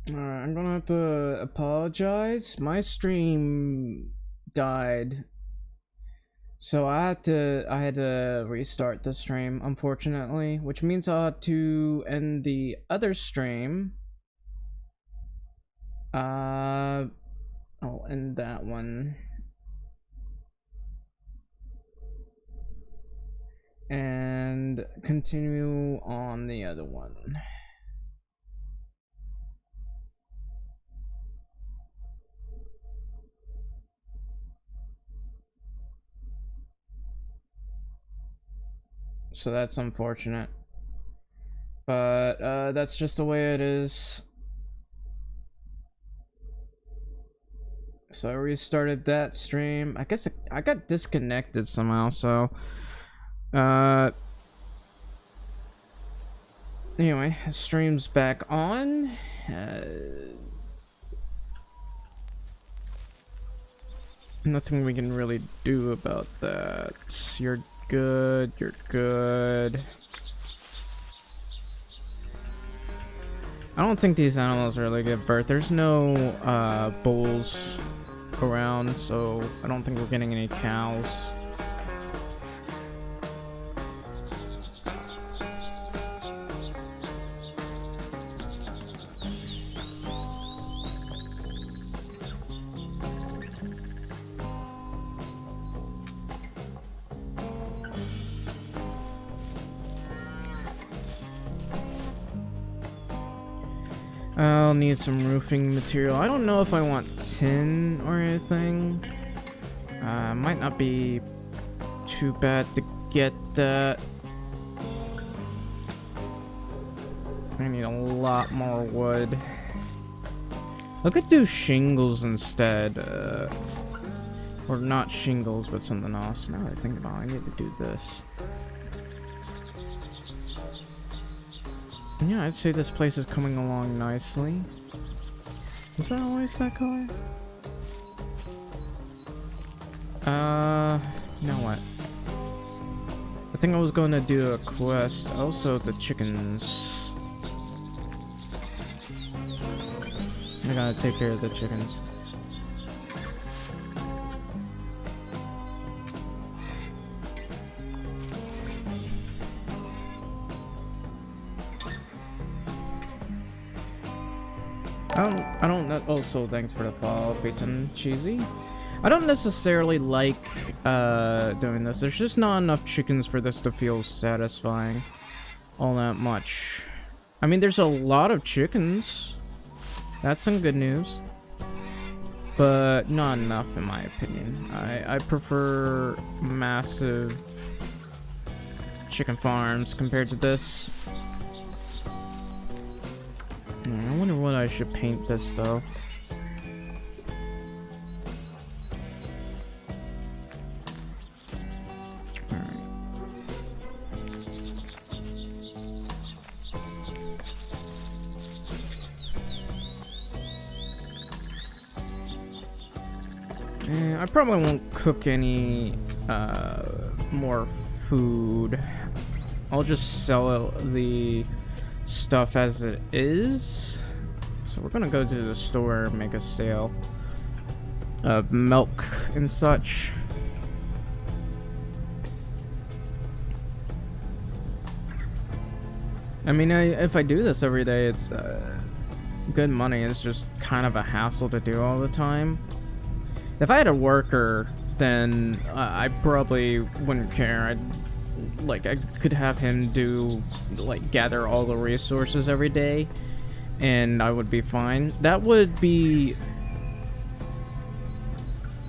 Alright, I'm gonna have to apologize. My stream died. So I had to restart the stream, unfortunately, which means I'll have to end the other stream. I'll end that one. And continue on the other one. So that's unfortunate. But that's just the way it is. So I restarted that stream. I guess I got disconnected somehow, so anyway, stream's back on. Nothing we can really do about that. You're good, you're good. I don't think these animals really give birth. There's no bulls around, so I don't think we're getting any cows. I'll need some roofing material. I don't know if I want tin or anything. Might not be too bad to get that. I need a lot more wood. I could do shingles instead. Or not shingles, but something else. Now that I think about it, I need to do this. Yeah, I'd say this place is coming along nicely. Was that always that color? Now what? I think I was going to do a quest. Also, the chickens. I gotta take care of the chickens. I don't also thanks for the follow, Peyton Cheesy. I don't necessarily like doing this. There's just not enough chickens for this to feel satisfying all that much. I mean, there's a lot of chickens. That's some good news. But not enough in my opinion. I prefer massive chicken farms compared to this. I wonder what I should paint this though. Alright. I probably won't cook any more food. I'll just sell the stuff as it is. So we're gonna go to the store and make a sale of milk and such. I mean, if I do this every day, it's good money. It's just kind of a hassle to do all the time. If I had a worker, then I probably wouldn't care. I could have him do, like, gather all the resources every day, and I would be fine. That would be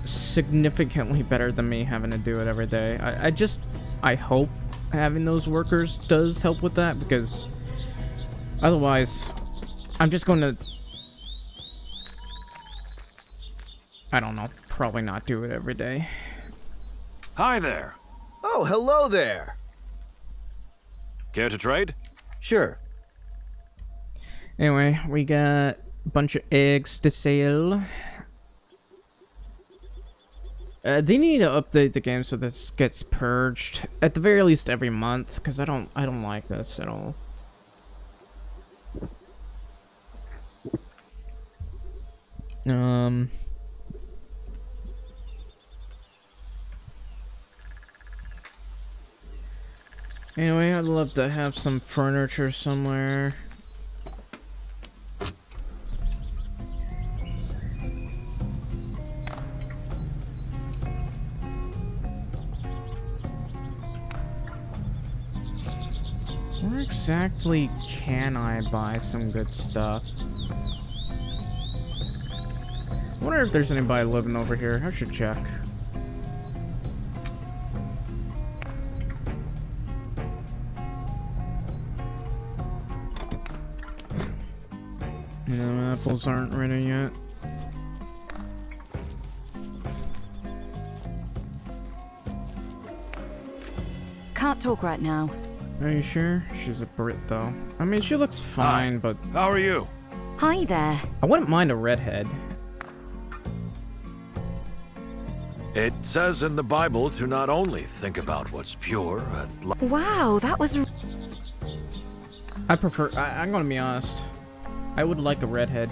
significantly better than me having to do it every day. I hope having those workers does help with that, because otherwise, I'm just going to, I don't know, probably not do it every day. Hi there. Oh, hello there. Care to trade? Sure. Anyway, we got a bunch of eggs to sell. They need to update the game so this gets purged at the very least every month, because I don't like this at all. Um. Anyway, I'd love to have some furniture somewhere. Where exactly can I buy some good stuff? I wonder if there's anybody living over here. I should check. No, apples aren't ready yet. Can't talk right now. Are you sure? She's a Brit, though. I mean, she looks fine, but How are you? Hi there. I wouldn't mind a redhead. It says in the Bible to not only think about what's pure and Wow, that was... I prefer... I'm gonna be honest. I would like a redhead.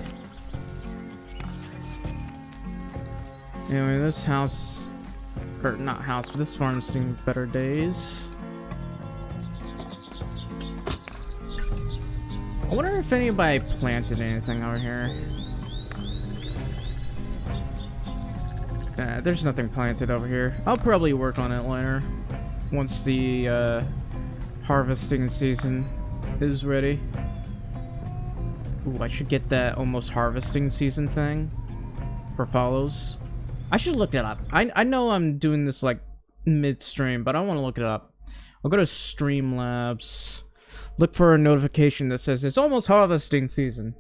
Anyway, this house... Or, not house, but this farm's seen better days. I wonder if anybody planted anything over here. There's nothing planted over here. I'll probably work on it later. Once the harvesting season is ready. Ooh, I should get that almost harvesting season thing for follows. I should look it up. I know I'm doing this like midstream, but I want to look it up. I'll go to Streamlabs. Look for a notification that says it's almost harvesting season.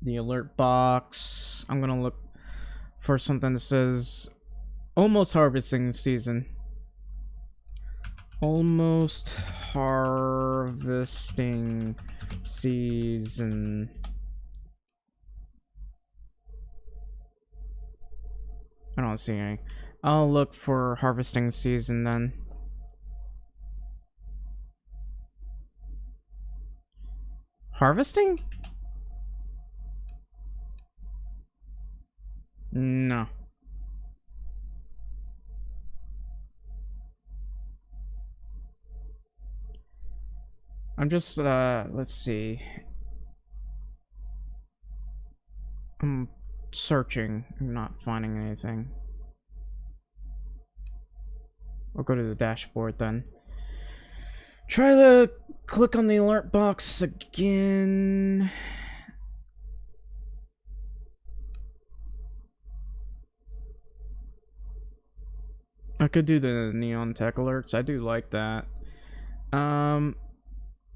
The alert box. I'm gonna look for something that says almost harvesting season. Almost harvesting season. I don't see any. I'll look for harvesting season then. Harvesting? No. I'm just, let's see. I'm searching. I'm not finding anything. I'll go to the dashboard then. Try to click on the alert box again. I could do the neon tech alerts. I do like that. How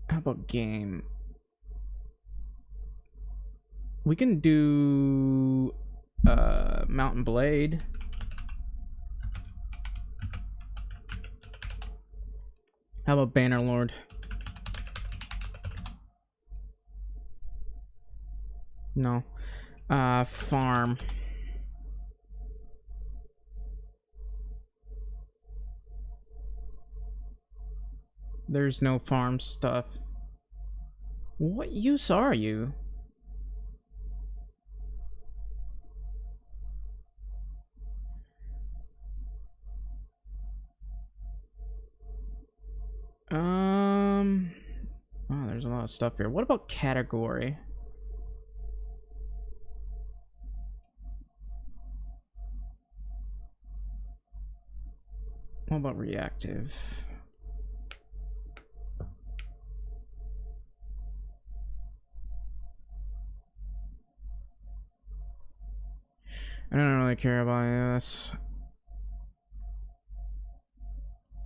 about game? We can do Mountain Blade. How about Bannerlord? No. Farm. There's no farm stuff. What use are you? Oh, there's a lot of stuff here. What about category? What about reactive? I don't really care about any of this.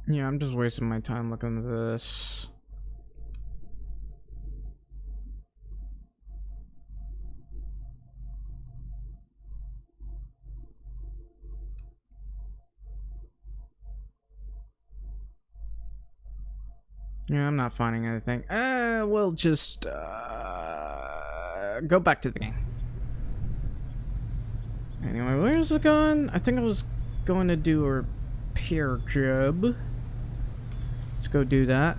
Yeah, I'm just wasting my time looking at this. Yeah, I'm not finding anything. We'll just go back to the game. Anyway, where's it going? I think I was going to do a repair job. Let's go do that.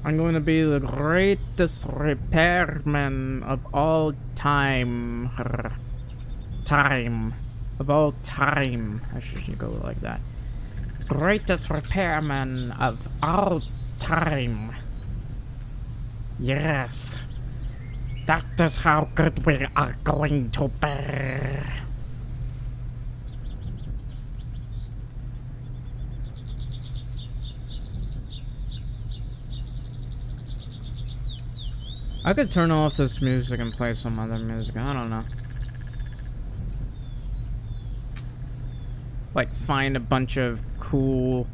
I'm going to be the greatest repairman of all time. Of all time. I should go like that. Greatest repairman of all time. Yes. That is how good we are going to be. I could turn off this music and play some other music. I don't know. Like, find a bunch of cool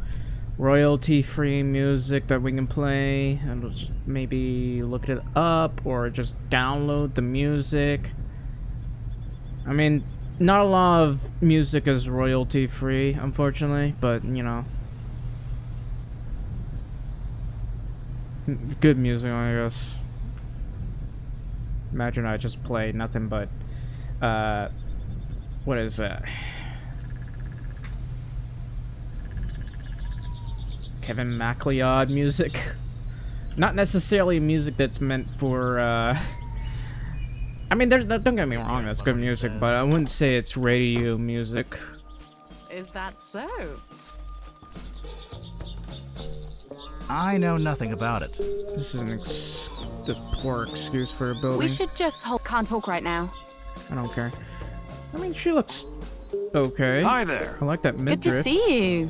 royalty-free music that we can play, and we'll just maybe look it up or just download the music. I mean, not a lot of music is royalty-free, unfortunately, but you know, good music, I guess. Imagine I just play nothing but what is that? Kevin MacLeod music. Not necessarily music that's meant for I mean, don't get me wrong, that's good music, but I wouldn't say it's radio music. Is that so? I know nothing about it. This is the poor excuse for a building. We should just hold. Can't talk right now. I don't care. I mean, she looks okay. Hi there. I like that Good midriff. to see you.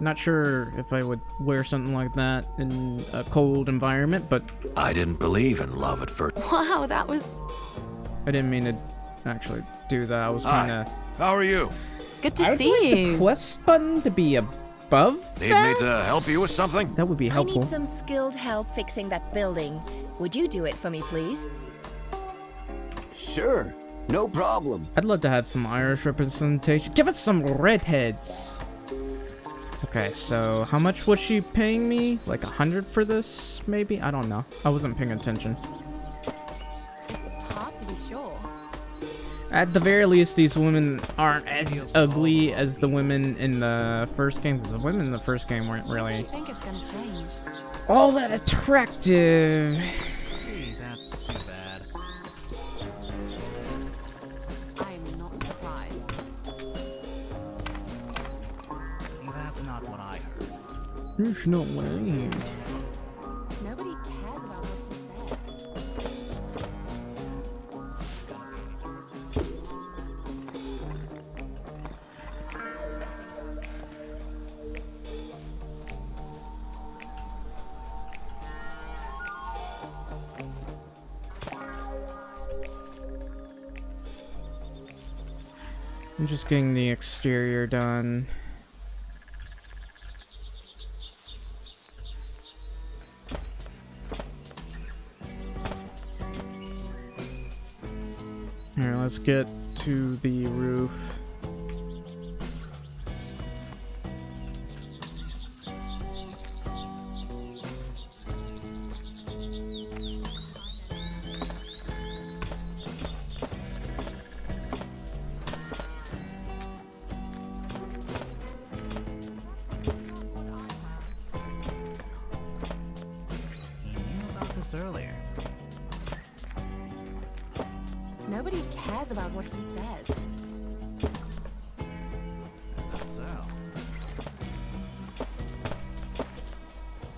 Not sure if I would wear something like that in a cold environment, but I didn't believe in love at first. Wow, that was I didn't mean to actually do that. I was trying Hi. to. How are you? good to I would see like the you. plus button to be above. Need that? me to help you with something? That would be I helpful. need some skilled help fixing that building. Would you do it for me, please? Sure, no problem. I'd love to have some Irish representation. Give us some redheads. Okay, so how much was she paying me? Like 100 for this, maybe? I don't know. I wasn't paying attention. It's hard to be sure. At the very least, these women aren't as ugly as the women in the first game. 'Cause the women in the first game weren't I really think it's gonna change. all that attractive. Gee, that's too bad. I'm not surprised. That's not what I heard. There's no way. Nobody cares about what he says. I'm just getting the exterior done. Here, let's get to the roof. He knew about this earlier. Nobody cares about what he says. Is that so?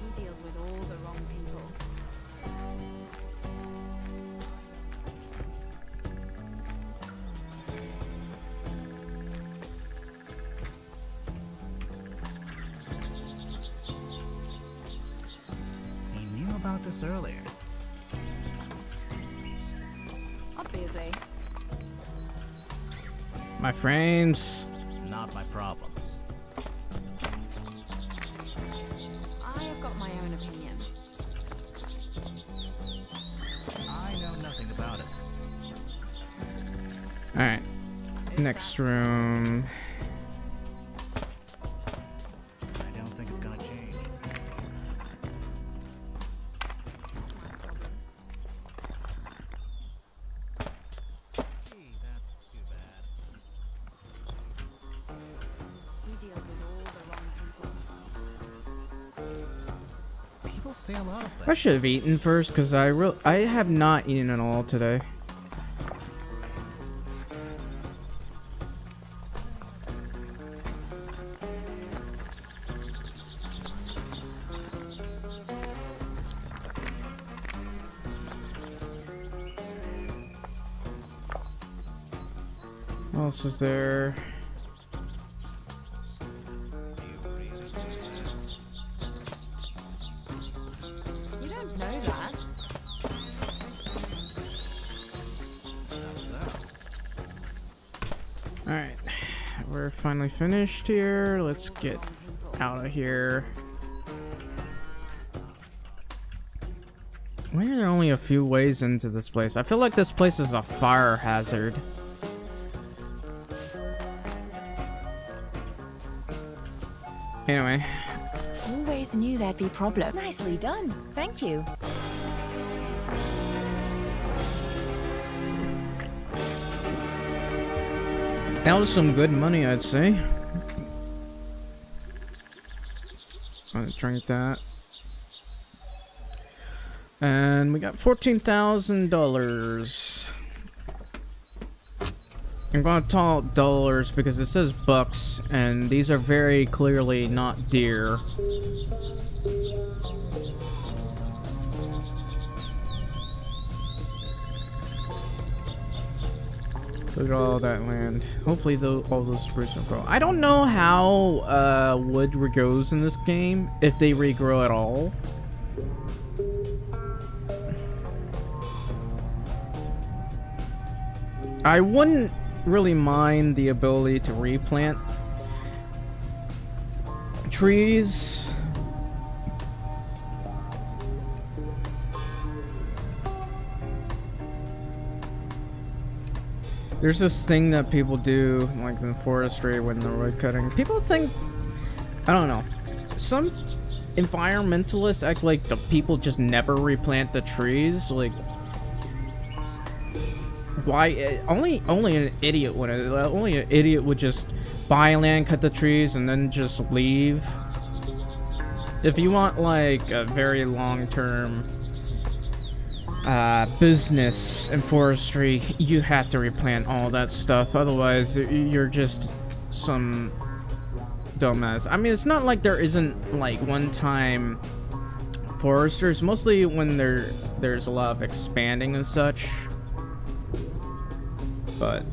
He deals with all the wrong people. He knew about this earlier. Obviously. My frames. Not my problem. I have got my own opinion. I know nothing about it. Alright. Next room. I don't think it's gonna change. Gee, that's too bad. He deals with all the wrong people. People We'll see a lot of I things. should have eaten first because I have not eaten at all today. What else is there? You don't know that. Alright, we're finally finished here. Let's get out of here. Why are there only a few ways into this place? I feel like this place is a fire hazard. Anyway. Always knew there'd be problems. Nicely done. Thank you. That was some good money, I'd say. I'll drink that. And we got $14,000. I'm gonna talk dollars because it says bucks, and these are very clearly not deer. Look at all that land. Hopefully all those spruce will grow. I don't know how wood regrows in this game, if they regrow at all. I wouldn't really mind the ability to replant trees. There's this thing that people do, like in forestry when they're wood cutting. People think, I don't know, some environmentalists act like the people just never replant the trees. Like, why? Only an idiot would. Only an idiot would just buy land, cut the trees, and then just leave. If you want like a very long-term business and forestry, you have to replant all that stuff. Otherwise, you're just some dumbass. I mean, it's not like there isn't like one-time foresters. Mostly when there's a lot of expanding and such. But,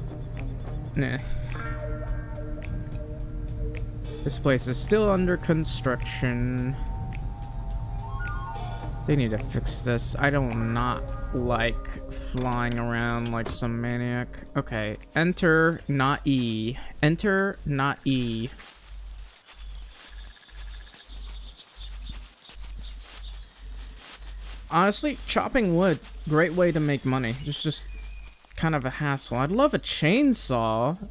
nah. This place is still under construction. They need to fix this. I do not like flying around like some maniac. Okay, enter, not E. Enter, not E. Honestly, chopping wood, great way to make money. It's just kind of a hassle. I'd love a chainsaw.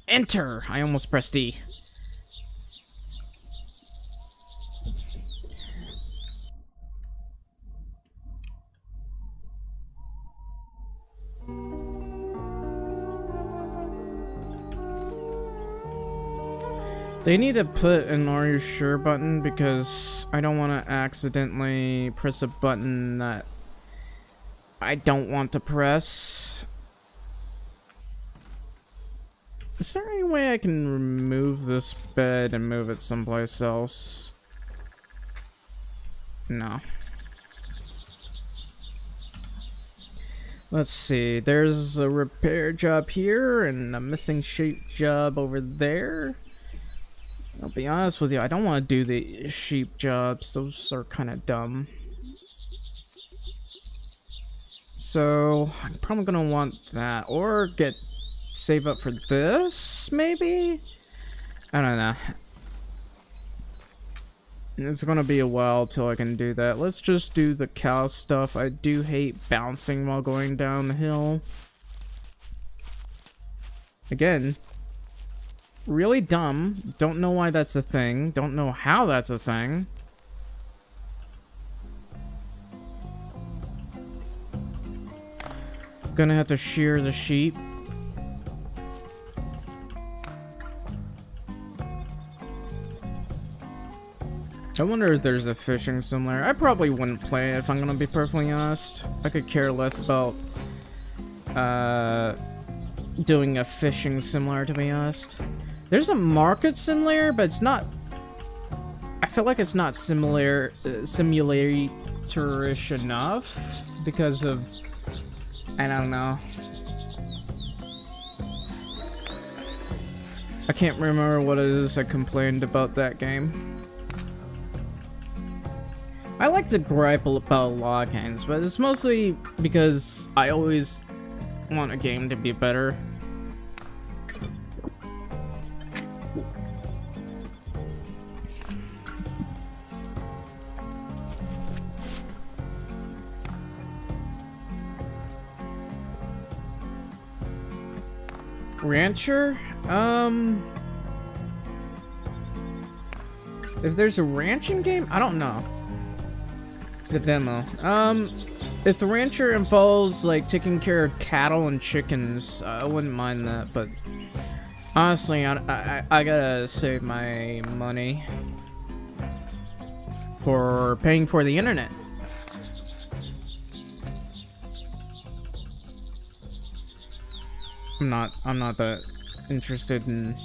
Enter! I almost pressed E. They need to put an "Are you sure" button because I don't want to accidentally press a button that I don't want to press. Is there any way I can remove this bed and move it someplace else? No. Let's see. There's a repair job here and a missing sheep job over there. I'll be honest with you, I don't want to do the sheep jobs. Those are kind of dumb. So, I'm probably going to want that. Or save up for this, maybe? I don't know. It's going to be a while till I can do that. Let's just do the cow stuff. I do hate bouncing while going down the hill. Again. Really dumb. Don't know why that's a thing. Don't know how that's a thing. Gonna have to shear the sheep. I wonder if there's a fishing simulator. I probably wouldn't play it if I'm gonna be perfectly honest. I could care less about doing a fishing simulator, to be honest. There's a market simulator, but it's not. I feel like it's not simulator-ish enough because of, I don't know. I can't remember what it is I complained about that game. I like to gripe about a lot of games, but it's mostly because I always want a game to be better. Rancher? If there's a ranching game? I don't know. The demo. If the rancher involves, like, taking care of cattle and chickens, I wouldn't mind that, but honestly, I gotta save my money for paying for the internet. I'm not that interested in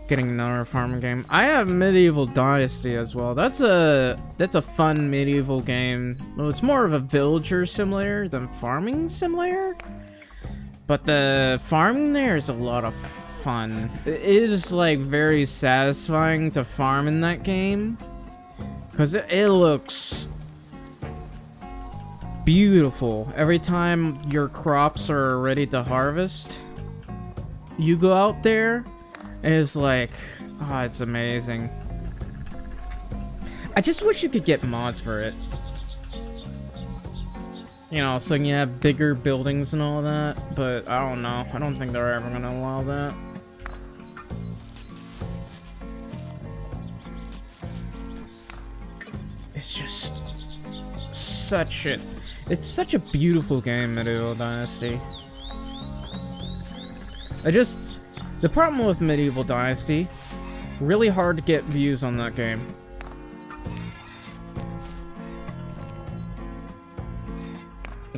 getting another farming game. I have Medieval Dynasty as well. That's a fun medieval game. Well, it's more of a villager simulator than farming simulator. But the farming there is a lot of fun. It is like very satisfying to farm in that game. Cause it looks beautiful. Every time your crops are ready to harvest, you go out there and it's like, oh, it's amazing. I just wish you could get mods for it. You know, so you have bigger buildings and all that, but I don't know. I don't think they're ever gonna allow that. It's just it's such a beautiful game, Medieval Dynasty. The problem with Medieval Dynasty, really hard to get views on that game.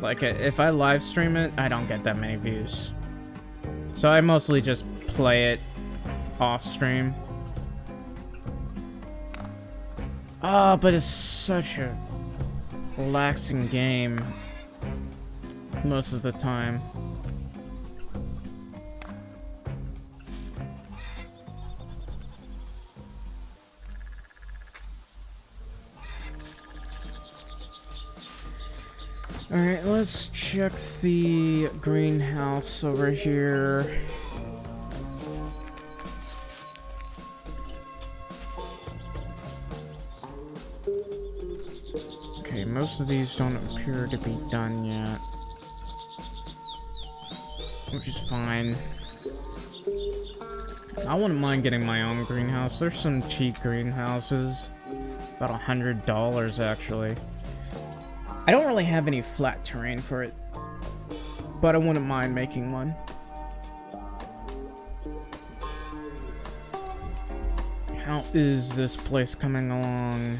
Like, if I live stream it, I don't get that many views. So I mostly just play it off stream. Ah, but it's such a relaxing game most of the time. Alright, let's check the greenhouse over here. Okay, most of these don't appear to be done yet, which is fine. I wouldn't mind getting my own greenhouse. There's some cheap greenhouses. About $100 actually. I don't really have any flat terrain for it, but I wouldn't mind making one. How is this place coming along?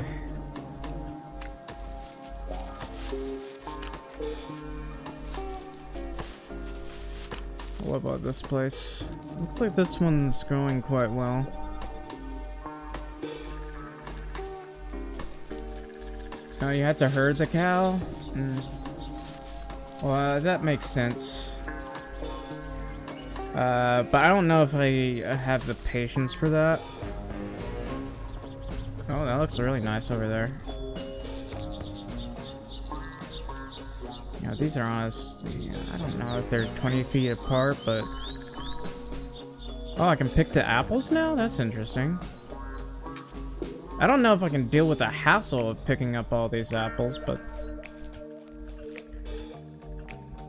What about this place? Looks like this one's going quite well. Oh, you had to herd the cow? Well, that makes sense. But I don't know if I have the patience for that. Oh, that looks really nice over there. Yeah, these are honestly, I don't know if they're 20 feet apart, but... Oh, I can pick the apples now? That's interesting. I don't know if I can deal with the hassle of picking up all these apples, but...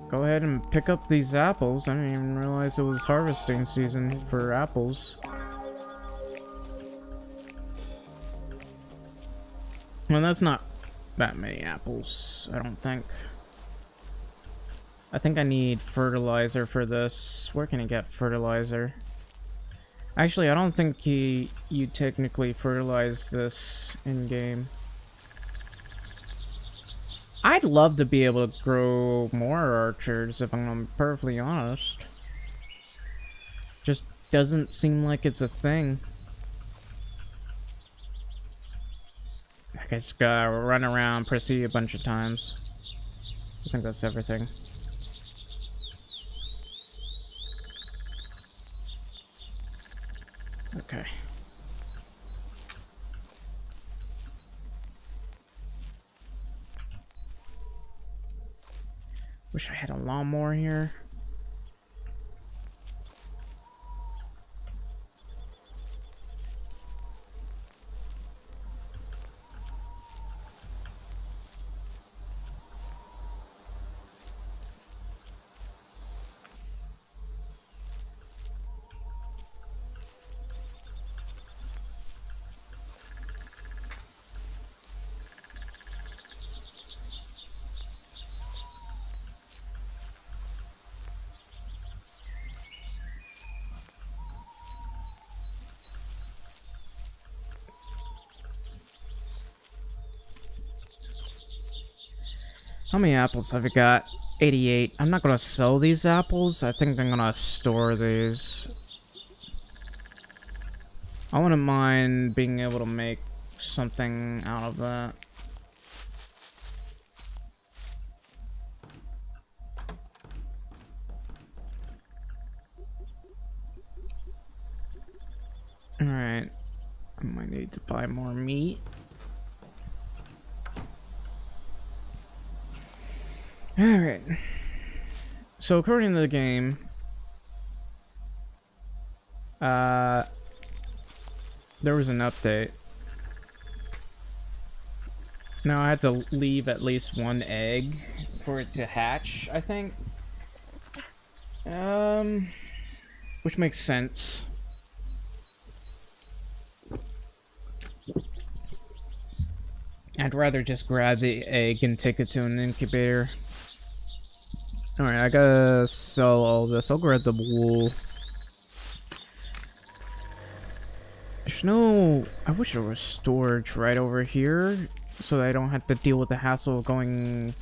Go ahead and pick up these apples. I didn't even realize it was harvesting season for apples. Well, that's not that many apples, I don't think. I think I need fertilizer for this. Where can I get fertilizer? Actually, I don't think you technically fertilize this in game. I'd love to be able to grow more archers, if I'm perfectly honest. Just doesn't seem like it's a thing. I just gotta run around, press E a bunch of times. I think that's everything. Okay. Wish I had a lawnmower here. How many apples have I got? 88. I'm not gonna sell these apples. I think I'm gonna store these. I wouldn't mind being able to make something out of that. Alright. I might need to buy more meat. Alright. So according to the game, there was an update. Now I had to leave at least one egg for it to hatch, I think. Which makes sense. I'd rather just grab the egg and take it to an incubator. Alright, I gotta sell all this. I'll grab the wool. There's no... I wish there was storage right over here, so that I don't have to deal with the hassle of going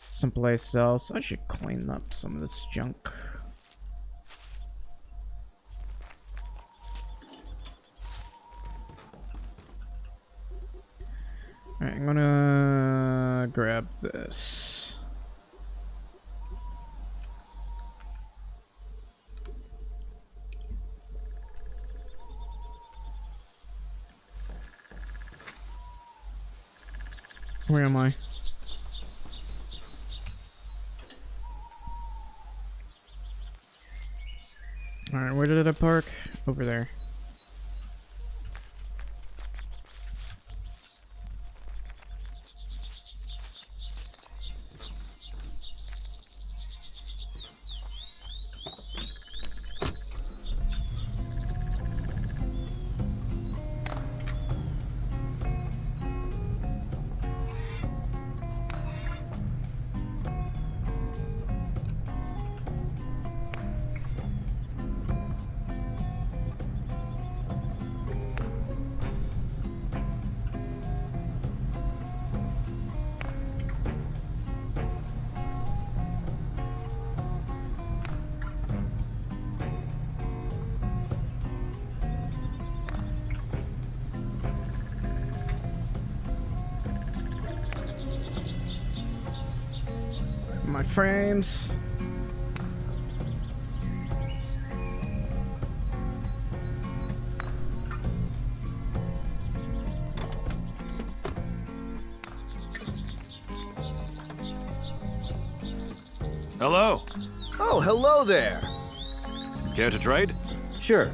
someplace else. I should clean up some of this junk. Alright, I'm gonna grab this. Where am I? Alright, where did I park? Over there. My frames. Hello. Oh, hello there. Care to trade? Sure.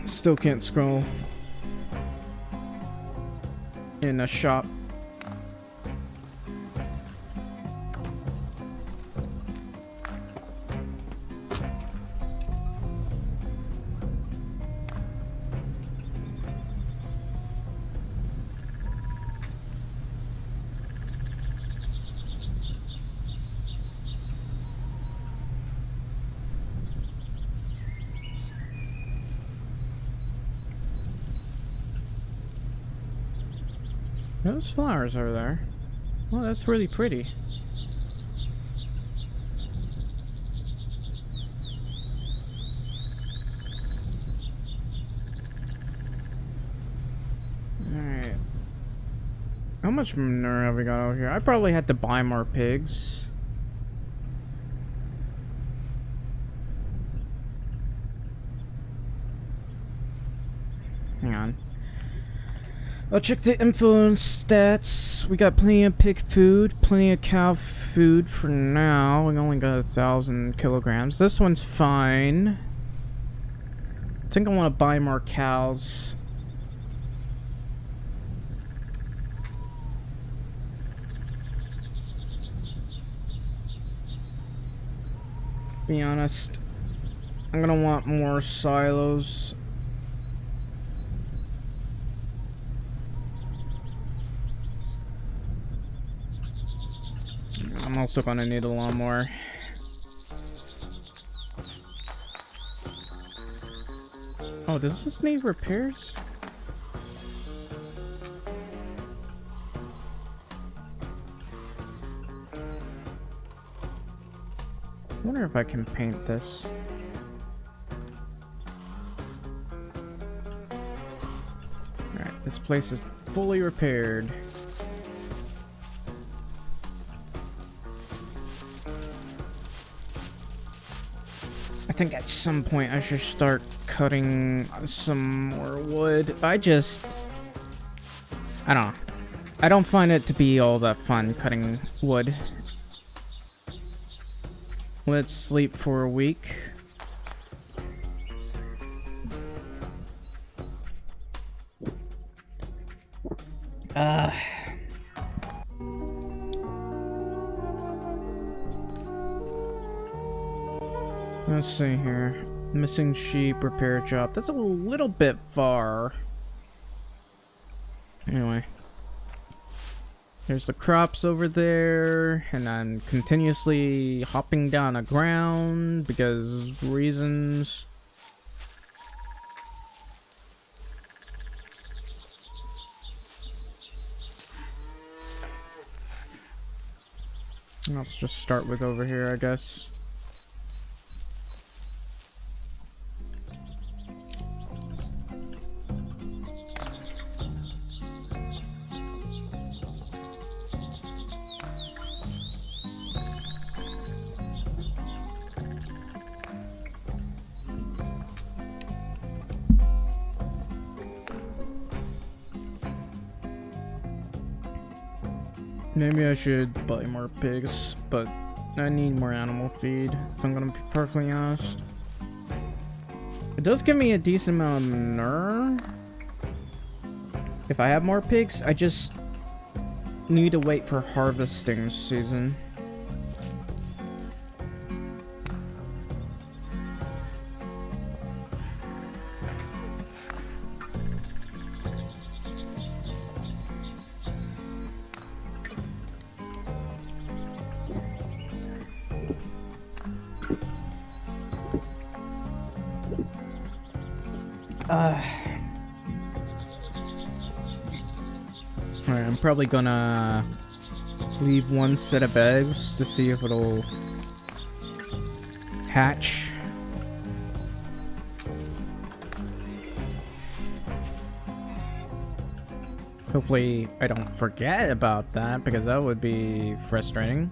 Still can't scroll in a shop. Those flowers are there. Well, that's really pretty. Alright. How much manure have we got over here? I probably had to buy more pigs. Hang on. I'll check the info and stats. We got plenty of pig food, plenty of cow food for now. We only got 1,000 kilograms. This one's fine. I think I want to buy more cows. Be honest, I'm gonna want more silos. I'm also gonna need a lawnmower. Oh, does this need repairs? I wonder if I can paint this. Alright, this place is fully repaired. I think at some point I should start cutting some more wood. I don't know. I don't find it to be all that fun cutting wood. Let's sleep for a week. Let's see here. Missing sheep repair job. That's a little bit far. Anyway. There's the crops over there, and I'm continuously hopping down the ground because reasons. Let's just start with over here, I guess. Maybe I should buy more pigs, but I need more animal feed, if I'm gonna be perfectly honest. It does give me a decent amount of manure. If I have more pigs, I just need to wait for harvesting season. Alright, I'm probably gonna leave one set of eggs to see if it'll hatch. Hopefully I don't forget about that, because that would be frustrating.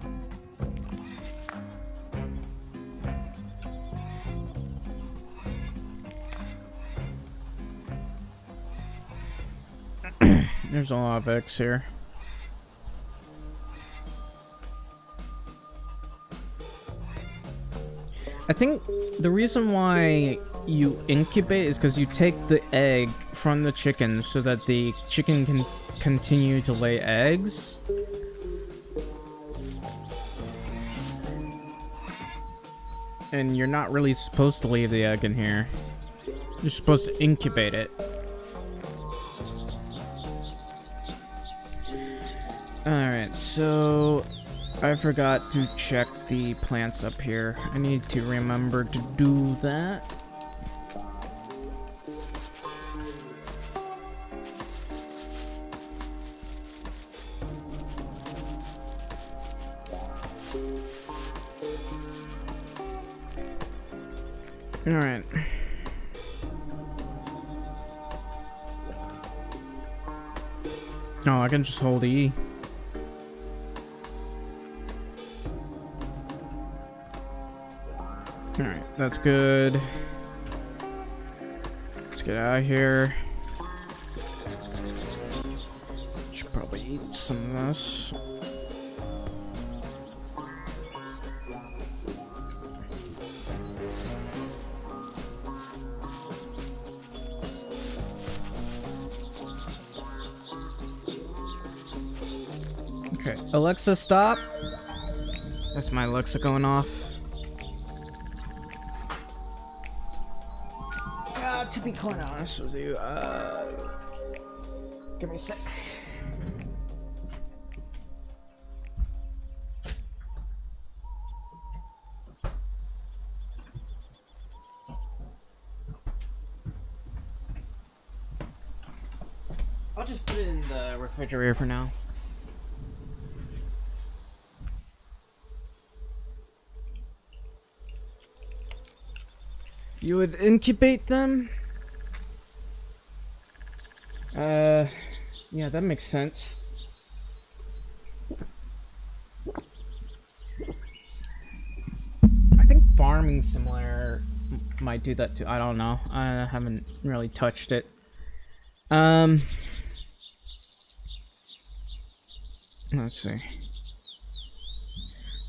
There's a lot of eggs here. I think the reason why you incubate is because you take the egg from the chicken so that the chicken can continue to lay eggs. And you're not really supposed to leave the egg in here. You're supposed to incubate it. Alright, so I forgot to check the plants up here. I need to remember to do that. Alright. Oh, I can just hold E. Alright, that's good. Let's get out of here. Should probably eat some of this. Okay, Alexa, stop. That's my Alexa going off. To be quite honest with you, give me a sec. I'll just put it in the refrigerator for now. You would incubate them? Yeah, that makes sense. I think Farming Simulator might do that too. I don't know. I haven't really touched it. Let's see.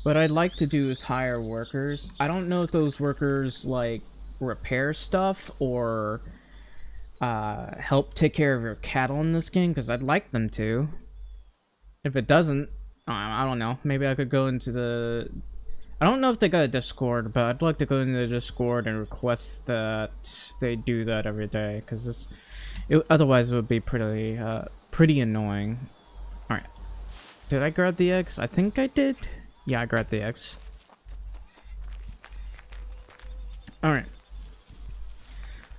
What I'd like to do is hire workers. I don't know if those workers, like, repair stuff or help take care of your cattle in this game, because I'd like them to. If it doesn't, I don't know. Maybe I could go into the... I don't know if they got a Discord, but I'd like to go into the Discord and request that they do that every day, because otherwise it would be pretty annoying. Alright. Did I grab the eggs? I think I did. Yeah, I grabbed the eggs. Alright.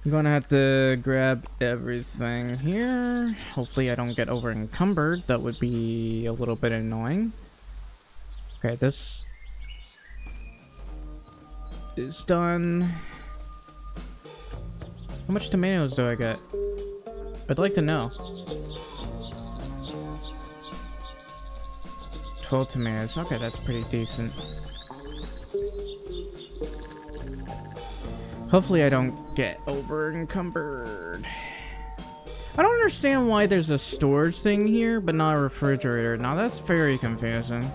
I'm gonna have to grab everything here. Hopefully I don't get over encumbered. That would be a little bit annoying. Okay, this is done. How much tomatoes do I get? I'd like to know. 12 tomatoes. Okay, that's pretty decent. Hopefully I don't get over encumbered. I don't understand why there's a storage thing here, but not a refrigerator. Now that's very confusing.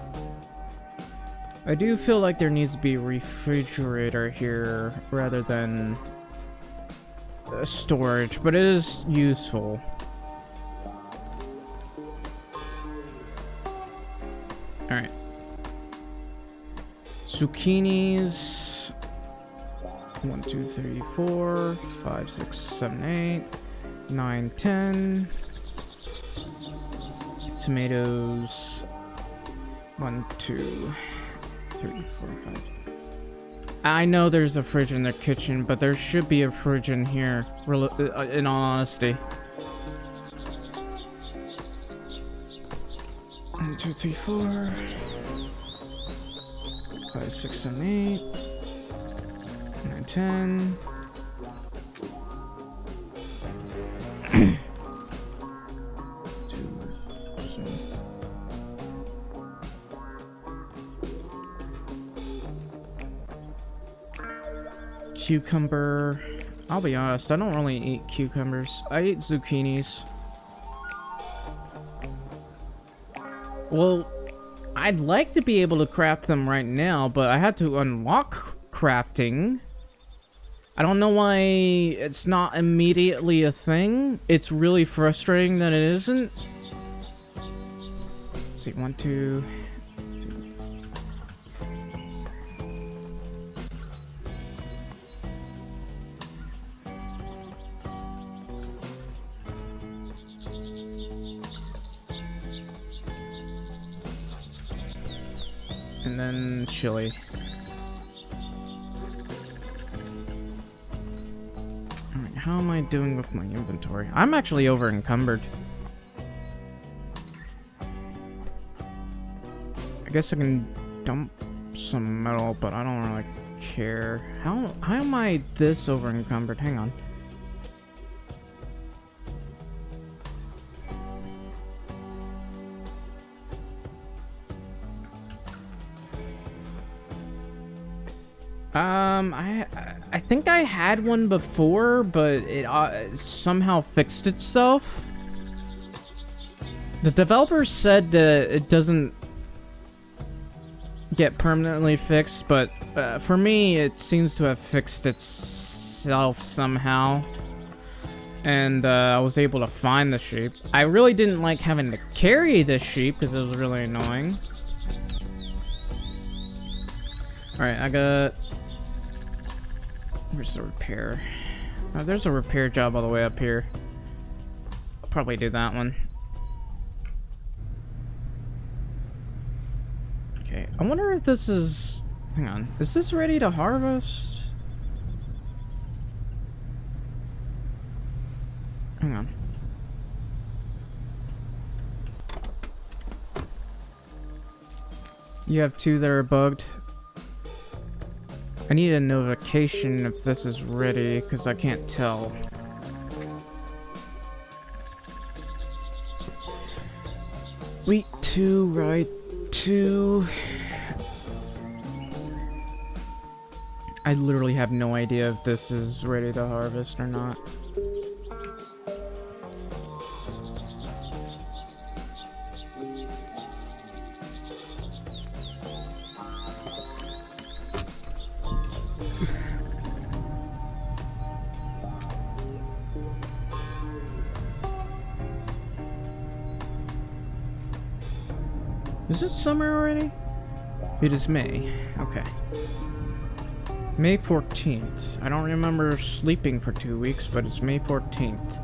I do feel like there needs to be a refrigerator here rather than a storage, but it is useful. Alright. Zucchinis. 1, 2, 3, 4, 5, 6, 7, 8, 9, 10. Tomatoes. 1, 2, 3, 4, 5. I know there's a fridge in their kitchen, but there should be a fridge in here, in all honesty. 1, 2, 3, 4, 5, 6, 7, 8, 9, 10. Cucumber. I'll be honest, I don't really eat cucumbers. I eat zucchinis. Well, I'd like to be able to craft them right now, but I had to unlock crafting. I don't know why it's not immediately a thing. It's really frustrating that it isn't. Let's see, 1, 2, 3. And then chili. Alright, how am I doing with my inventory? I'm actually over encumbered. I guess I can dump some metal, but I don't really care. How am I this over encumbered? Hang on. I think I had one before, but it somehow fixed itself. The developer said it doesn't get permanently fixed, but for me, it seems to have fixed itself somehow. And I was able to find the sheep. I really didn't like having to carry this sheep because it was really annoying. Alright, I got... Where's the repair? Oh, there's a repair job all the way up here. I'll probably do that one. Okay, I wonder if this is... Hang on, is this ready to harvest? Hang on. You have 2 that are bugged. I need a notification if this is ready, because I can't tell. Wheat 2, rye 2. I literally have no idea if this is ready to harvest or not. Is it summer already? It is May. Okay. May 14th. I don't remember sleeping for 2 weeks, but it's May 14th.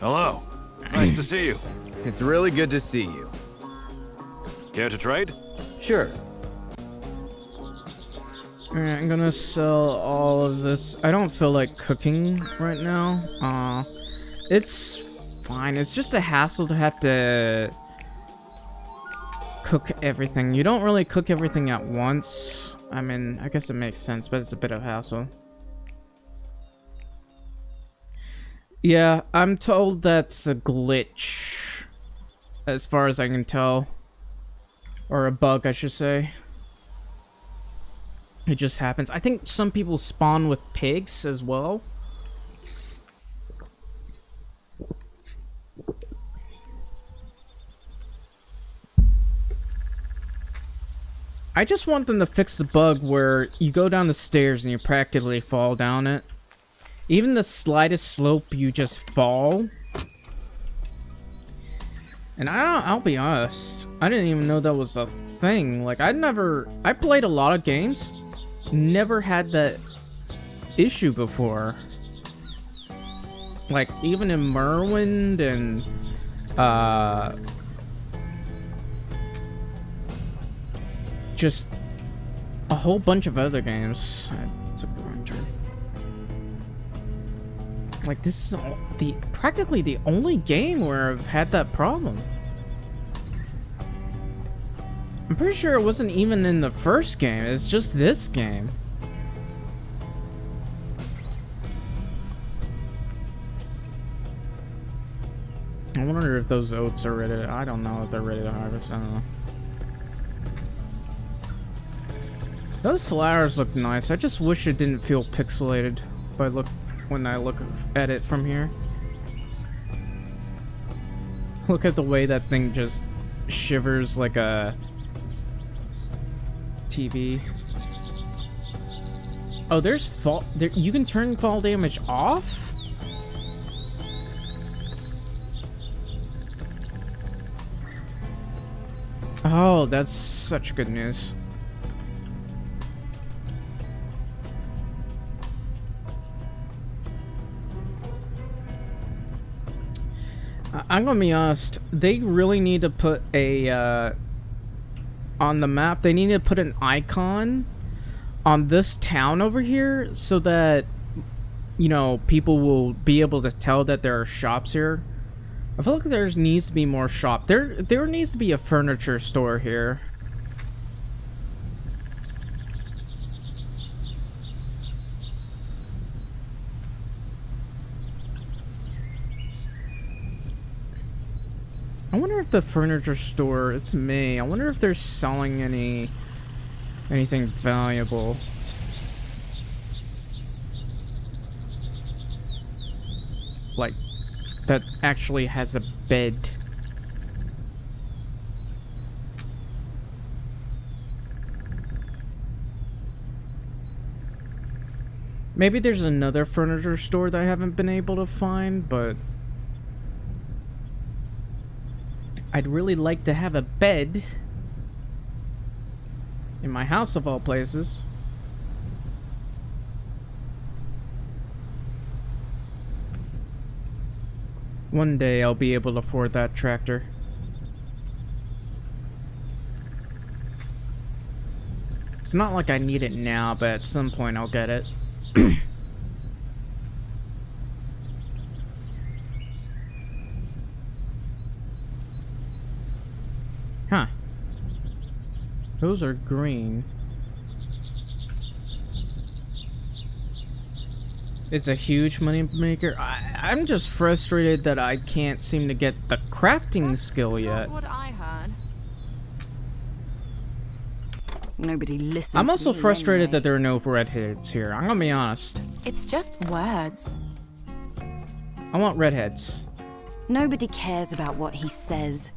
Hello. Nice to see you. It's really good to see you. Care to trade? Sure. Alright, I'm gonna sell all of this. I don't feel like cooking right now. It's fine. It's just a hassle to have to cook everything. You don't really cook everything at once. I mean, I guess it makes sense, but it's a bit of a hassle. Yeah, I'm told that's a glitch, as far as I can tell. Or a bug, I should say. It just happens. I think some people spawn with pigs as well. I just want them to fix the bug where you go down the stairs and you practically fall down it. Even the slightest slope, you just fall. And I'll be honest, I didn't even know that was a thing. Like, I played a lot of games, never had that issue before. Like, even in Morrowind and, just a whole bunch of other games. I took the wrong turn. Like, this is practically the only game where I've had that problem. I'm pretty sure it wasn't even in the first game, it's just this game. I wonder if those oats are ready to, I don't know if they're ready to harvest, I don't know. Those flowers look nice, I just wish it didn't feel pixelated when I look at it from here. Look at the way that thing just shivers like a TV. Oh, there's fall. You can turn fall damage off? Oh, that's such good news. I'm gonna be honest, they really need to put a, on the map, they need to put an icon on this town over here so that, you know, people will be able to tell that there are shops here. I feel like there needs to be more shop. There needs to be a furniture store here. I wonder if the furniture store, it's me. I wonder if they're selling anything valuable. Like, that actually has a bed. Maybe there's another furniture store that I haven't been able to find, but I'd really like to have a bed in my house of all places. One day I'll be able to afford that tractor. It's not like I need it now, but at some point I'll get it. Huh. Those are green. It's a huge money maker. I'm just frustrated that I can't seem to get the crafting skill yet. Not what I heard. Nobody listens. I'm also to you frustrated anyway. that there are no redheads here. I'm gonna be honest. It's just words. I want redheads. Nobody cares about what he says.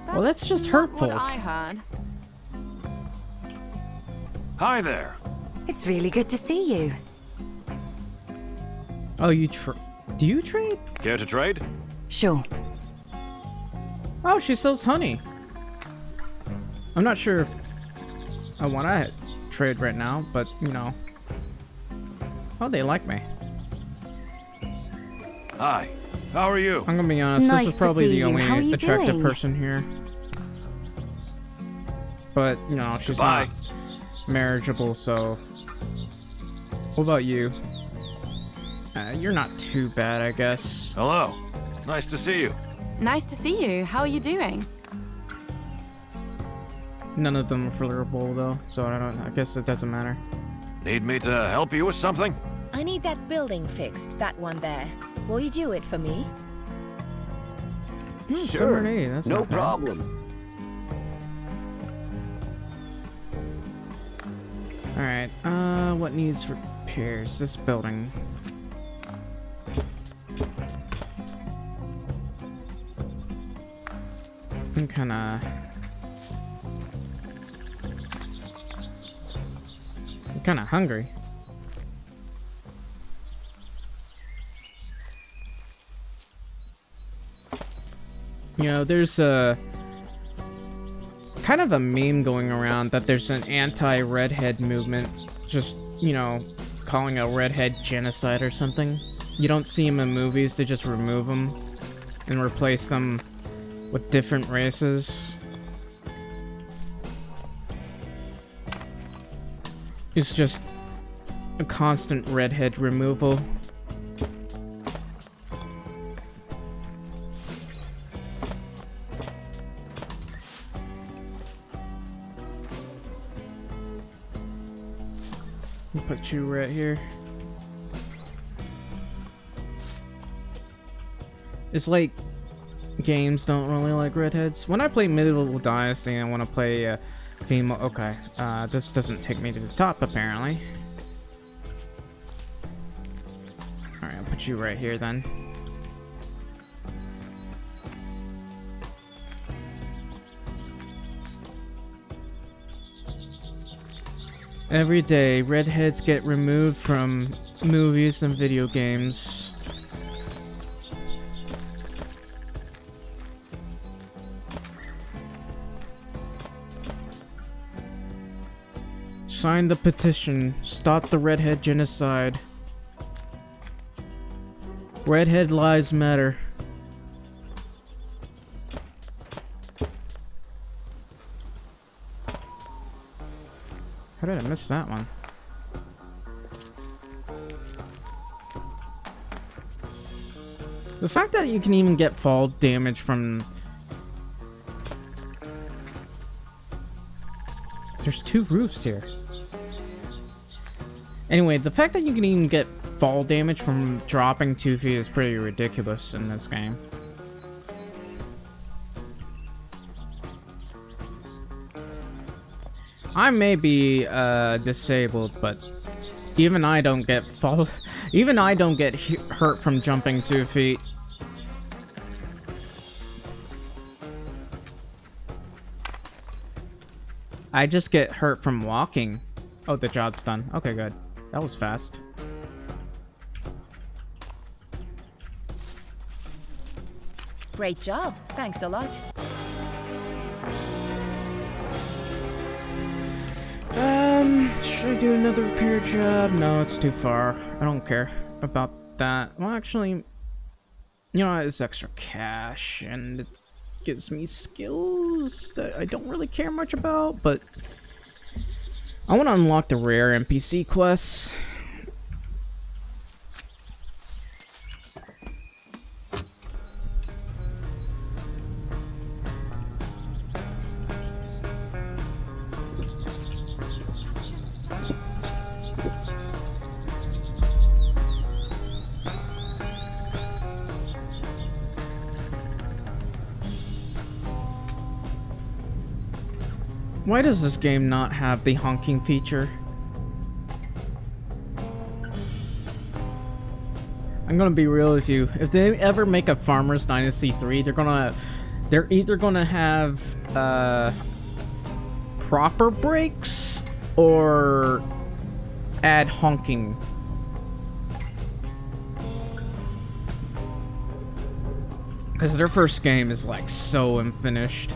Well, that's just not hurtful. What I heard. Hi there. It's really good to see you. Oh, do you trade? Care to trade? Sure. Oh, she sells honey. I'm not sure if I want to trade right now, but, you know. Oh, they like me. Hi. How are you? I'm gonna be honest, Nice this is to probably see the you. only How are you attractive doing? person here. But, you know, she's Goodbye. not marriageable, so... What about you? You're not too bad, I guess. Hello. Nice to see you. Nice to see you. How are you doing? None of them are flirtable, though, so I guess it doesn't matter. Need me to help you with something? I need that building fixed, that one there. Will you do it for me? Sure. That's No not bad. problem. Alright, what needs repairs? This building. I'm kinda hungry. You know, there's a kind of a meme going around that there's an anti-redhead movement, just, you know, calling a redhead genocide or something. You don't see them in movies, they just remove them and replace them with different races. It's just a constant redhead removal. I'll put you right here. It's like games don't really like redheads. When I play Medieval Dynasty and I want to play female... Okay, this doesn't take me to the top apparently. Alright, I'll put you right here then. Every day, redheads get removed from movies and video games. Sign the petition. Stop the redhead genocide. Redhead lives matter. How did I miss that one? The fact that you can even get fall damage from... There's 2 roofs here. Anyway, the fact that you can even get fall damage from dropping 2 feet is pretty ridiculous in this game. I may be disabled, but even I don't get fall. Even I don't get hurt from jumping 2 feet. I just get hurt from walking. Oh, the job's done. Okay, good. That was fast. Great job. Thanks a lot. Should I do another repair job? No, it's too far. I don't care about that. Well, actually, you know, it's extra cash, and it gives me skills that I don't really care much about, but I want to unlock the rare NPC quests. Why does this game not have the honking feature? I'm gonna be real with you. If they ever make a Farmers Dynasty 3, they're either gonna have proper brakes or add honking. Because their first game is like so unfinished.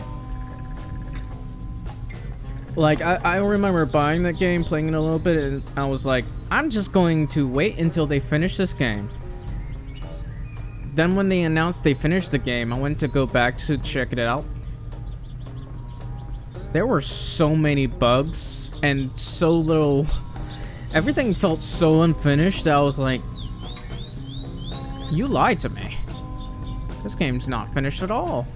Like, I remember buying that game, playing it a little bit, and I was like, I'm just going to wait until they finish this game. Then when they announced they finished the game, I went to go back to check it out. There were so many bugs, and so little... Everything felt so unfinished that I was like, you lied to me. This game's not finished at all.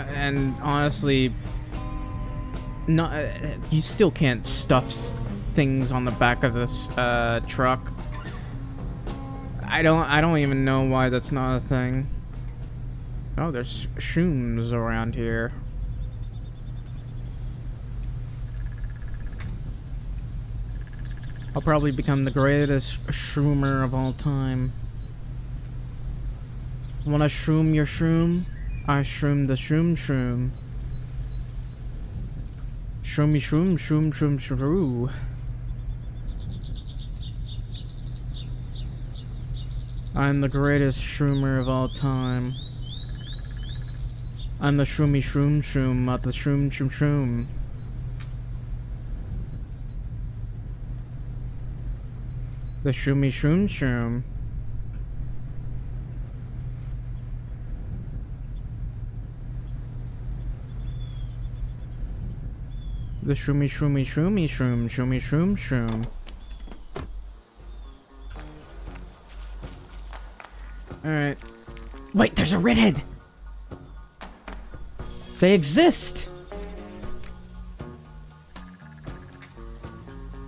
And honestly, you still can't stuff things on the back of this truck. I don't even know why that's not a thing. Oh, there's shrooms around here. I'll probably become the greatest shroomer of all time. Wanna shroom your shroom? I shroom the shroom shroom. Shroomy shroom shroom shroom shroo. I'm the greatest shroomer of all time. I'm the shroomy shroom shroom, not the shroom shroom shroom. The shroomy shroom shroom. The shroomy shroomy shroomy shroom shroomy shroom shroom. Alright. Wait, there's a redhead! They exist!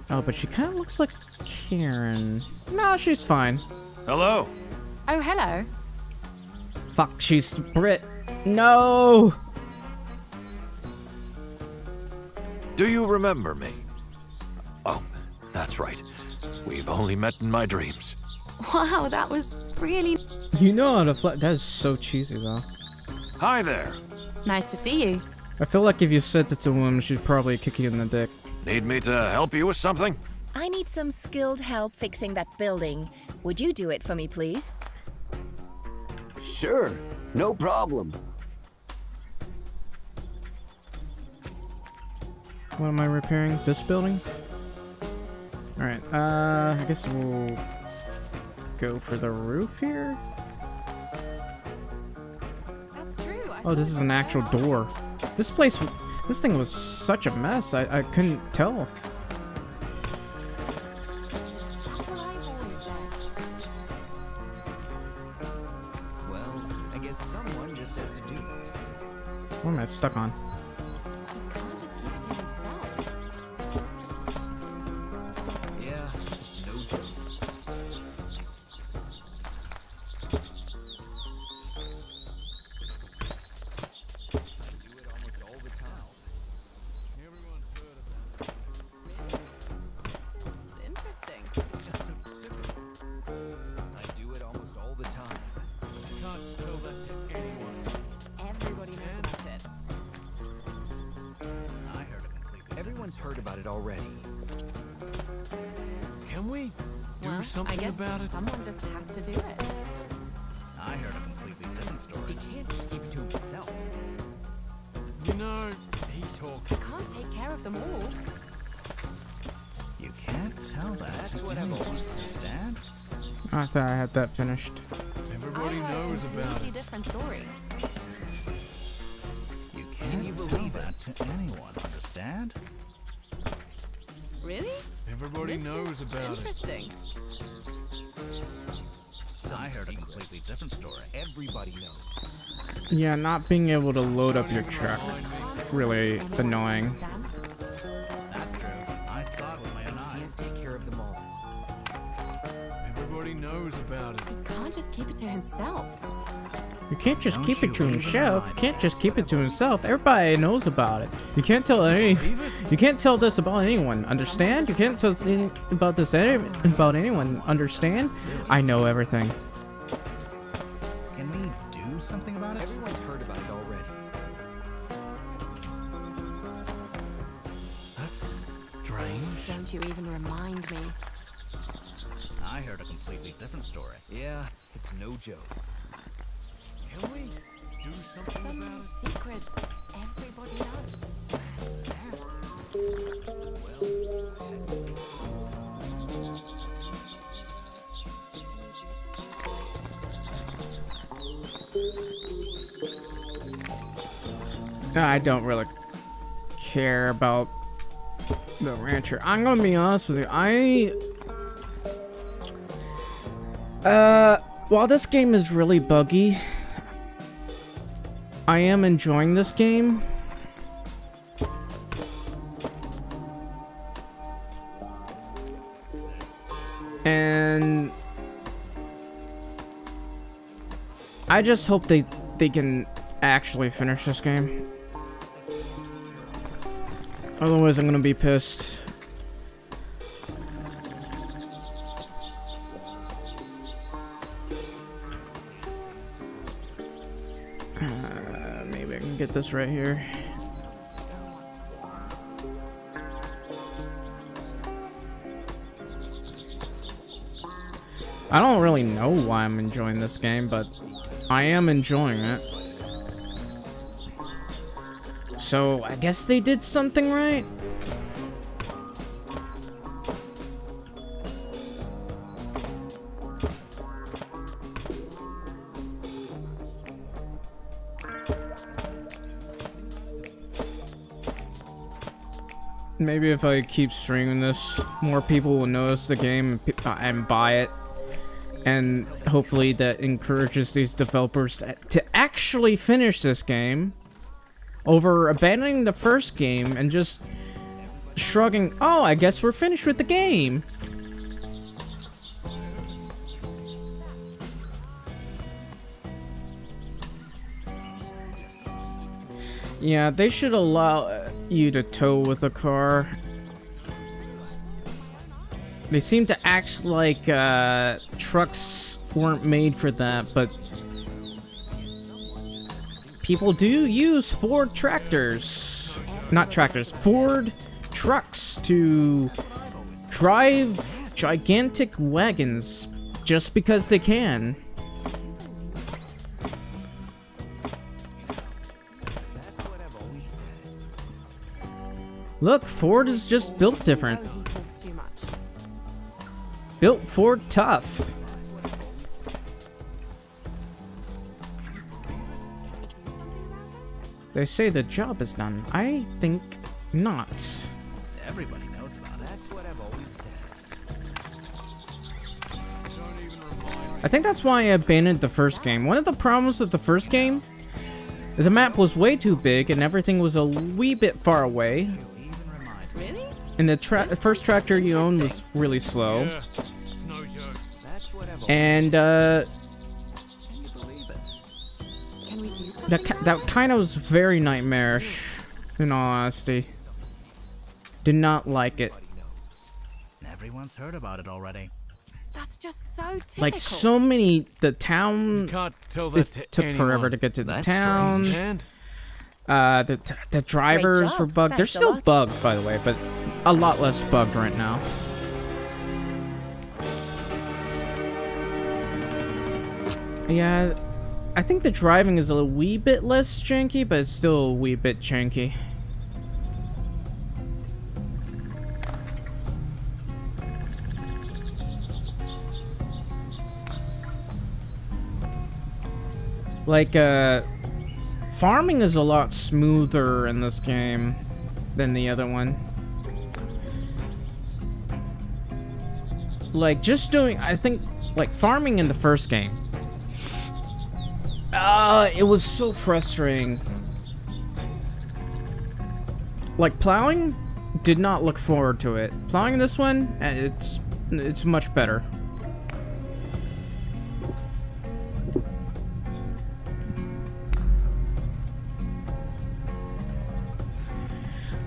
Oh, but she kind of looks like Karen. No, she's fine. Hello. Oh, hello. Fuck, she's Brit. No! Do you remember me? Oh, that's right. We've only met in my dreams. Wow, that was really You know how to fly. That is so cheesy, though. Hi there. nice to see you. I feel like if you said that to a woman, she'd probably kick you in the dick. Need me to help you with something? I need some skilled help fixing that building. Would you do it for me, please? Sure. No problem. What am I repairing? This building? Alright, I guess we'll go for the roof here. That's true. Oh, this is an actual door. This thing was such a mess, I couldn't tell. That's what I've always said. Well, I guess someone just has to do it. What am I stuck on? He can't just keep it to himself. Yeah, it's no joke. Interesting. I do it almost all the time. Can't tell that to anyone. Everybody knows about it. I heard a completely Everyone's heard about it already. Can we do Well, something I guess about it? someone just has to do it. I heard a completely different story. He can't just keep it to himself. You know, he talks. He can't take care of them all. You can't tell that. That's to what I've anyone, always said. Dad. I thought I had that finished. Everybody I heard knows a about completely it. different story. You can't you tell believe it? that to anyone, understand? Really? Everybody This knows is about it. interesting. I heard a secret. completely different story. Everybody knows. Yeah, not being able to load up your truck. Really Anyone annoying. understand? That's true. I saw it with my own eyes. Can't take care of them all. Everybody knows about it. He can't just keep it to himself. You can't just Don't keep it to you even himself. mind. You can't just keep it to himself. Everybody knows about it. You can't tell you can't tell this about anyone. Understand? You can't tell about this about anyone. Understand? I know everything. Can we do something about it? Everyone's heard about it already. That's strange. Don't you even remind me. I heard a completely different story. Yeah, it's no joke. Can we do something Some about it? secret everybody knows. I don't really care about the rancher. I'm gonna be honest with you. While this game is really buggy, I am enjoying this game. And I just hope they can actually finish this game. Otherwise, I'm gonna be pissed. Maybe I can get this right here. I don't really know why I'm enjoying this game, but I am enjoying it. So, I guess they did something right? Maybe if I keep streaming this, more people will notice the game and buy it. And hopefully that encourages these developers to actually finish this game over abandoning the first game and just shrugging, oh, I guess we're finished with the game. Yeah, they should allow you to tow with a car. They seem to act like trucks weren't made for that, but people do use Ford tractors. Not tractors, Ford trucks to drive gigantic wagons just because they can. Look, Ford is just built different. Oh, he talks too much. Built Ford tough. They say the job is done. I think not. Everybody knows about it. That's what I've always said. I think that's why I abandoned the first game. One of the problems with the first game, the map was way too big and everything was a wee bit far away. Really? And the first tractor you owned was really slow. It's no joke. That's what I've always And Can you believe it? Can we do something? that kind of was very nightmarish, in all honesty. Did not like it. Everybody knows. Everyone's heard about it already. That's just so typical. Like so many, the town, Can't tell that it took forever to get to the town. And The drivers job. were bugged. They're Thanks a still lot. bugged, by the way, but a lot less bugged right now. Yeah, I think the driving is a wee bit less janky, but it's still a wee bit janky. Like, farming is a lot smoother in this game than the other one. Like, just doing, I think, like, farming in the first game. It was so frustrating. Like, plowing, did not look forward to it. Plowing in this one, it's much better.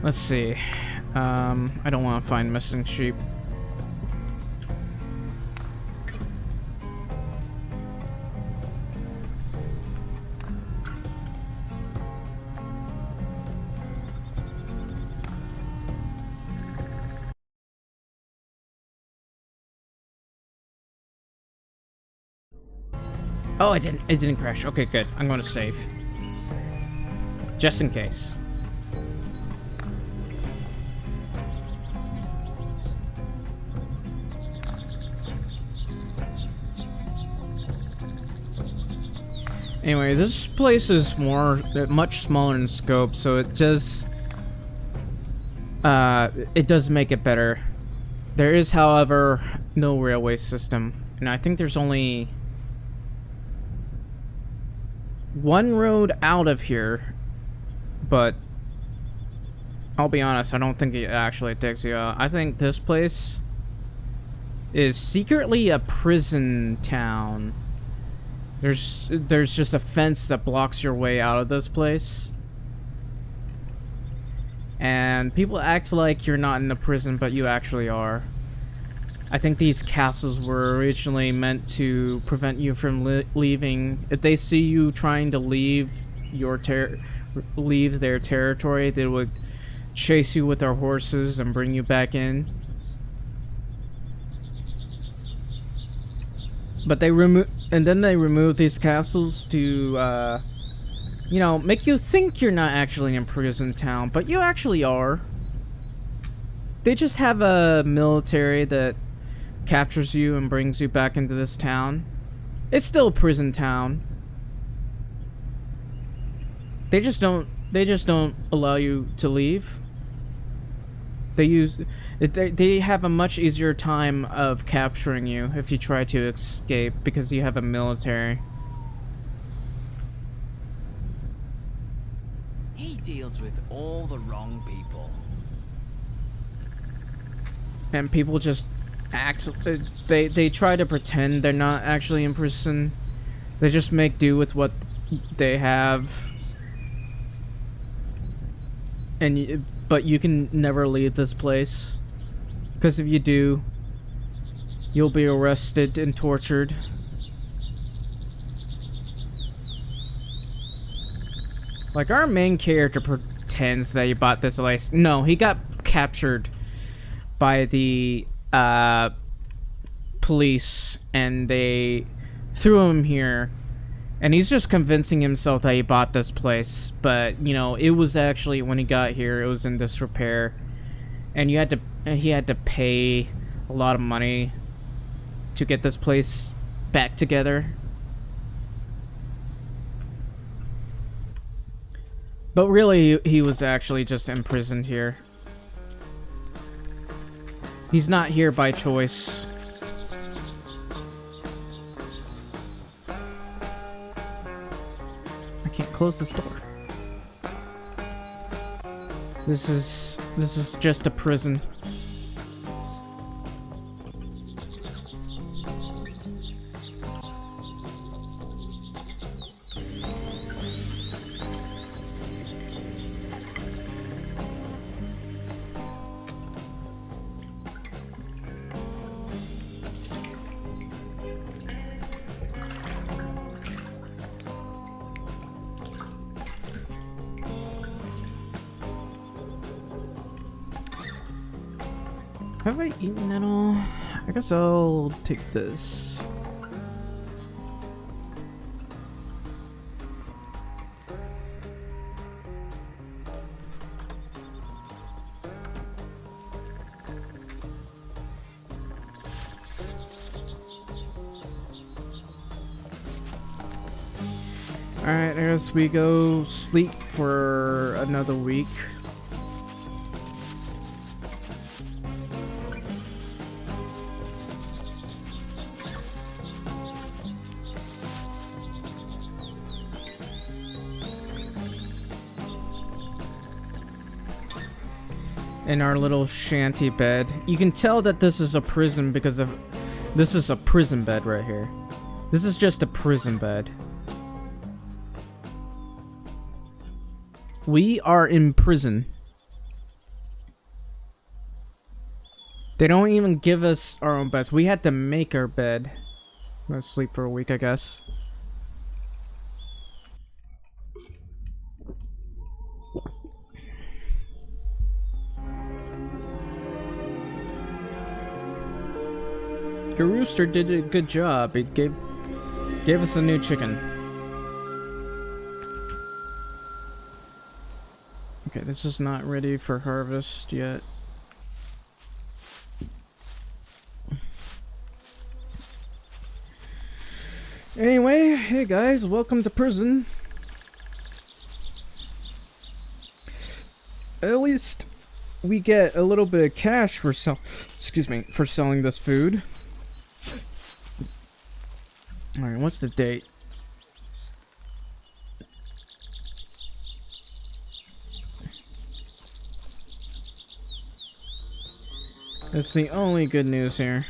Let's see. I don't want to find missing sheep. Oh, it didn't crash. Okay, good. I'm going to save. Just in case. Anyway, this place is much smaller in scope, so it does make it better. There is, however, no railway system, and I think there's only one road out of here, but I'll be honest, I don't think it actually takes you out. I think this place is secretly a prison town. There's just a fence that blocks your way out of this place. And people act like you're not in a prison, but you actually are. I think these castles were originally meant to prevent you from leaving. If they see you trying to leave their territory, they would chase you with their horses and bring you back in. But they remove these castles to, you know, make you think you're not actually in prison town, but you actually are. They just have a military that captures you and brings you back into this town. It's still a prison town. They just don't allow you to leave. They have a much easier time of capturing you if you try to escape because you have a military. He deals with all the wrong people. And people just act, they try to pretend they're not actually in prison. They just make do with what they have. But you can never leave this place. Because if you do, you'll be arrested and tortured. Like, our main character pretends that he bought this place. No, he got captured by the police and they threw him here. And he's just convincing himself that he bought this place. But, you know, it was actually, when he got here, it was in disrepair. And he had to pay a lot of money to get this place back together. But really, he was actually just imprisoned here. He's not here by choice. I can't close this door. This is just a prison. Have I eaten that all? I guess I'll take this. Alright, I guess we go sleep for another week. In our little shanty bed. You can tell that this is a prison because of... This is a prison bed right here. This is just a prison bed. We are in prison. They don't even give us our own beds. We had to make our bed. I'm gonna sleep for a week, I guess. Your rooster did a good job. It gave us a new chicken. Okay, this is not ready for harvest yet. Anyway, hey guys, welcome to prison. At least we get a little bit of cash for for selling this food. Alright, what's the date? That's the only good news here.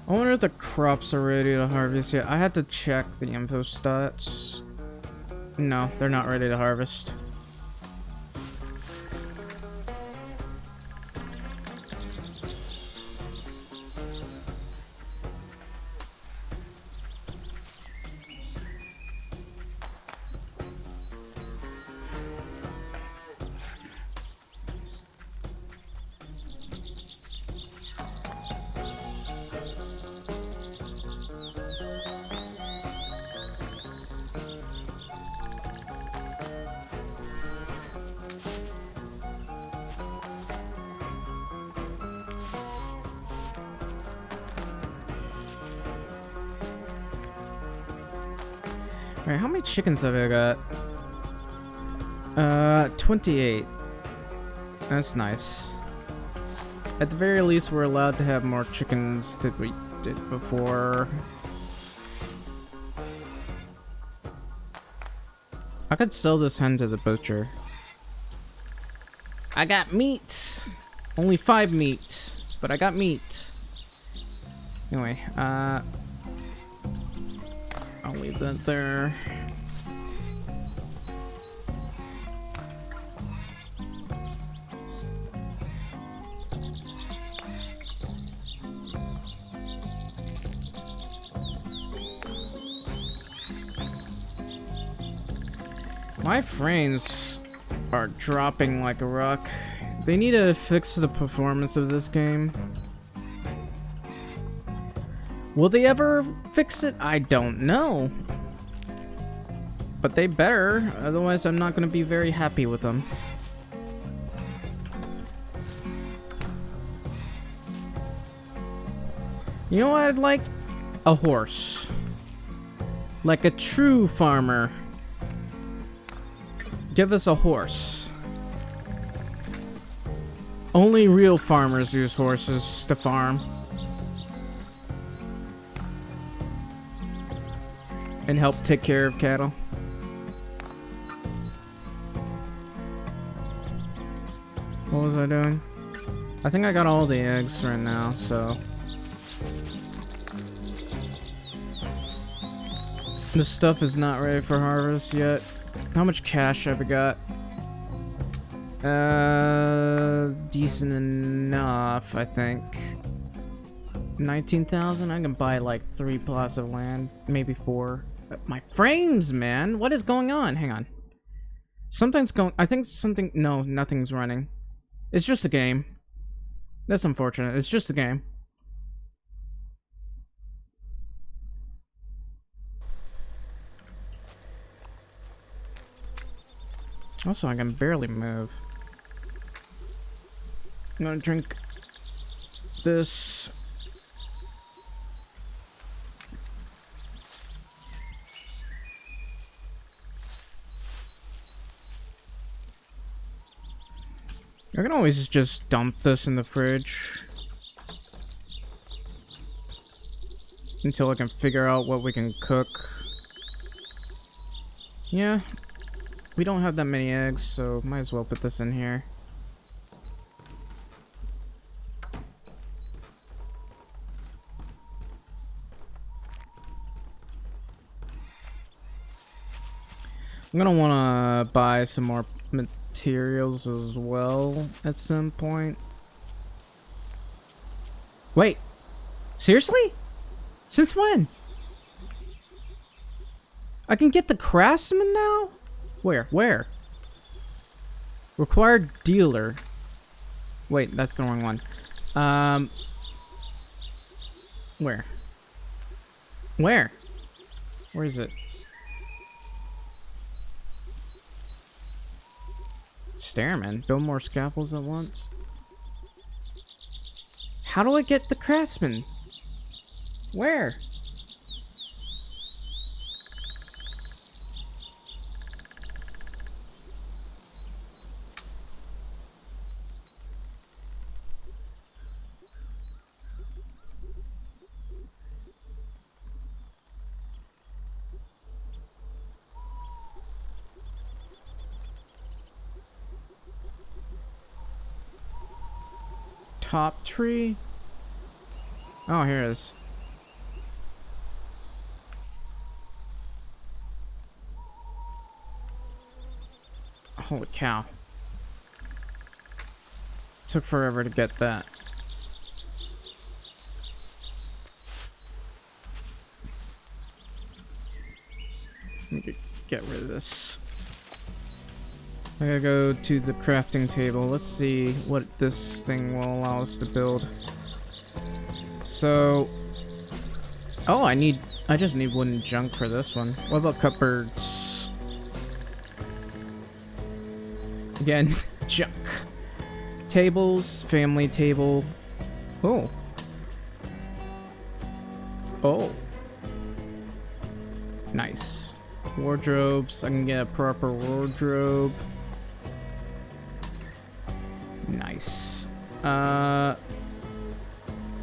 I wonder if the crops are ready to harvest yet. I had to check the info stats. No, they're not ready to harvest. Alright, how many chickens have I got? 28. That's nice. At the very least, we're allowed to have more chickens than we did before. I could sell this hen to the butcher. I got meat! Only 5 meat, but I got meat. Anyway, I'll leave that there. My frames are dropping like a rock. They need to fix the performance of this game. Will they ever fix it? I don't know. But they better, otherwise I'm not going to be very happy with them. You know what I'd like? A horse. Like a true farmer. Give us a horse. Only real farmers use horses to farm. And help take care of cattle. What was I doing? I think I got all the eggs right now, so... This stuff is not ready for harvest yet. How much cash have I got? Decent enough, I think. 19,000? I can buy like 3 plots of land, maybe 4. My frames, man! What is going on? Hang on. Something's going... I think something... No, nothing's running. It's just a game. That's unfortunate. It's just a game. Also, I can barely move. I'm gonna drink this. I can always just dump this in the fridge until I can figure out what we can cook. Yeah, we don't have that many eggs, so might as well put this in here. I'm gonna wanna buy some more materials as well at some point. Wait, seriously? Since when? I can get the craftsman now? Where? Where? Required dealer. Wait, that's the wrong one. Where? Where? Where is it? Stairman. Build more scaffolds at once. How do I get the craftsman? Where? Top tree? Oh, here it is. Holy cow. Took forever to get that. Let me get rid of this. I gotta go to the crafting table. Let's see what this thing will allow us to build. So... Oh, I just need wooden junk for this one. What about cupboards? Again, junk. Tables, family table. Oh. Oh. Nice. Wardrobes. I can get a proper wardrobe. Nice.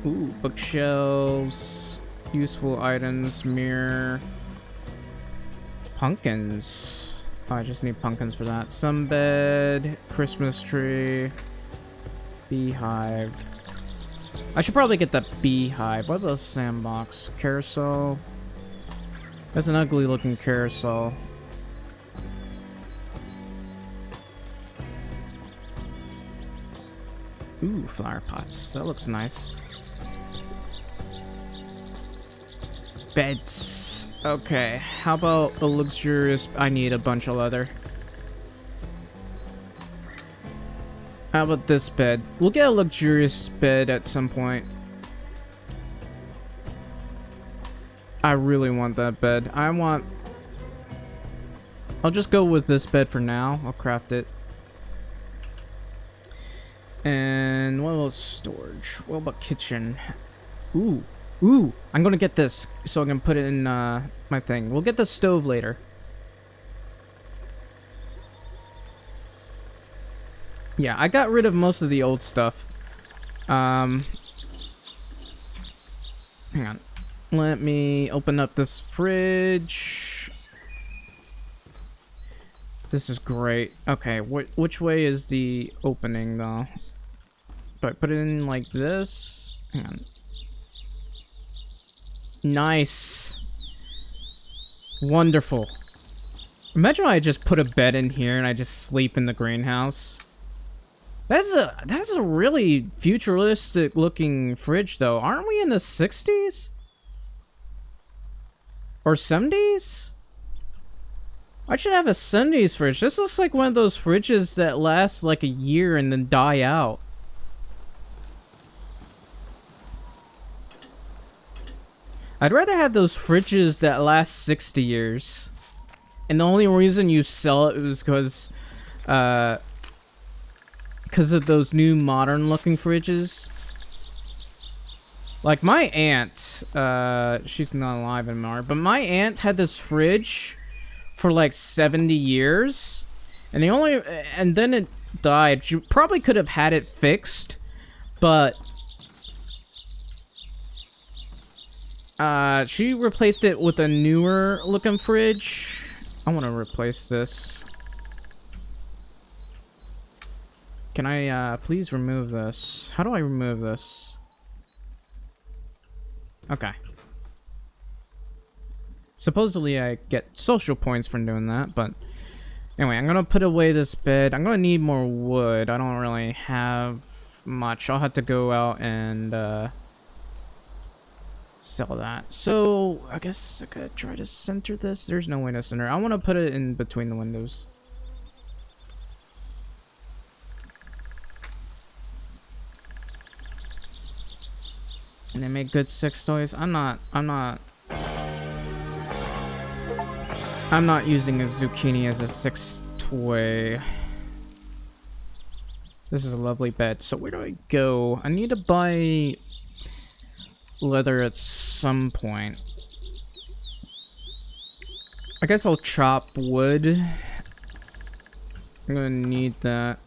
Ooh, bookshelves, useful items, mirror, pumpkins. Oh, I just need pumpkins for that. Sunbed, Christmas tree, beehive. I should probably get that beehive. What about the sandbox? Carousel. That's an ugly looking carousel. Ooh, flower pots. That looks nice. Beds. Okay, how about a luxurious... I need a bunch of leather. How about this bed? We'll get a luxurious bed at some point. I really want that bed. I'll just go with this bed for now. I'll craft it. And what about storage? What about kitchen? Ooh. Ooh. I'm gonna get this so I can put it in my thing. We'll get the stove later. Yeah, I got rid of most of the old stuff. Hang on. Let me open up this fridge. This is great. Okay, which way is the opening, though? Do I put it in like this? Hang on. Nice. Wonderful. Imagine I just put a bed in here and I just sleep in the greenhouse. That's a really futuristic looking fridge, though. Aren't we in the 60s? Or 70s? I should have a 70s fridge. This looks like one of those fridges that lasts like a year and then die out. I'd rather have those fridges that last 60 years. And the only reason you sell it is because of those new modern looking fridges. Like my aunt, she's not alive anymore, but my aunt had this fridge for like 70 years, and then it died. She probably could have had it fixed, but she replaced it with a newer looking fridge. I want to replace this. Can I please remove this? How do I remove this? Okay. Supposedly I get social points from doing that, but anyway, I'm gonna put away this bed. I'm gonna need more wood. I don't really have much. I'll have to go out and sell that. So I guess I could try to center this. There's no way to center. I want to put it in between the windows. And they make good sex toys. I'm not using a zucchini as a sex toy. This is a lovely bed. So where do I go? I need to buy leather at some point. I guess I'll chop wood. I'm gonna need that.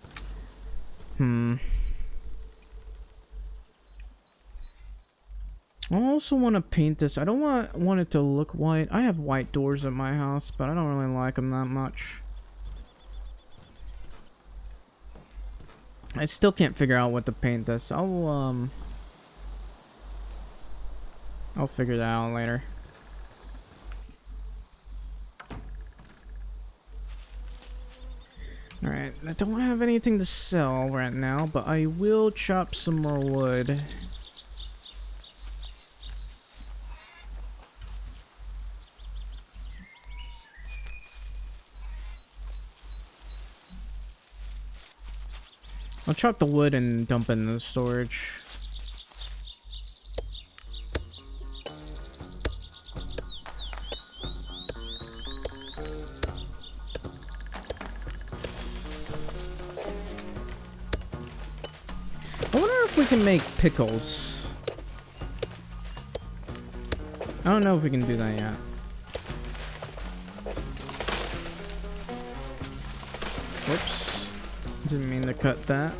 I also want to paint this. I don't want it to look white. I have white doors at my house, but I don't really like them that much. I still can't figure out what to paint this. I'll figure that out later. Alright, I don't have anything to sell right now, but I will chop some more wood. I'll chop the wood and dump it in the storage. I wonder if we can make pickles. I don't know if we can do that yet. Whoops. Didn't mean to cut that.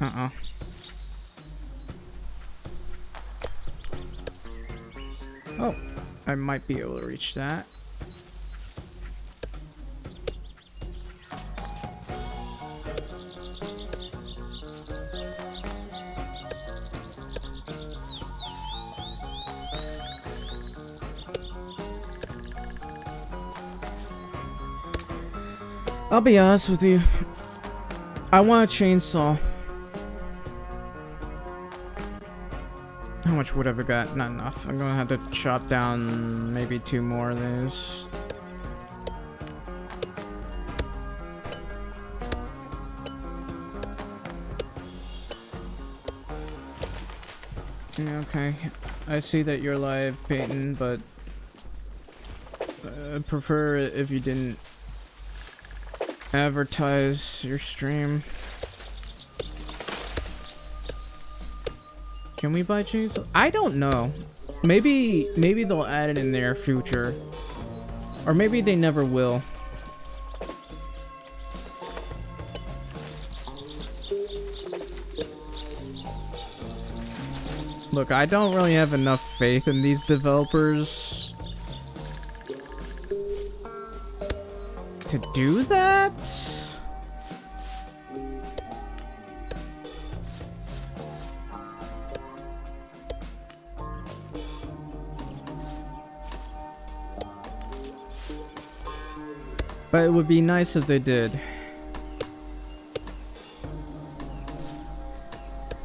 Uh-oh. Oh, I might be able to reach that. I'll be honest with you. I want a chainsaw. How much wood have I got? Not enough. I'm gonna have to chop down maybe 2 more of these. Okay, I see that you're live, Peyton, but I'd prefer it if you didn't advertise your stream. Can we buy chainsaw? I don't know. Maybe they'll add it in their future, or maybe they never will. Look, I don't really have enough faith in these developers to do that. But it would be nice if they did.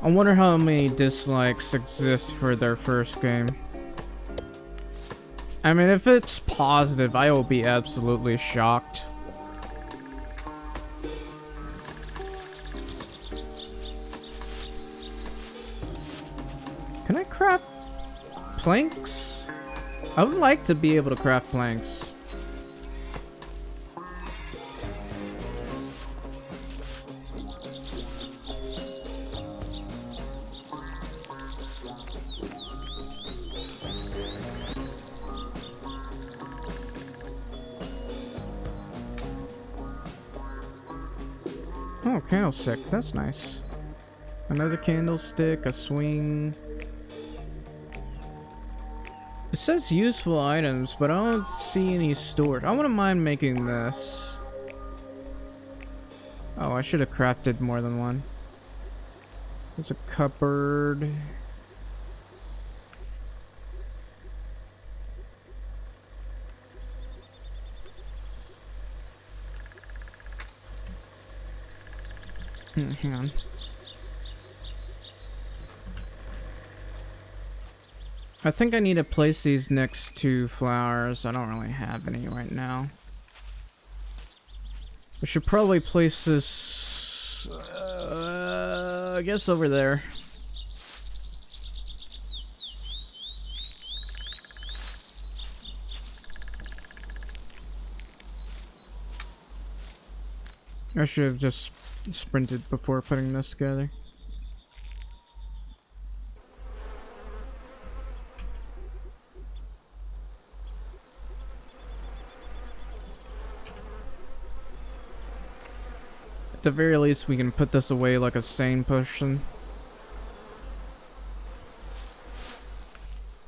I wonder how many dislikes exist for their first game. I mean, if it's positive, I will be absolutely shocked. Can I craft planks? I would like to be able to craft planks. Oh, candlestick. That's nice. Another candlestick, a swing. It says useful items, but I don't see any stored. I wouldn't mind making this. Oh, I should have crafted more than one. There's a cupboard. Hang on. I think I need to place these next to flowers. I don't really have any right now. We should probably place this, I guess over there. I should have just sprinted before putting this together. At the very least, we can put this away like a sane person.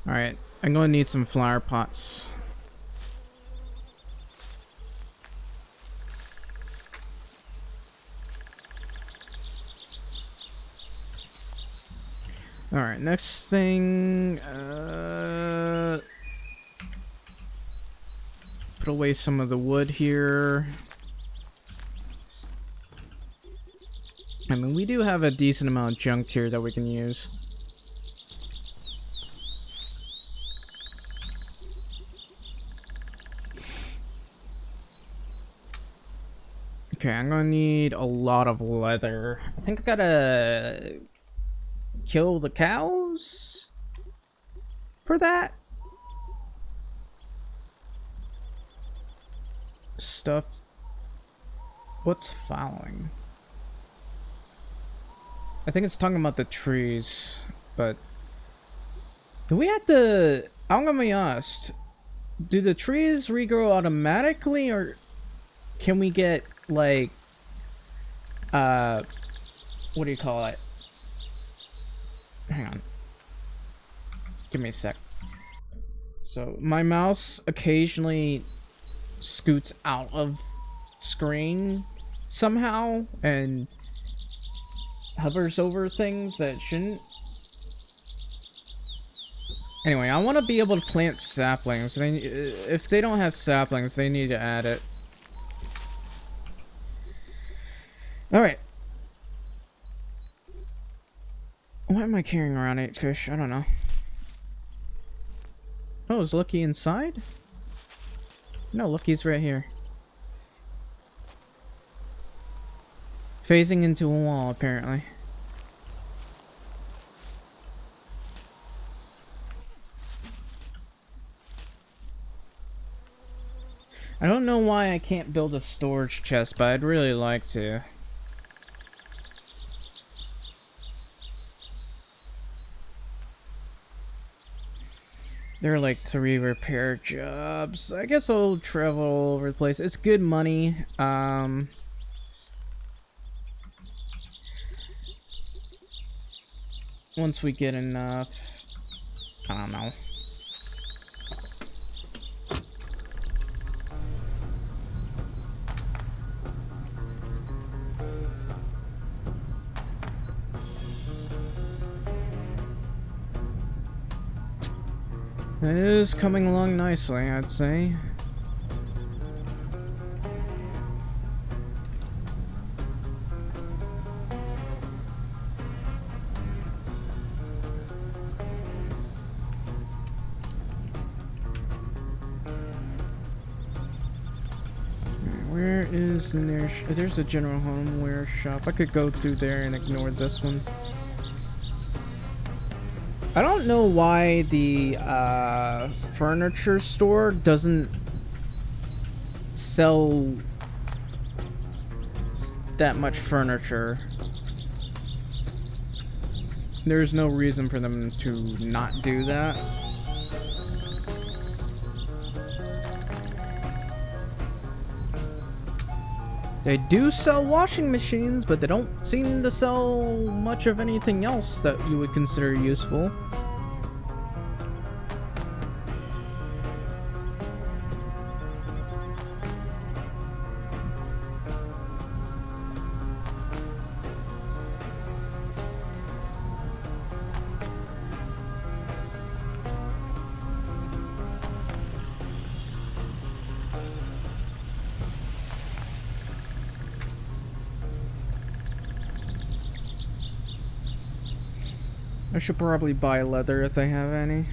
Alright, I'm gonna need some flower pots. Alright, next thing, put away some of the wood here. I mean, we do have a decent amount of junk here that we can use. Okay, I'm gonna need a lot of leather. I think I gotta kill the cows for that stuff. What's following? I think it's talking about the trees, but do we have to? I'm gonna be honest. Do the trees regrow automatically, or can we get like what do you call it? Hang on. Give me a sec. So my mouse occasionally scoots out of screen somehow and hovers over things that shouldn't. Anyway, I want to be able to plant saplings. If they don't have saplings, they need to add it. Alright. Why am I carrying around 8 fish? I don't know. Oh, is Lucky inside? No, Lucky's right here. Phasing into a wall, apparently. I don't know why I can't build a storage chest, but I'd really like to. There are like 3 repair jobs. I guess I'll travel all over the place. It's good money. Once we get enough, I don't know. It is coming along nicely, I'd say. Where is the nearest? There's a general homeware shop. I could go through there and ignore this one. I don't know why the furniture store doesn't sell that much furniture. There's no reason for them to not do that. They do sell washing machines, but they don't seem to sell much of anything else that you would consider useful. I should probably buy leather if they have any.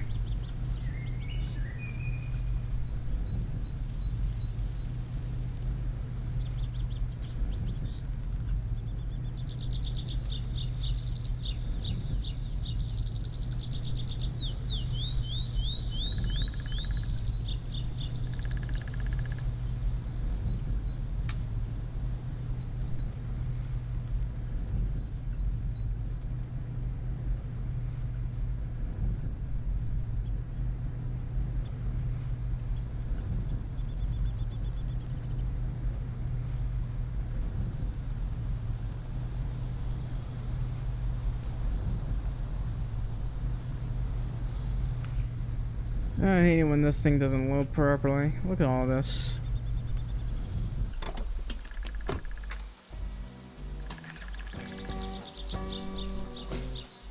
I hate it when this thing doesn't load properly. Look at all this.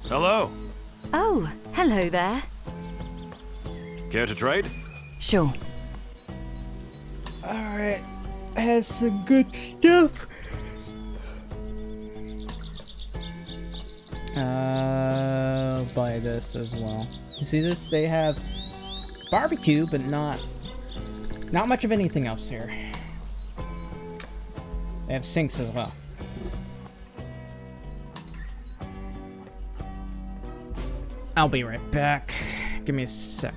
Hello. Oh, hello there. Care to trade? Sure. Alright, has some good stuff. Buy this as well. You see this? They have barbecue, but not much of anything else here. They have sinks as well. I'll be right back. Give me a sec.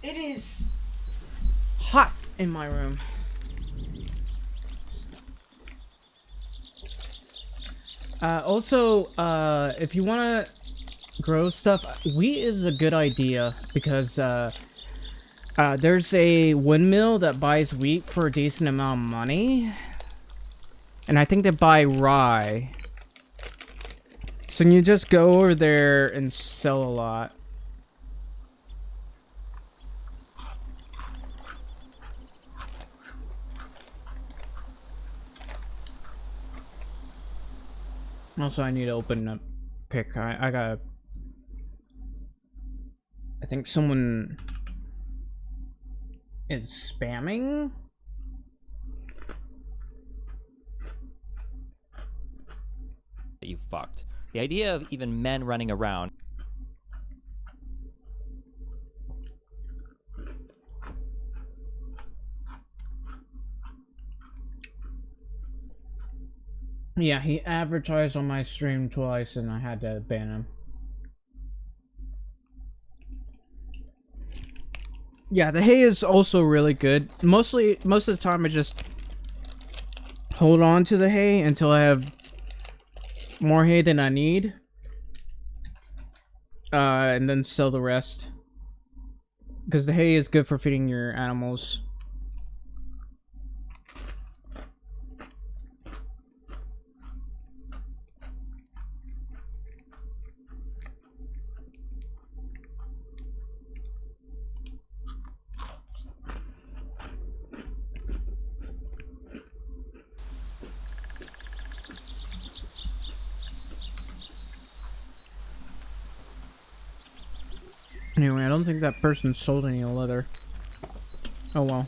It is hot in my room. Also, if you want to grow stuff, wheat is a good idea because there's a windmill that buys wheat for a decent amount of money. And I think they buy rye. So you just go over there and sell a lot. Also, I need to open up pick. I gotta... I think someone is spamming. You fucked. The idea of even men running around. Yeah, he advertised on my stream twice and I had to ban him. Yeah, the hay is also really good. Most of the time I just hold on to the hay until I have more hay than I need. And then sell the rest. Because the hay is good for feeding your animals. Anyway, I don't think that person sold any leather. Oh well.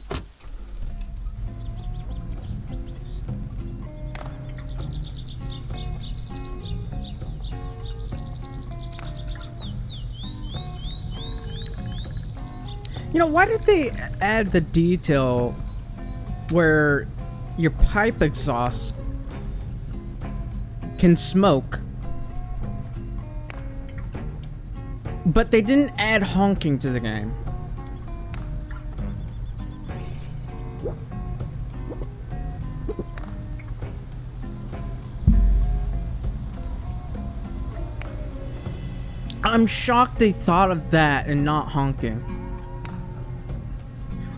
You know, why did they add the detail where your pipe exhaust can smoke? But they didn't add honking to the game. I'm shocked they thought of that and not honking.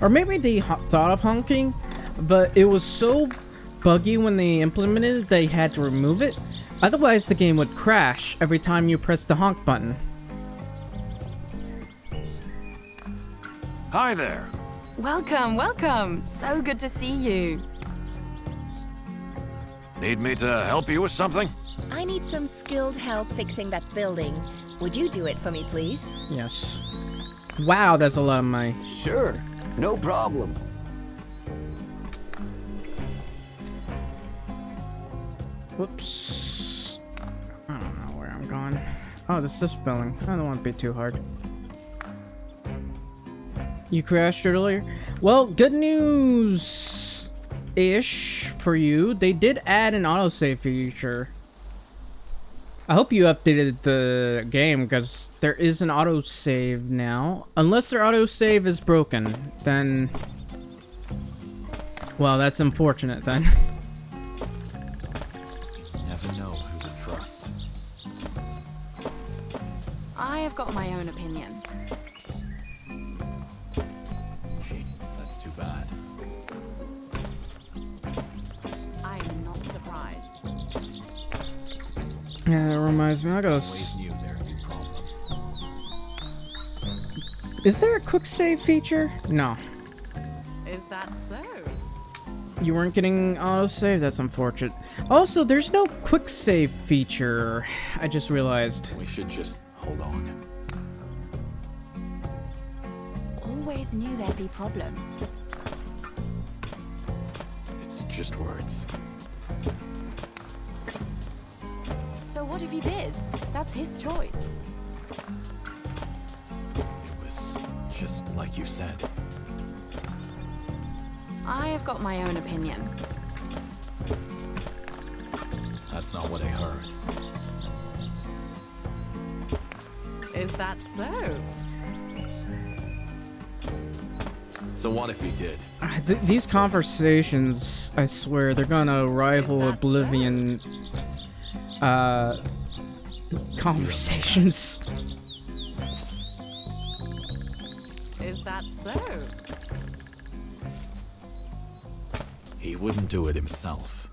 Or maybe they thought of honking, but it was so buggy when they implemented it, they had to remove it. Otherwise, the game would crash every time you press the honk button. Hi there. Welcome, welcome. So good to see you. Need me to help you with something? I need some skilled help fixing that building. Would you do it for me, please? Yes. Wow, that's a lot of money. Sure, no problem. Whoops. I don't know where I'm going. Oh, this is spelling. I don't want to be too hard. You crashed earlier? Well, good news-ish for you. They did add an autosave feature. I hope you updated the game, because there is an autosave now. Unless their autosave is broken, then... well, that's unfortunate, then. Never know who to trust. I have got my own opinion. Gee, that's too bad. I'm not surprised. Yeah, that reminds me, I gotta... Always knew there'd be problems. Is there a quick save feature? No. Is that so? You weren't getting autosave? That's unfortunate. Also, there's no quick save feature. I just realized. We should just hold on. Always knew there'd be problems. It's just words. So what if he did? That's his choice. It was just like you said. I have got my own opinion. That's not what I heard. Is that so? So what if he did? These conversations, I swear, they're gonna rival Oblivion conversations. Is that so? He wouldn't do it himself.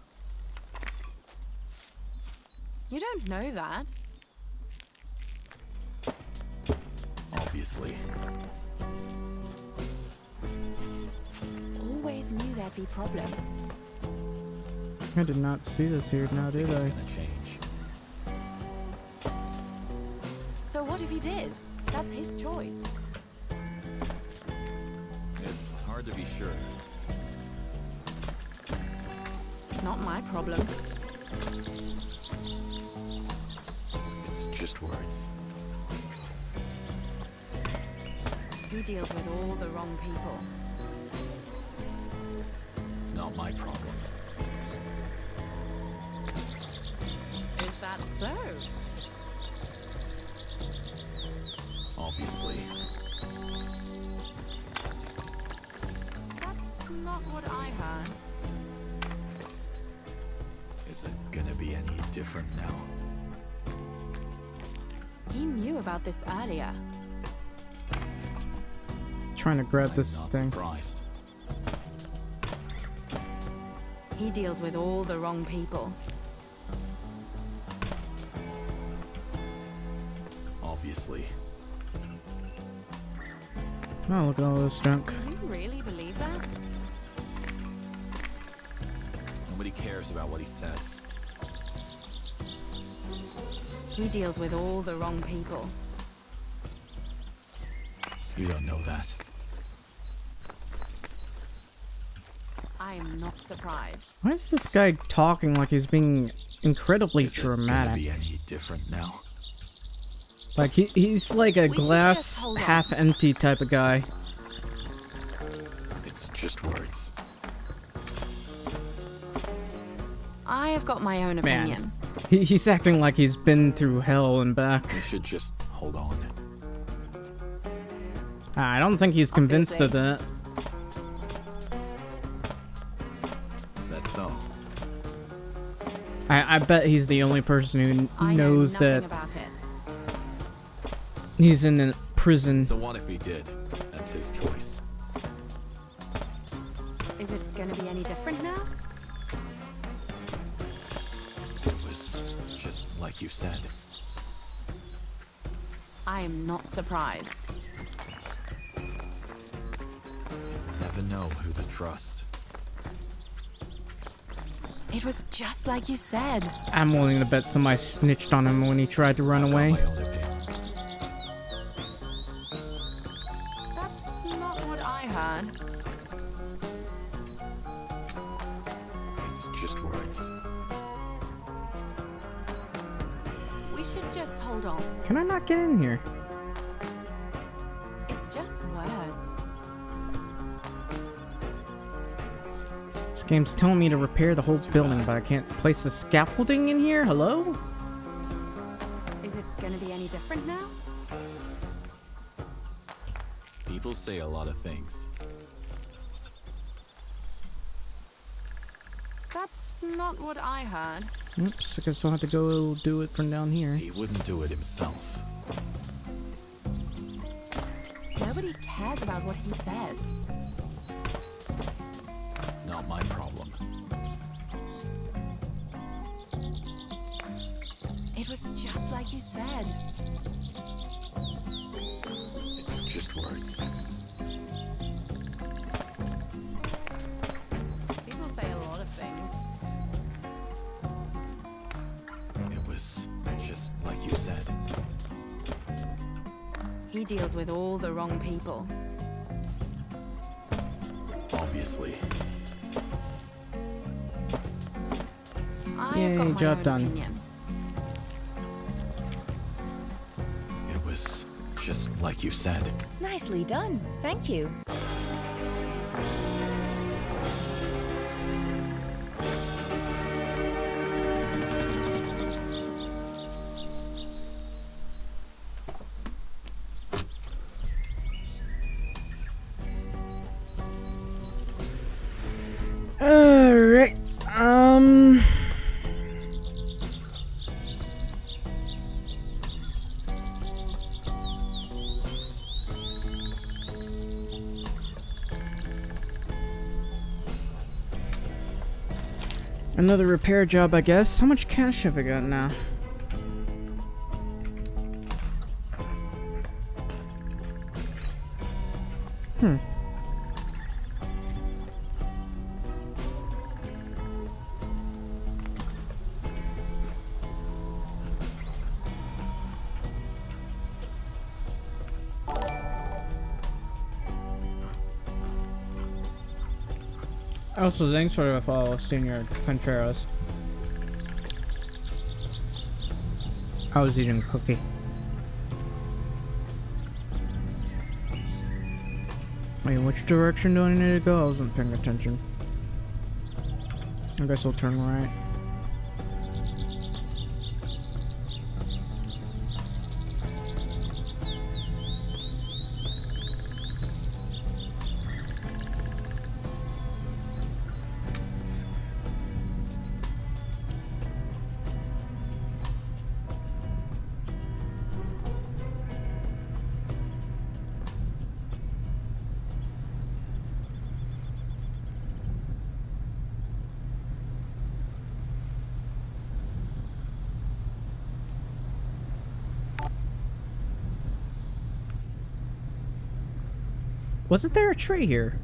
You don't know that. Obviously. Always knew there'd be problems. I did not see this here now, did It's I? gonna change. So what if he did? That's his choice. It's hard to be sure. Not my problem. It's just words. He deals with all the wrong people. Not my problem. Is that so? Obviously. That's not what I heard. Is it gonna be any different now? He knew about this earlier. Trying to grab this Not thing. surprised. He deals with all the wrong people. Obviously. Oh, look at all this junk. Do you really believe that? Nobody cares about what he says. He deals with all the wrong people. You don't know that. I am not surprised. Why is this guy talking like he's being incredibly Is it gonna dramatic? be any different now? Like he's like a We should just glass hold on. half empty type of guy. It's just words. I have got my own Man. opinion. He's acting like he's been through hell and back. We should just hold on. I don't think he's convinced of that. Is that so? I bet he's the only person who I know knows nothing that about it. he's in a prison. So what if he did? That's his choice. Is it going to be any different now? It was just like you said. I am not surprised. Never know who to trust. It was just like you said. I'm willing to bet somebody snitched on him when he tried to run I've got away. my own opinion. That's not what I heard. It's just words. We should just hold on. Can I not get in here? It's just words. This game's telling me to repair the whole It's too building, bad. but I can't place the scaffolding in here? Hello? Is it going to be any different now? People say a lot of things. That's not what I heard. Oops, I guess I'll have to go do it from down here. He wouldn't do it himself. Nobody cares about what he says. Not my problem. It was just like you said. It's just words. People say a lot of things. It was just like you said. He deals with all the wrong people. Obviously. I have Yay, got my job own done. opinion. It was just like you said. Nicely done. Thank you. Alright, another repair job, I guess. How much cash have I got now? Also, thanks for the follow, Senior Contreras. I was eating a cookie. Wait, which direction do I need to go? I wasn't paying attention. I guess I'll turn right. Wasn't there a tree here?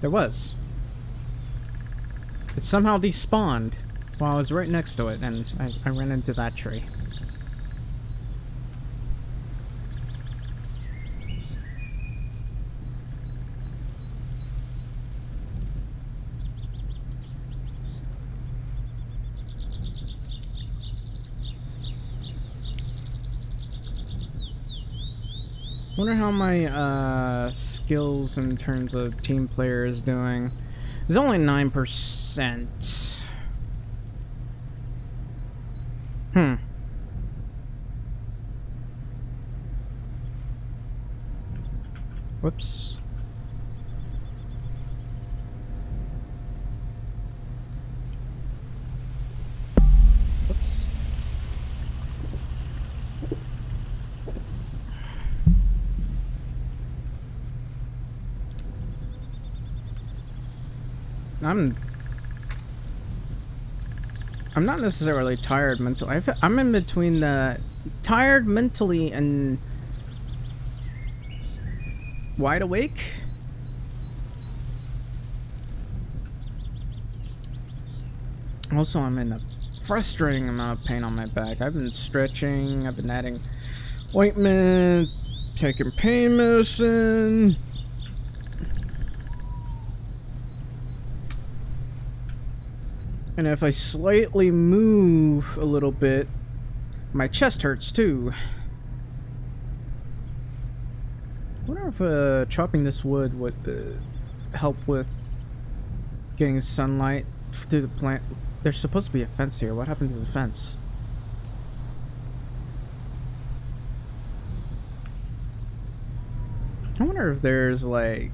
There was. It somehow despawned while I was right next to it, and I ran into that tree. Wonder how my skills in terms of team player is doing. It's only 9%. Whoops. Whoops. I'm not necessarily tired mentally. I'm in between the tired mentally and wide awake. Also, I'm in a frustrating amount of pain on my back. I've been stretching, I've been adding ointment, taking pain medicine. And if I slightly move a little bit, my chest hurts too. I wonder if chopping this wood would help with getting sunlight through the plant. There's supposed to be a fence here. What happened to the fence? I wonder if there's like...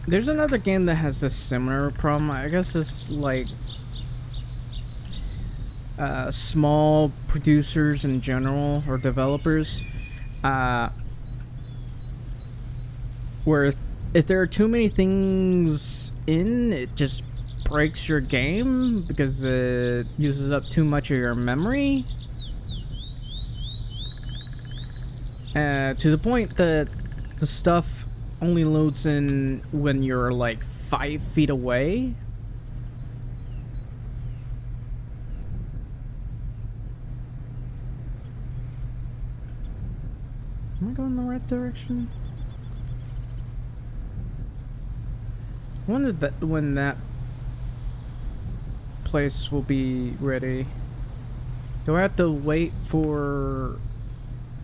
There's another game that has a similar problem. I guess it's like small producers in general, or developers, where if there are too many things in, it just breaks your game because it uses up too much of your memory. To the point that the stuff only loads in when you're like 5 feet away. Am I going the right direction? I wonder when that place will be ready. Do I have to wait for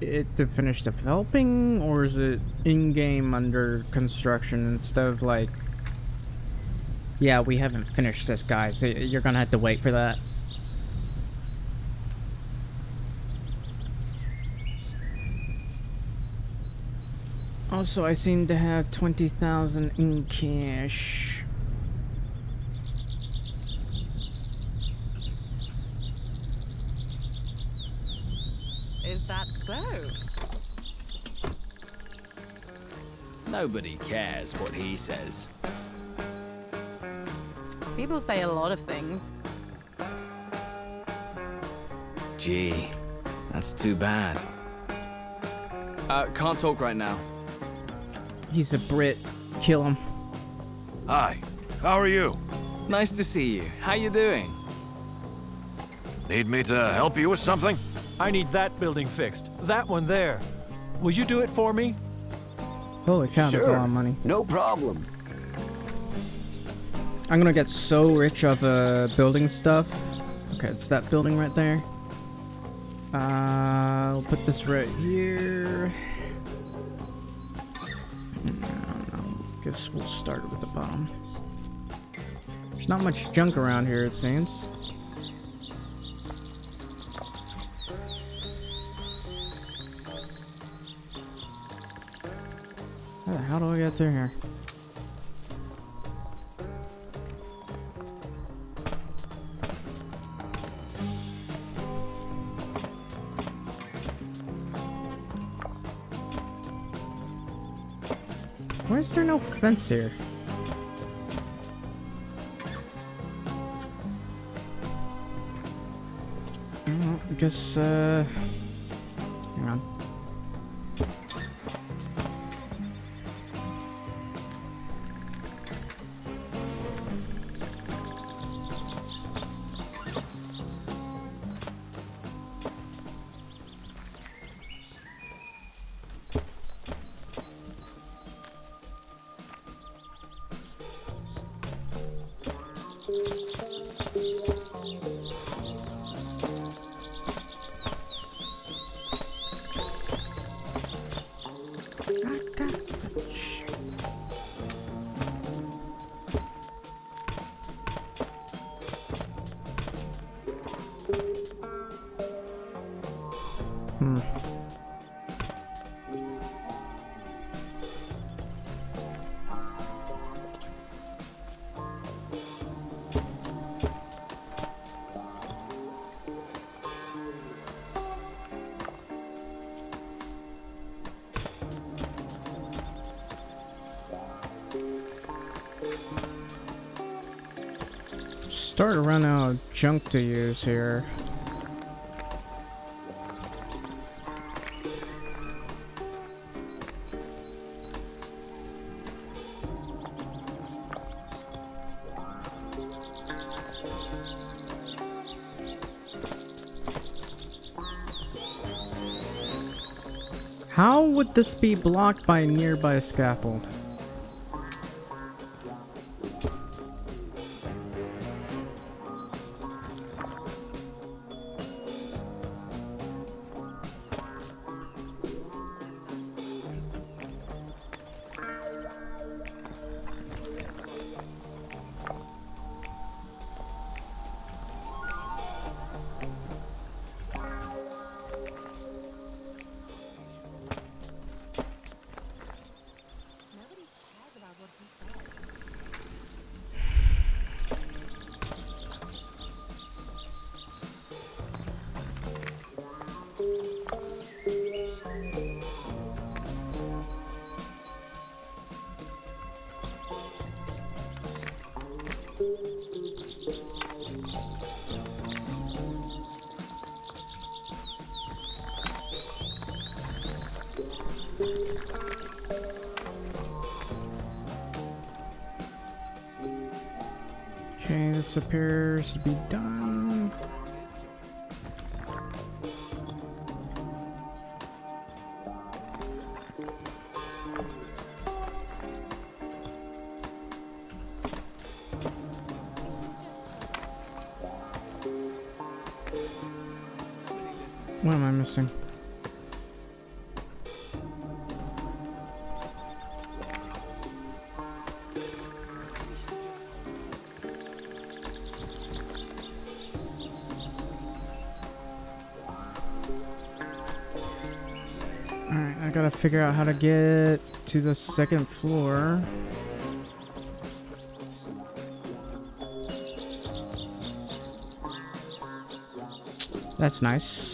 it to finish developing, or is it in-game under construction instead of like, yeah, we haven't finished this, guys, you're gonna have to wait for that? Also, I seem to have 20,000 in cash. Is that so? Nobody cares what he says. People say a lot of things. Gee, that's too bad. Can't talk right now. He's a Brit. Kill him. Hi, how are you? Nice to see you. How you doing? Need me to help you with something? I need that building fixed. That one there. Will you do it for me? Holy cow, that's a lot of money. No problem. I'm gonna get so rich off building stuff. Okay, it's that building right there. I'll put this right here. Guess we'll start with the bottom. There's not much junk around here, it seems. How do I get through here? Why is there no fence here? I guess, hang on. Starting to run out of junk to use here. How would this be blocked by a nearby scaffold? Okay, this appears to be done. What am I missing? Alright, I gotta figure out how to get to the second floor. That's nice.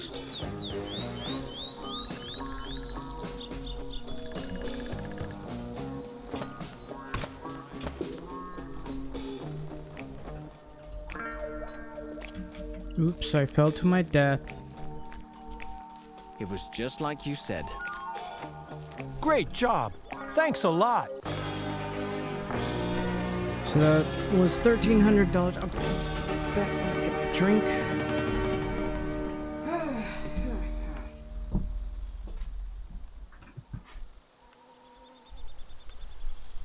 Oops, I fell to my death. It was just like you said. Great job. Thanks a lot. So that was $1,300. I'll get a drink.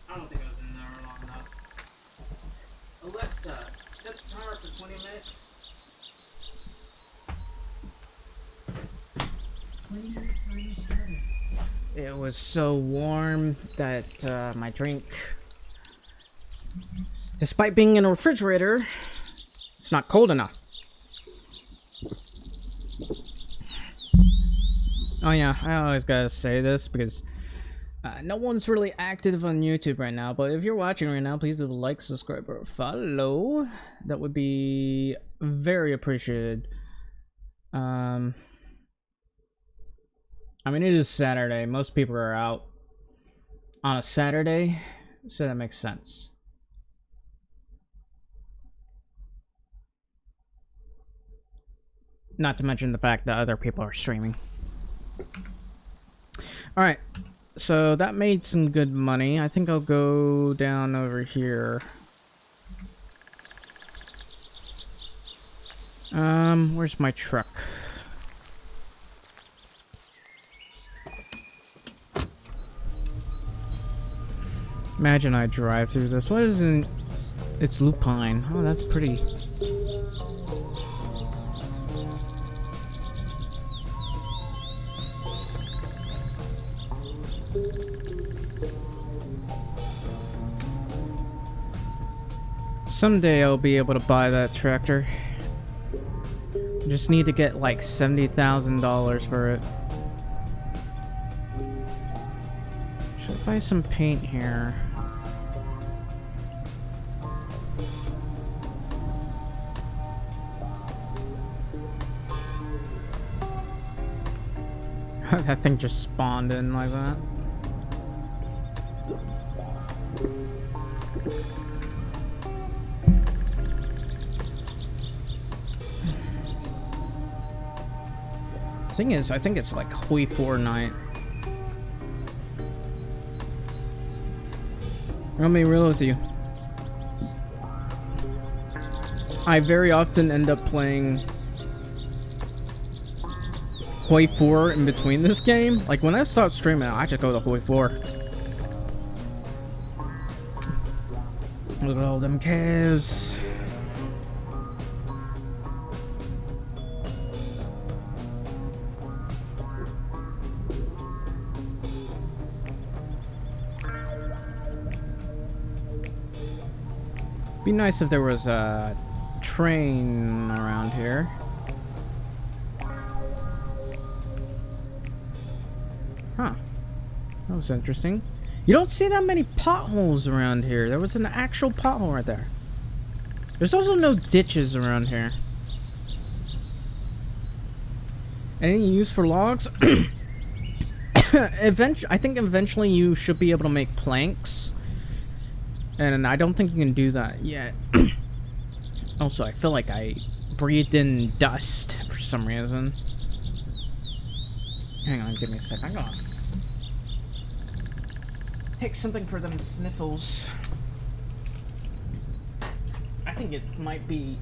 I don't think I was in there long enough. Alexa, set the timer for 20 minutes. 20 minutes already started. It was so warm that my drink, despite being in a refrigerator, it's not cold enough. Oh yeah, I always gotta say this because no one's really active on YouTube right now, but if you're watching right now, please do like, subscribe, or follow. That would be very appreciated. I mean, it is Saturday. Most people are out on a Saturday, so that makes sense. Not to mention the fact that other people are streaming. Alright, so that made some good money. I think I'll go down over here. Where's my truck? Imagine I drive through this. What is in... It's lupine. Oh, that's pretty. Someday I'll be able to buy that tractor. Just need to get like $70,000 for it. Should I buy some paint here? That thing just spawned in like that. Thing is, I think it's like Hui 4 night. I'll be real with you. I very often end up playing Hui 4 in between this game. Like when I start streaming, I just go to Hui 4. Look at all them cars. Be nice if there was a train around here. Huh. That was interesting. You don't see that many potholes around here. There was an actual pothole right there. There's also no ditches around here. Any use for logs? I think eventually you should be able to make planks. And I don't think you can do that yet. Also, I feel like I breathed in dust for some reason. Hang on, give me a sec. I'm gonna take something for them sniffles. I think it might be...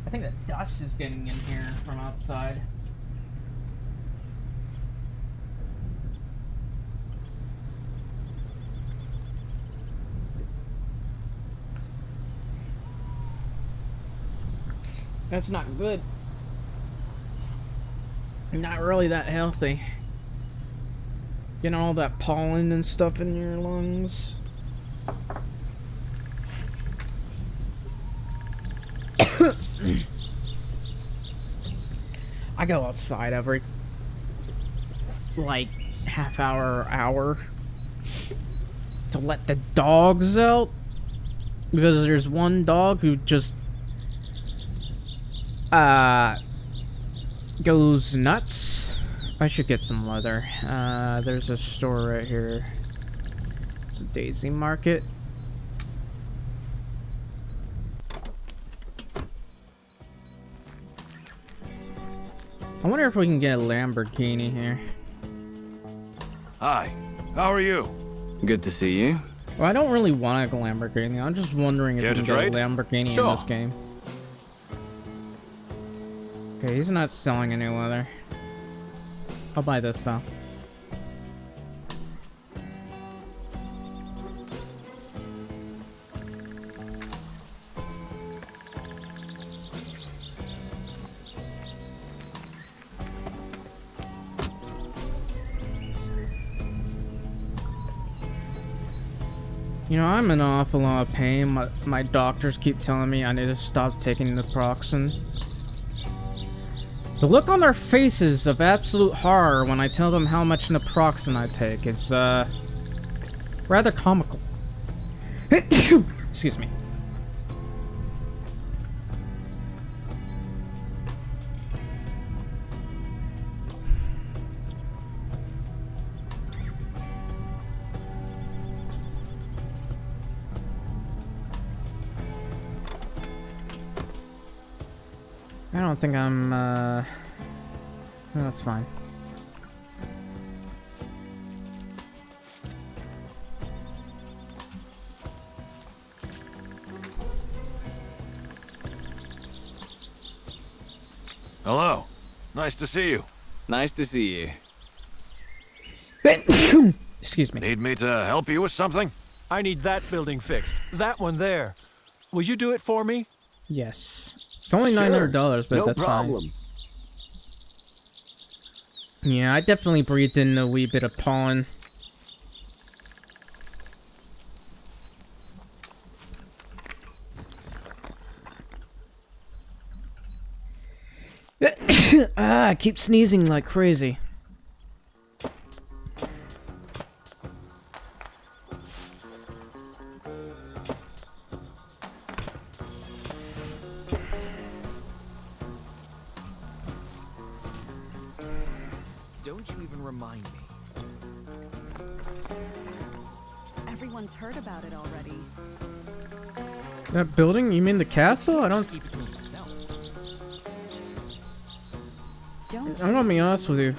I think the dust is getting in here from outside. That's not good. Not really that healthy. Getting all that pollen and stuff in your lungs. I go outside every, like, half hour or hour to let the dogs out, because there's one dog who just goes nuts. I should get some leather. There's a store right here. It's a Daisy Market. I wonder if we can get a Lamborghini here. Hi, how are you? Good to see you. Well, I don't really want a Lamborghini. I'm just wondering if Care we to can get a trade? Lamborghini Sure. in this game. Okay, he's not selling any leather. I'll buy this though. You know, I'm in an awful lot of pain. My doctors keep telling me I need to stop taking naproxen. The look on their faces of absolute horror when I tell them how much naproxen I take is, rather comical. Excuse me. I don't think I'm, that's fine. Hello. Nice to see you. Nice to see you. Excuse me. Need me to help you with something? I need that building fixed. That one there. Will you do it for me? Yes. It's only $900, but that's fine. Yeah, I definitely breathed in a wee bit of pollen. I keep sneezing like crazy. Don't you even remind me. Everyone's heard about it already. That building? You mean the castle? I don't. Just keep it to himself. Don't I'm gonna be honest with you.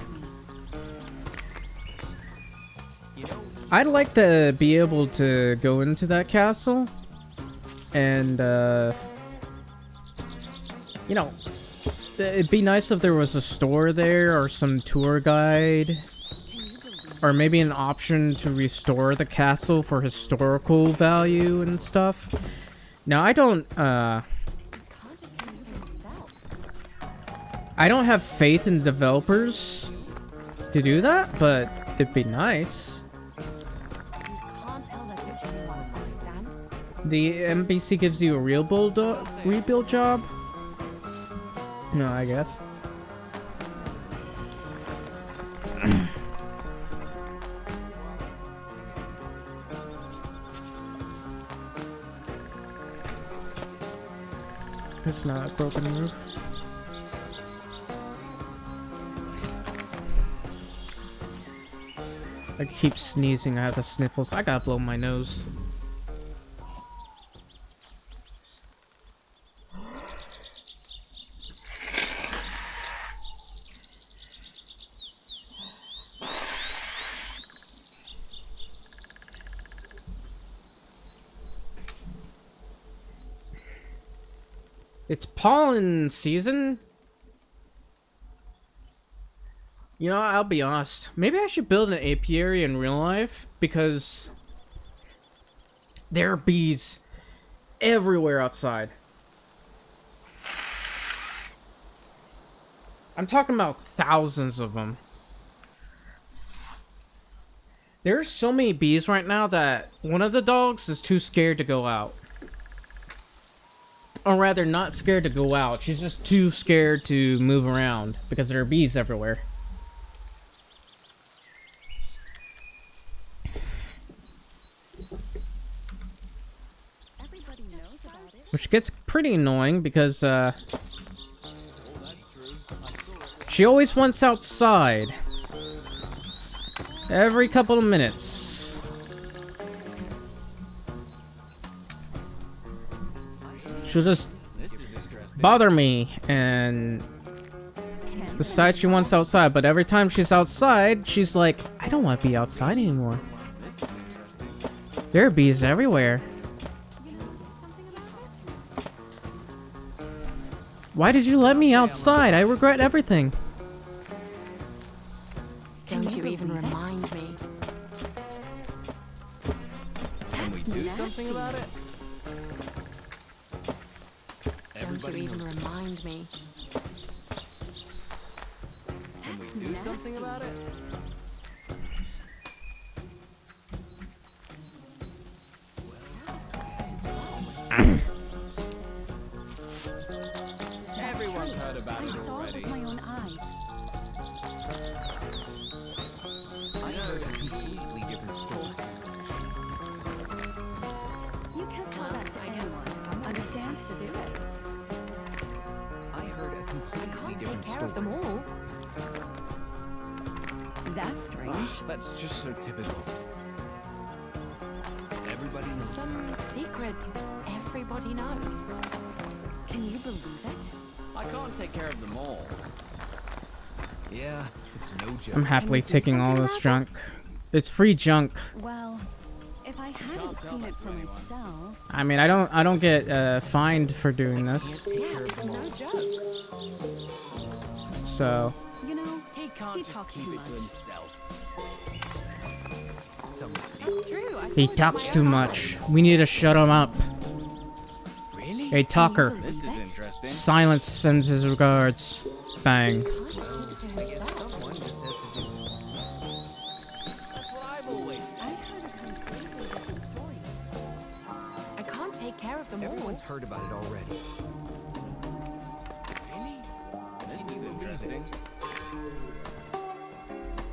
You know, I'd like to be able to go into that castle and, you know, it'd be nice if there was a store there or some tour guide or maybe an option to restore the castle for historical value and stuff. Now, I don't have faith in developers to do that, but it'd be nice. The NBC gives you a rebuild job? No, I guess. It's not a broken roof. I keep sneezing, I have the sniffles. I gotta blow my nose. It's pollen season. You know, I'll be honest. Maybe I should build an apiary in real life because there are bees everywhere outside. I'm talking about thousands of them. There's so many bees right now that one of the dogs is too scared to go out. Or rather, not scared to go out. She's just too scared to move around because there are bees everywhere. Which gets pretty annoying because, she always wants outside. Every couple of minutes. She'll just bother me and decide she wants outside, but every time she's outside, she's like, I don't want to be outside anymore. There are bees everywhere. Why did you let me outside? I regret everything. Don't you even remind me. Can we do something about it? Don't you even remind me. Can we do something about it? Everyone's heard about it already. My own eyes. I heard a completely different story. You can't tell that to anyone. Someone understands to do it. I heard a completely Can't different take care of them all. That's strange. That's just so typical. Everybody knows Some secret everybody knows. Can you believe it? I can't take care of them all. Yeah, it's no joke. I'm happily do taking all something this about junk. It's free junk. Well, if I hadn't seen it for myself. I mean, I don't get fined for doing this. Yeah, it's no joke. So, You know, He can't he just talks keep too it to much. himself. Some It's true. I he saw it talks with too my own much. We need to shut him up. Really? A talker. This is interesting. Silence sends his regards. Bang. eyes. Can't just keep it to himself. Someone just has to do it. That's what I've always said. I heard a completely different story. I can't take care of them Everyone's all. heard about it already. Really? This is interesting.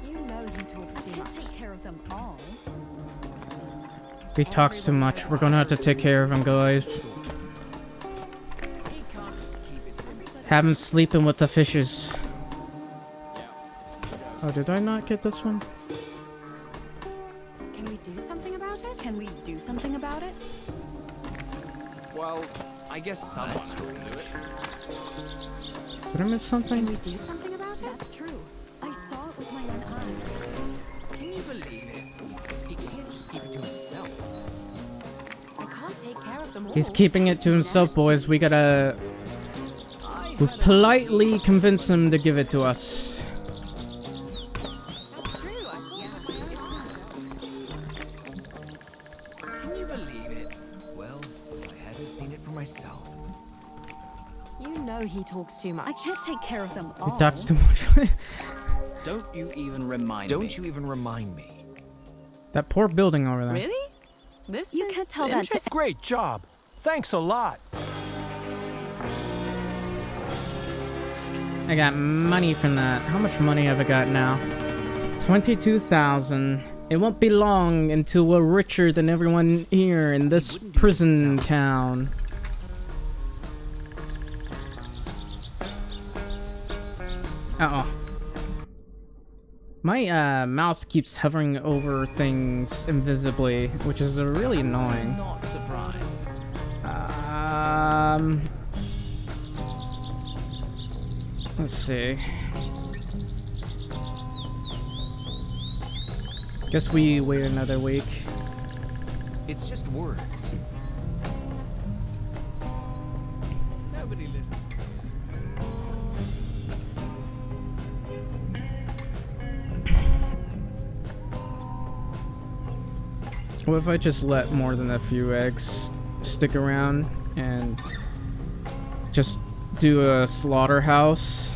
You know he talks too much. Take care of them all. He talks too much. We're gonna have to take care of him, guys. He can't just keep it to himself. Have him sleeping with the fishes. Oh, did I not get this one? Can we do something about it? Can we do something about it? Well, I guess someone has to do it. Did I miss Can something? we do something about it? That's true. I saw it with my own eyes. Can you believe it? He can't just keep it to himself. I can't take care of them all. He's keeping it to himself, boys. We gotta politely convince him to give it to us. That's true. I saw it with my own eyes. Can you believe it? Well, I hadn't seen it for myself. You know he talks too much. I can't take care of them all. He talks too much. Don't you even remind me. That poor building over there. Really? This you can't tell that to Great job. Thanks a lot. I got money from that. How much money have I got now? 22,000. It won't be long until we're richer than everyone here in this prison town. Uh-oh. My mouse keeps hovering over things invisibly, which is really annoying. Not surprised. Let's see. Guess we wait another week. It's just words. Nobody listens. What if I just let more than a few eggs stick around and just do a slaughterhouse?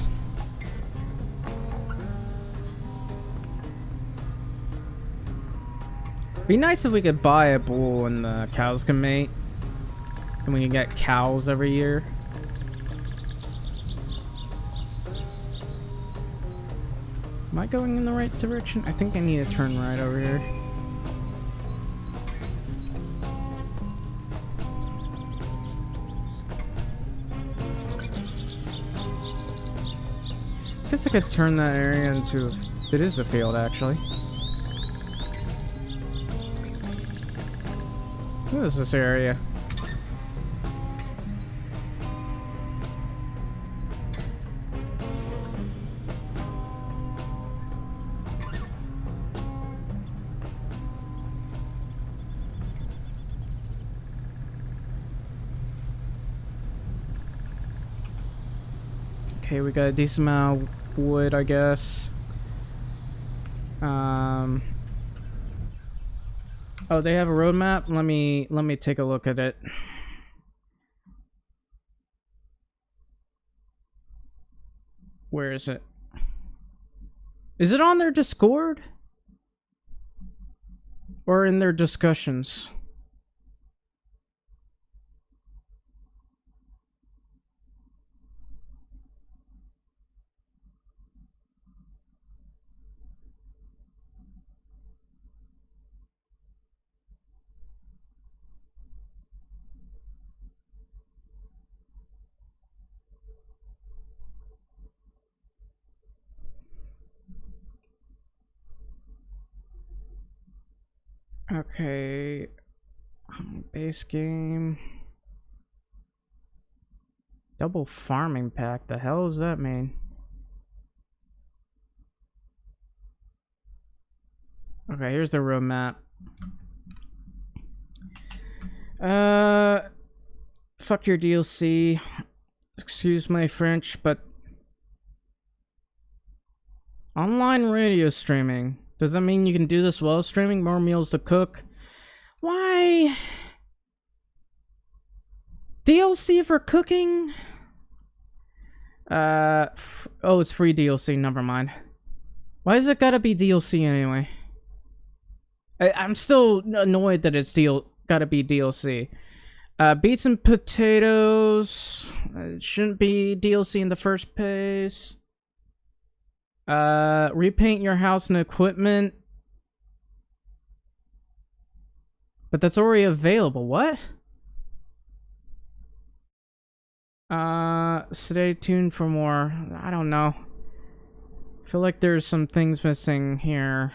Be nice if we could buy a bull and the cows can mate, and we can get cows every year. Am I going in the right direction? I think I need to turn right over here. guess I could turn that area into... It is a field, actually. What is this area? Okay, we got a decent amount of wood, I guess. Oh, they have a roadmap? Let me take a look at it. Where is it? Is it on their Discord? Or in their discussions? Okay, base game. Double farming pack, the hell does that mean? Okay, here's the roadmap. Fuck your DLC. Excuse my French, but... Online radio streaming. Does that mean you can do this while streaming? More meals to cook? Why? DLC for cooking? Oh, it's free DLC, never mind. Why is it gotta be DLC anyway? I'm still annoyed that it's gotta be DLC. Beets and potatoes. It shouldn't be DLC in the first place. Repaint your house and equipment. But that's already available. What? Stay tuned for more. I don't know. I feel like there's some things missing here.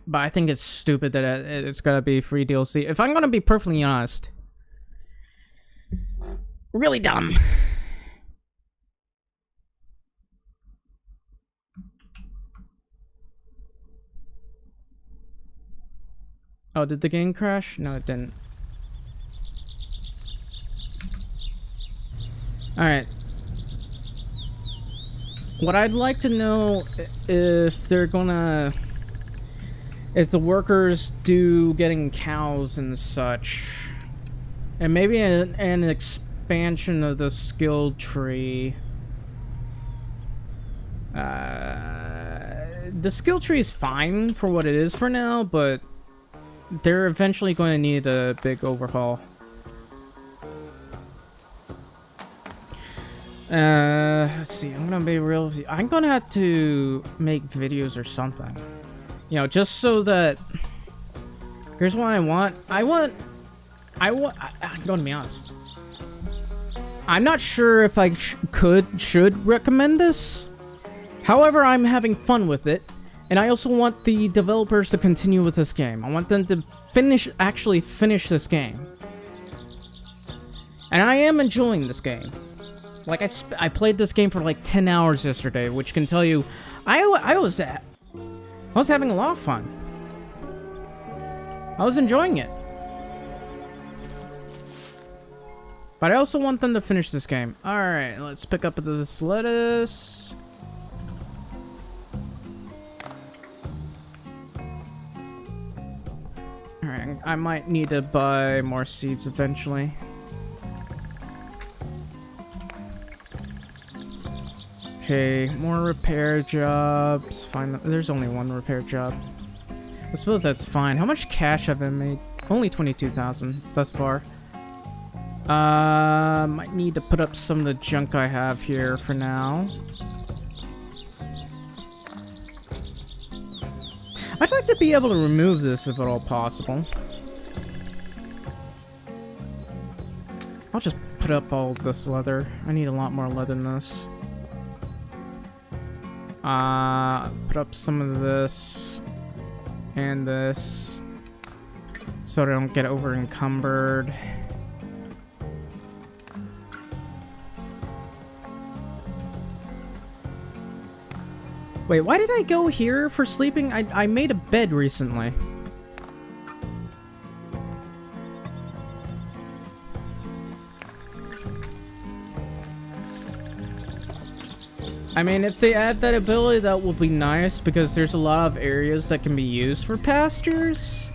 But I think it's stupid that it's gotta be free DLC. If I'm gonna be perfectly honest. Really dumb. Oh, did the game crash? No, it didn't. Alright. What I'd like to know if they're gonna... If the workers do getting cows and such. And maybe an expansion of the skill tree. The skill tree is fine for what it is for now, but... They're eventually going to need a big overhaul. Let's see. I'm gonna be real. I'm gonna have to make videos or something. You know, just so that. Here's what I want. I'm gonna be honest. I'm not sure if I should recommend this. However, I'm having fun with it. And I also want the developers to continue with this game. I want them to actually finish this game. And I am enjoying this game. Like, I played this game for like 10 hours yesterday, which can tell you, I was having a lot of fun. I was enjoying it. But I also want them to finish this game. Alright, let's pick up this lettuce. Alright, I might need to buy more seeds eventually. Okay, more repair jobs. Fine, there's only one repair job. I suppose that's fine. How much cash have I made? Only 22,000 thus far. Might need to put up some of the junk I have here for now. I'd like to be able to remove this if at all possible. I'll just put up all this leather. I need a lot more leather than this. Put up some of this and this so I don't get over encumbered. Wait, why did I go here for sleeping? I made a bed recently. I mean, if they add that ability, that would be nice, because there's a lot of areas that can be used for pastures.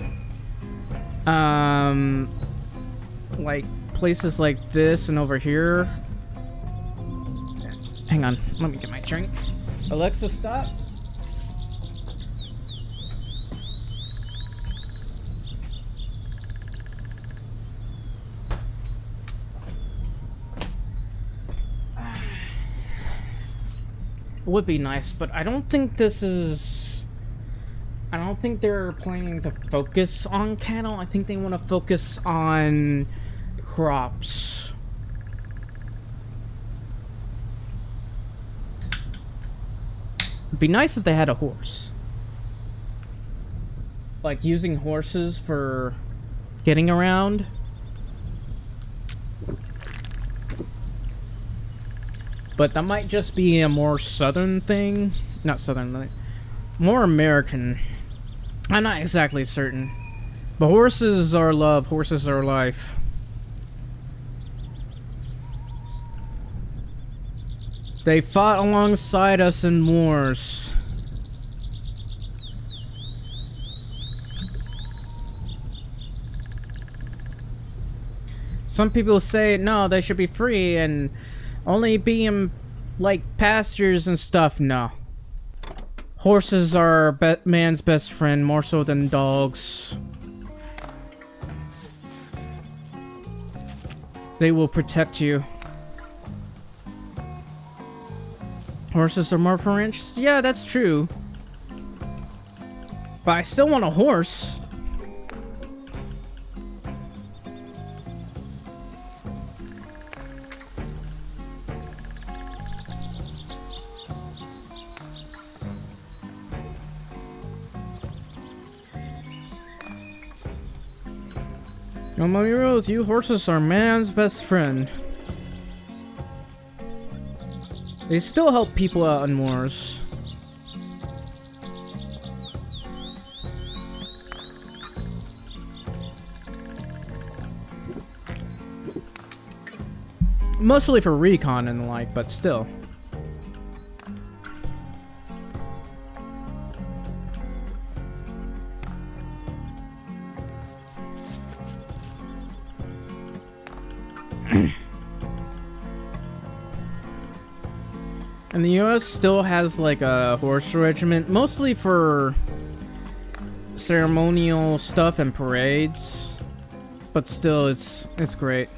Like places like this and over here. Hang on, let me get my drink. Alexa, stop. Would be nice, but I don't think this is... I don't think they're planning to focus on cattle. I think they want to focus on crops. It'd be nice if they had a horse. Like using horses for getting around. But that might just be a more southern thing. Not southern, like, more American. I'm not exactly certain. But horses are love, horses are life. They fought alongside us in wars. Some people say, no, they should be free and only be in, like, pastures and stuff. No. Horses are man's best friend, more so than dogs. They will protect you. Horses are more ferocious? Yeah, that's true. But I still want a horse. I'm on your oath, you horses are man's best friend. They still help people out in wars. Mostly for recon and the like, but still. And the US still has like a horse regiment, mostly for ceremonial stuff and parades, but still it's great.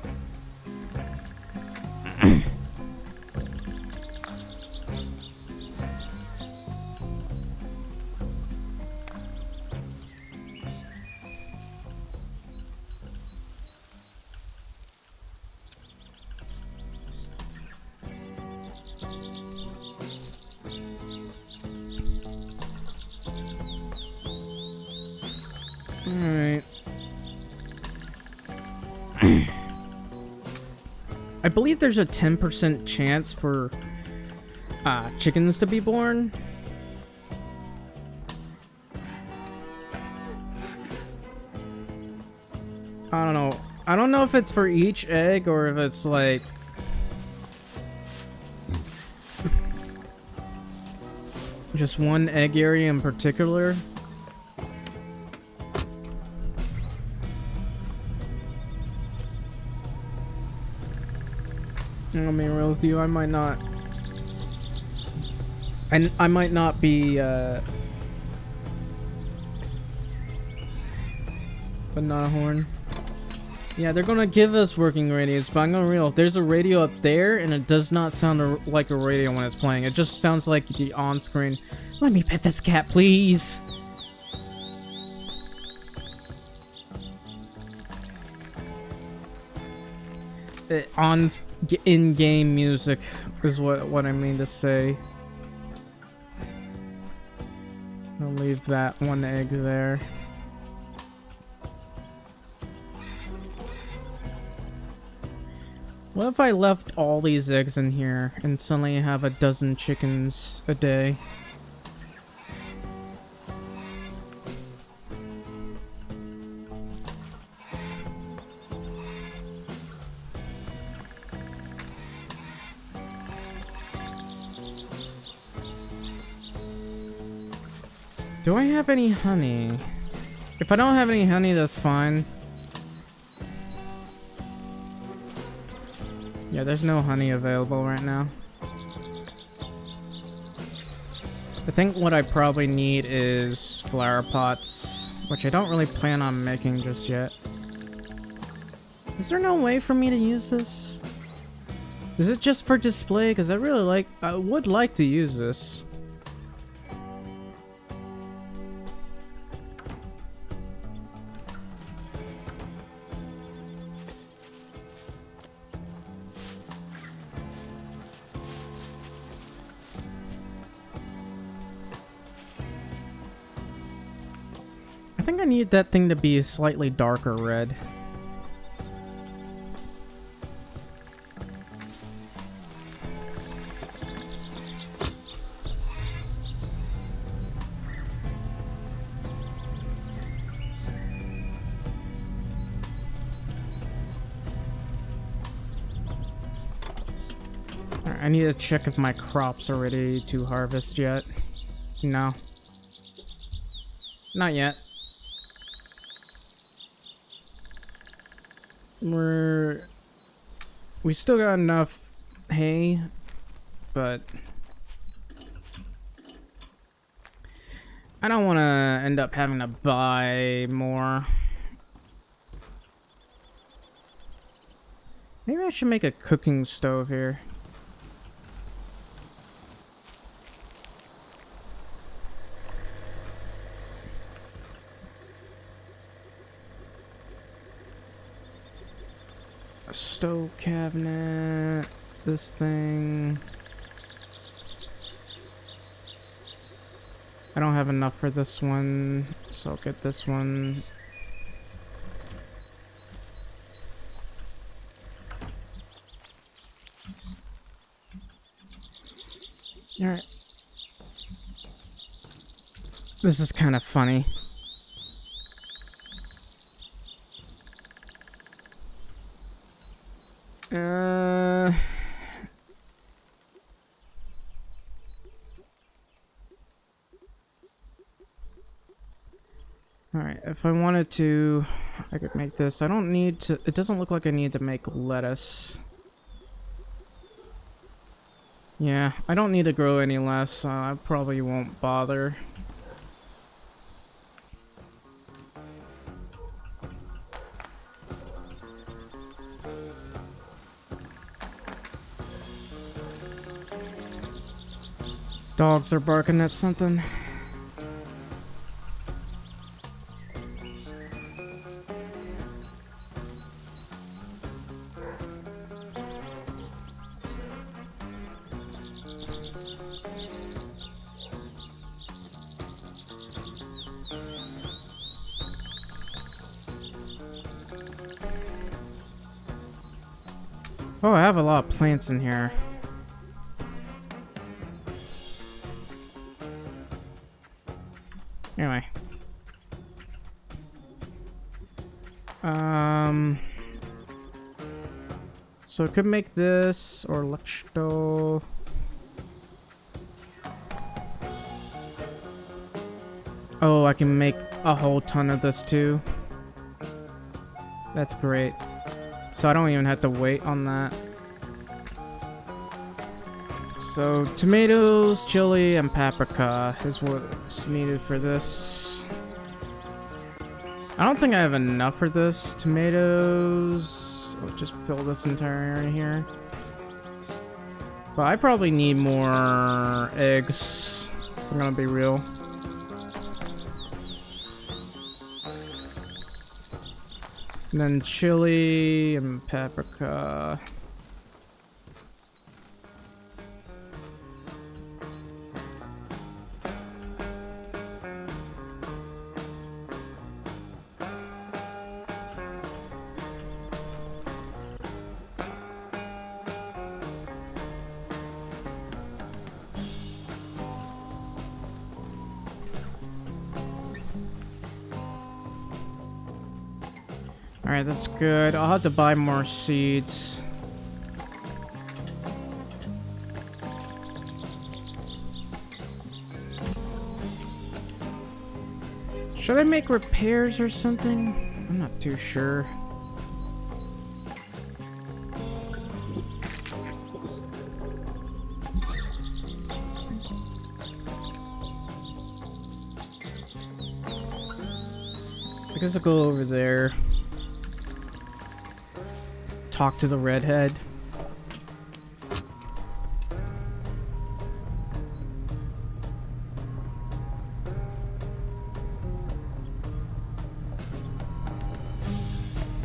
Alright. I believe there's a 10% chance for chickens to be born. I don't know. I don't know if it's for each egg or if it's like... just one egg area in particular. I'll be real with you, I might not. And I might not be, banana horn. Yeah, they're gonna give us working radios, but I'm gonna real. There's a radio up there, and it does not sound like a radio when it's playing. It just sounds like the on-screen. Let me pet this cat, please. on in-game music is what I mean to say. I'll leave that one egg there. What if I left all these eggs in here and suddenly have a dozen chickens a day? Do I have any honey? If I don't have any honey, that's fine. Yeah, there's no honey available right now. I think what I probably need is flower pots, which I don't really plan on making just yet. Is there no way for me to use this? Is it just for display? Because I would like to use this. I think I need that thing to be a slightly darker red. Alright, I need to check if my crops are ready to harvest yet. No. Not yet. We still got enough hay, but I don't want to end up having to buy more. Maybe I should make a cooking stove here. Stove cabinet, this thing. I don't have enough for this one, so I'll get this one. Alright. This is kind of funny. Alright, if I wanted to, I could make this. I don't need to, it doesn't look like I need to make lettuce. Yeah, I don't need to grow any less, so I probably won't bother. Dogs are barking at something. Oh, I have a lot of plants in here. Anyway. So I could make this or electro. Oh, I can make a whole ton of this too. That's great. So I don't even have to wait on that. So tomatoes, chili, and paprika is what's needed for this. I don't think I have enough for this. Tomatoes, I'll just fill this entire area here. But I probably need more eggs, if I'm gonna be real. And then chili and paprika. Alright, that's good. I'll have to buy more seeds. Should I make repairs or something? I'm not too sure. I guess I'll go over there. Talk to the redhead.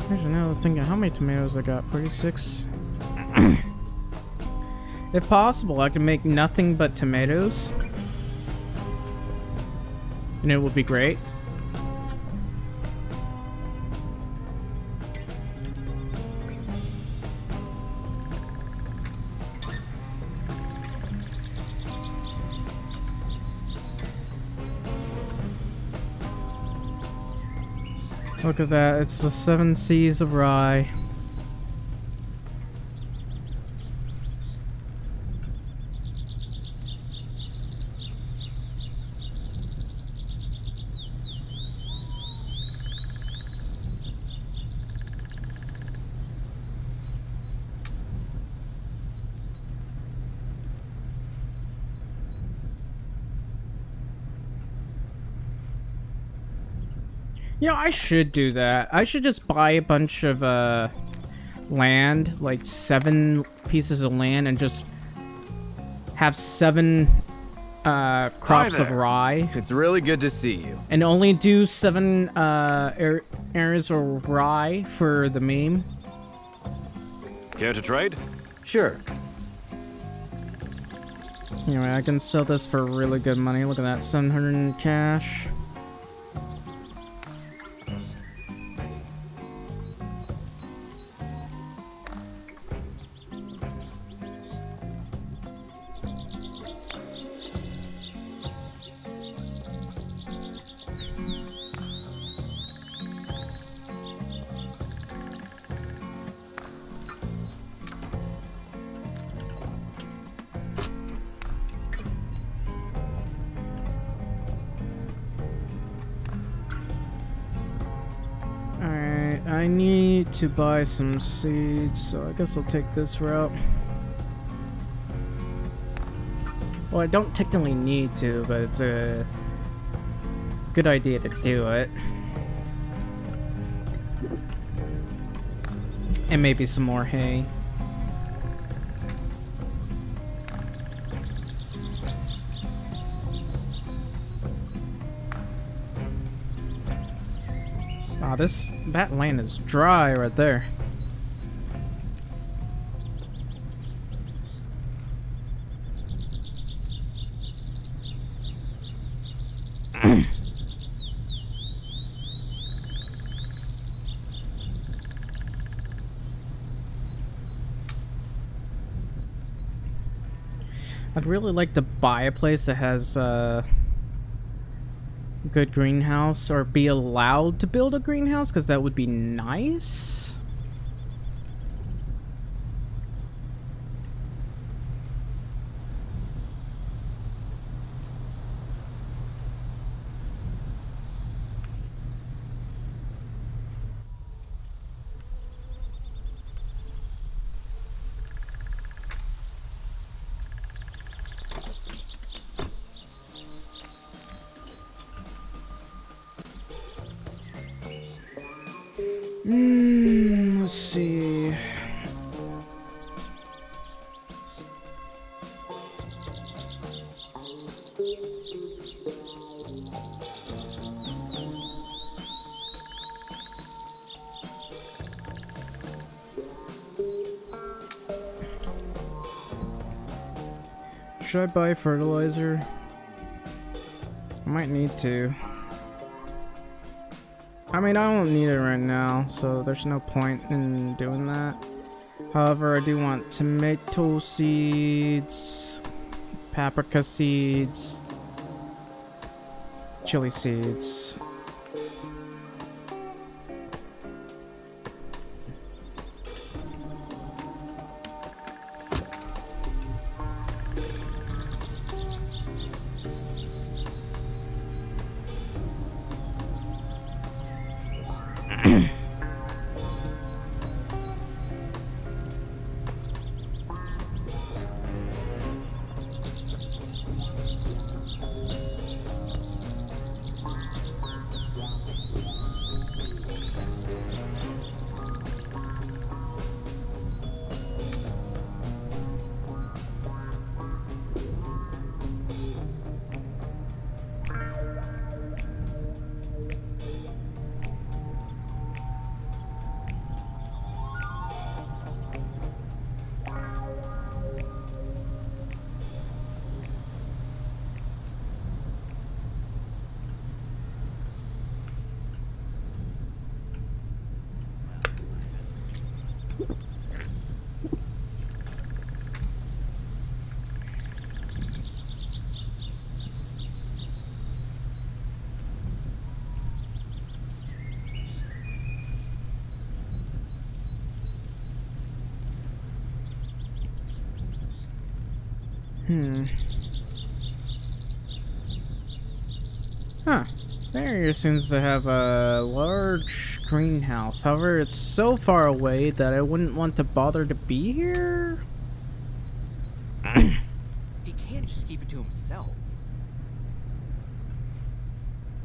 There's another thing. How many tomatoes I got? 46. If possible, I can make nothing but tomatoes. And it would be great. Look at that, it's the 7 Seas of Rye. You know, I should do that. I should just buy a bunch of land, like 7 pieces of land, and just have 7 crops of rye. It's really good to see you. And only do 7 areas of rye for the meme. Care to trade? Sure. Anyway, I can sell this for really good money. Look at that, 700 in cash. I need to buy some seeds, so I guess I'll take this route. Well, I don't technically need to, but it's a good idea to do it. And maybe some more hay. Wow, that land is dry right there. I'd really like to buy a place that has good greenhouse, or be allowed to build a greenhouse, because that would be nice. Let's see. Should I buy fertilizer? I might need to. I mean, I don't need it right now, so there's no point in doing that. However, I do want tomato seeds, paprika seeds, chili seeds. Huh. There seems to have a large greenhouse. However, it's so far away that I wouldn't want to bother to be here. He can't just keep it to himself.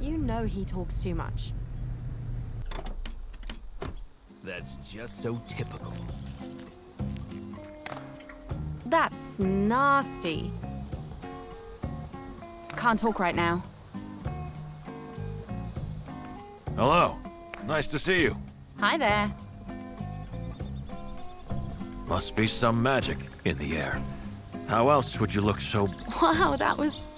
You know he talks too much. That's just so typical. That's nasty. Can't talk right now. Hello. Nice to see you. Hi there. Must be some magic in the air. How else would you look so... Wow, that was...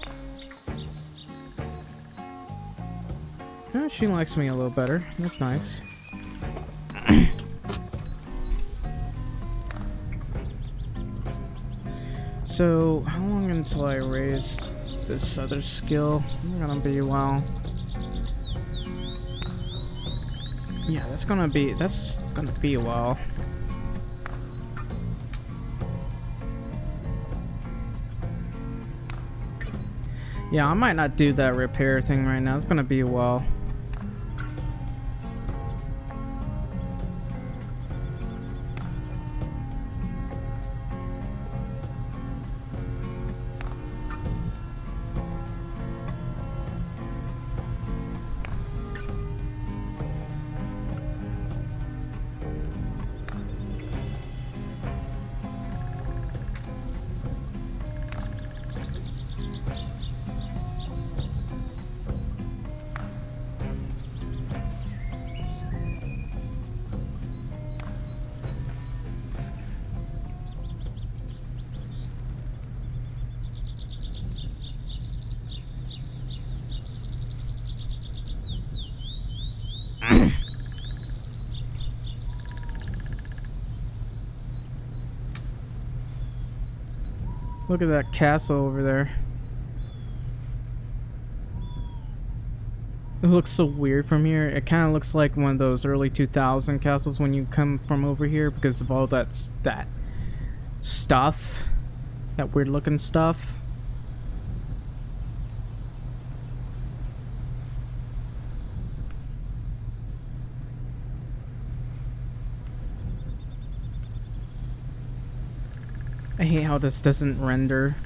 She likes me a little better. That's nice. So, how long until I raise this other skill? I'm gonna be, well... Yeah, that's gonna be a while. Yeah, I might not do that repair thing right now. It's gonna be a while. Look at that castle over there. It looks so weird from here. It kind of looks like one of those early 2000 castles when you come from over here because of all that stuff, that weird looking stuff. I hate how this doesn't render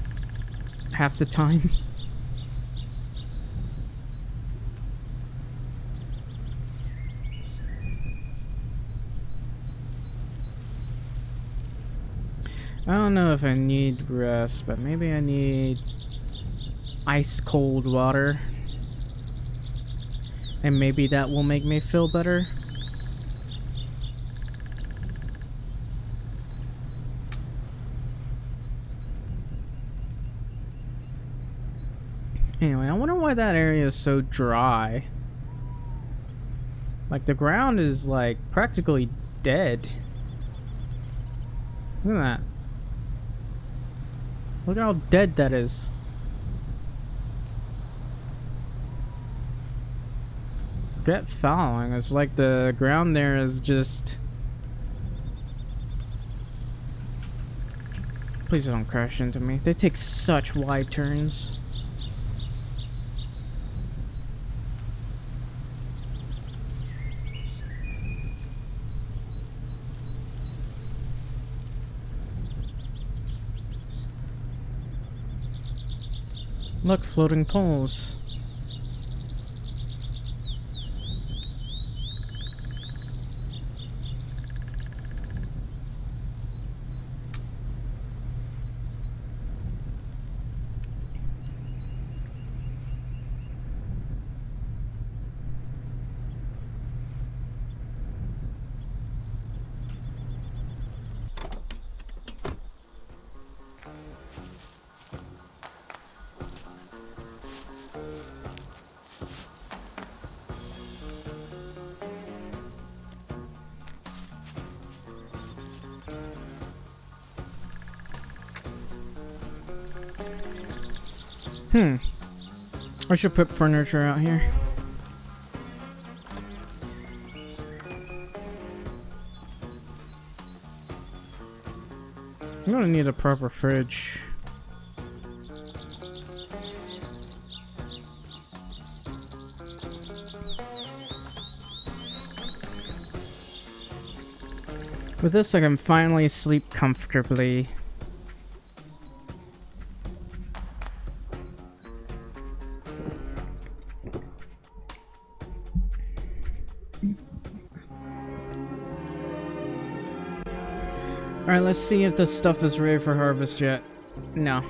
half the time. I don't know if I need rest, but maybe I need ice cold water. And maybe that will make me feel better. Anyway, I wonder why that area is so dry. Like, the ground is, like, practically dead. Look at that. Look how dead that is. Get following. It's like the ground there is just... Please don't crash into me. They take such wide turns. Look, floating poles. I should put furniture out here. I'm gonna need a proper fridge. With this, I can finally sleep comfortably. Alright, let's see if this stuff is ready for harvest yet. No.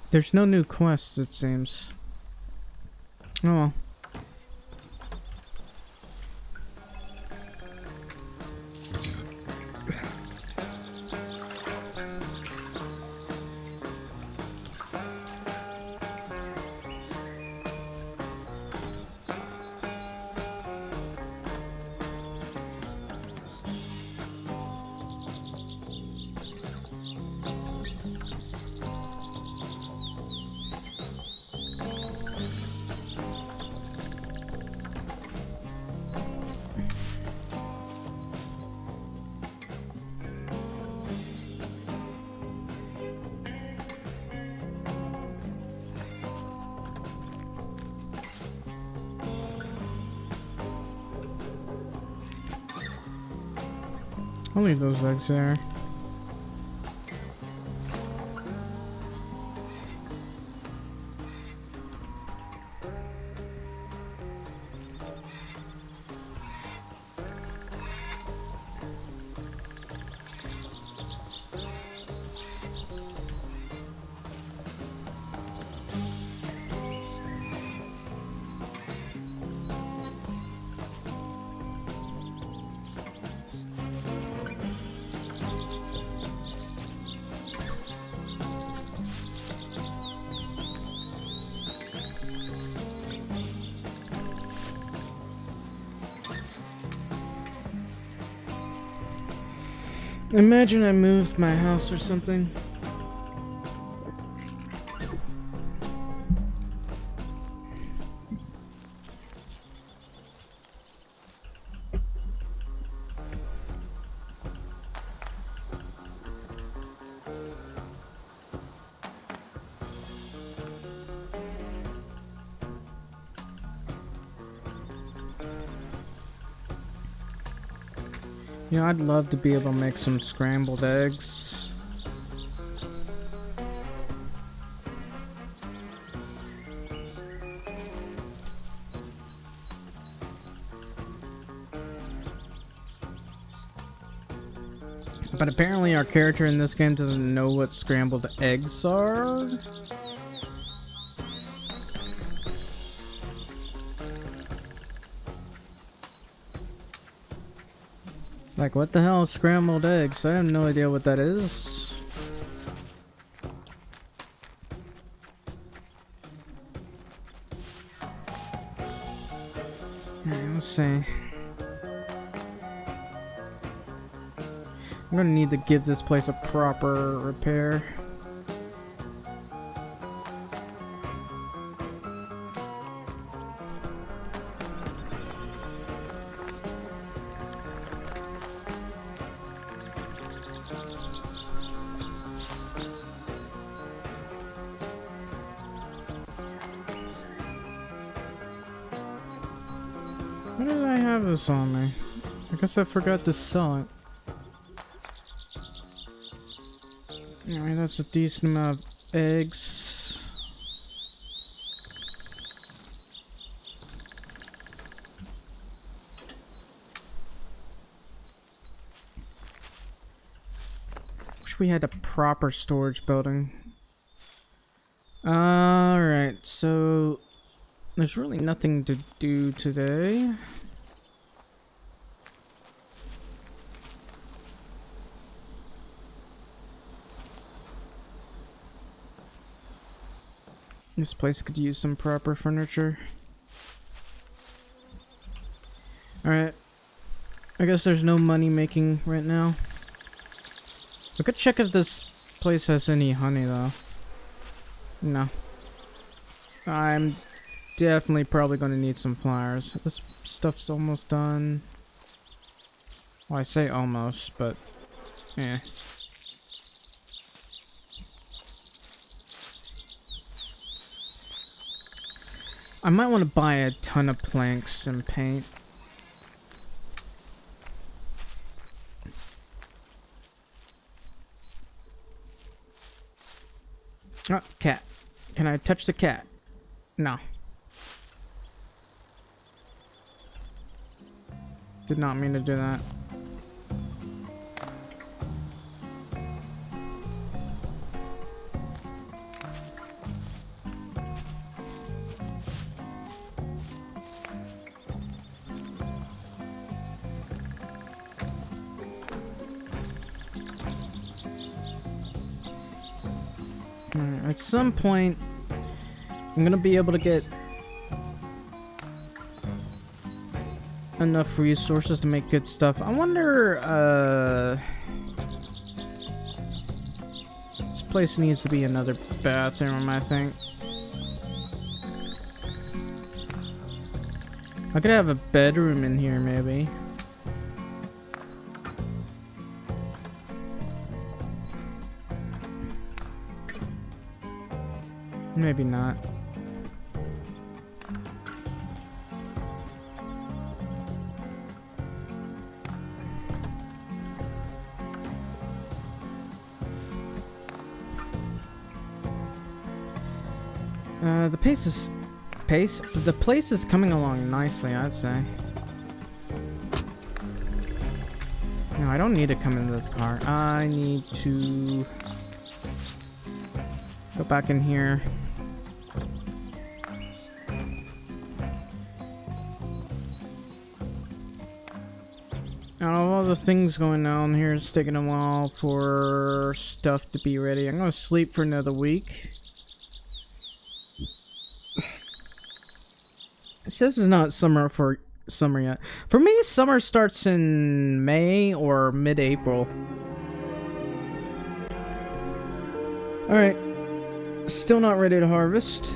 There's no new quests, it seems. Oh well. I'll leave those eggs there. Imagine I moved my house or something. You know, I'd love to be able to make some scrambled eggs. But apparently our character in this game doesn't know what scrambled eggs are. Like, what the hell? Scrambled eggs? I have no idea what that is. Alright, let's see. I'm gonna need to give this place a proper repair. Why did I have this on me? I guess I forgot to sell it. Alright, that's a decent amount of eggs. Wish we had a proper storage building. Alright, so there's really nothing to do today. This place could use some proper furniture. Alright. I guess there's no money making right now. We could check if this place has any honey though. No. I'm definitely probably going to need some flowers. This stuff's almost done. Well, I say almost, but yeah. I might want to buy a ton of planks and paint. Oh, cat. Can I touch the cat? No. Did not mean to do that. At some point, I'm gonna be able to get enough resources to make good stuff. I wonder, this place needs to be another bathroom, I think. I could have a bedroom in here, maybe. Maybe not. The place is coming along nicely, I'd say. No, I don't need to come into this car. I need to go back in here. Out of all the things going on here, it's taking a while for stuff to be ready. I'm gonna sleep for another week. It says it's not summer yet. For me, summer starts in May or mid-April. Alright. Still not ready to harvest.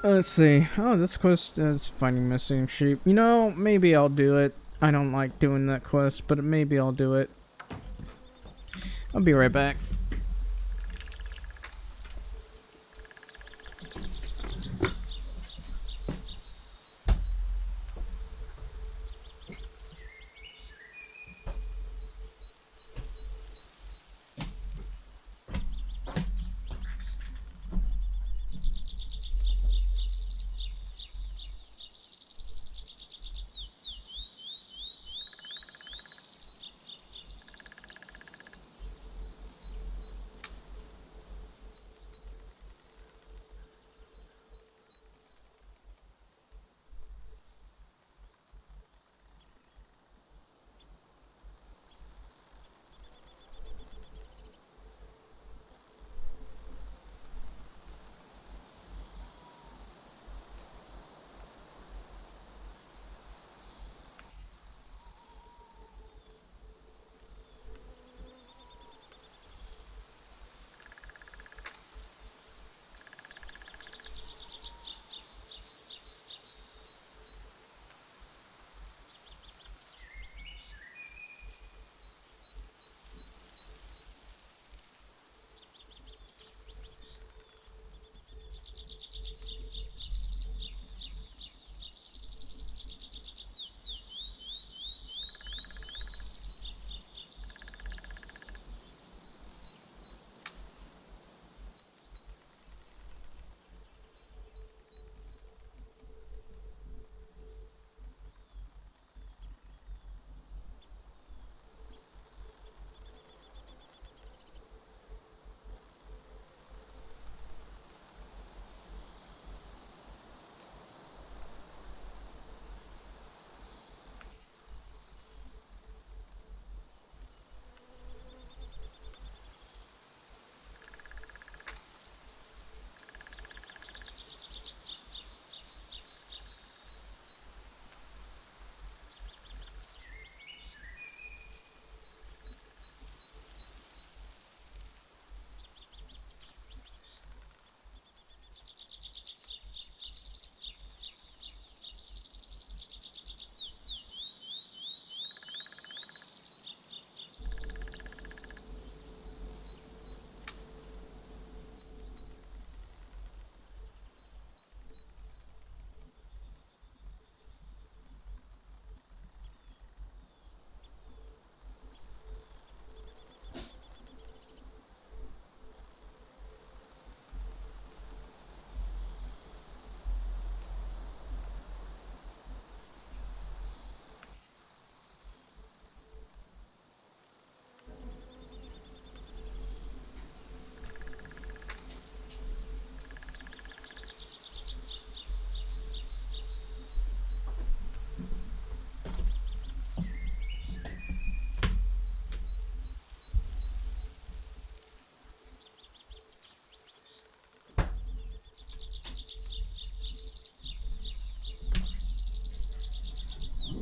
Let's see. Oh, this quest is finding missing sheep. You know, maybe I'll do it. I don't like doing that quest, but maybe I'll do it. I'll be right back.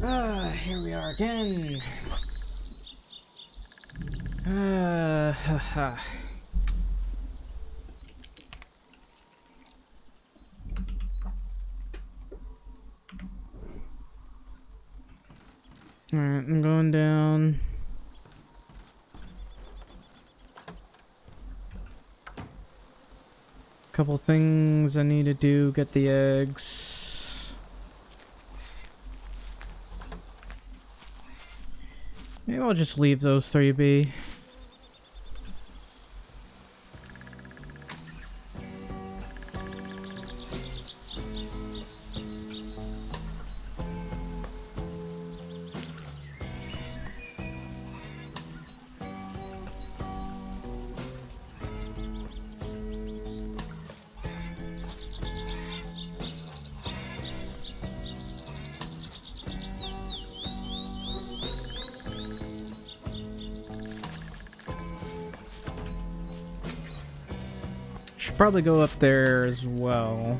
Here we are again. Haha. Alright, I'm going down. Couple things I need to do, get the eggs. Maybe I'll just leave those 3 be. Should probably go up there as well.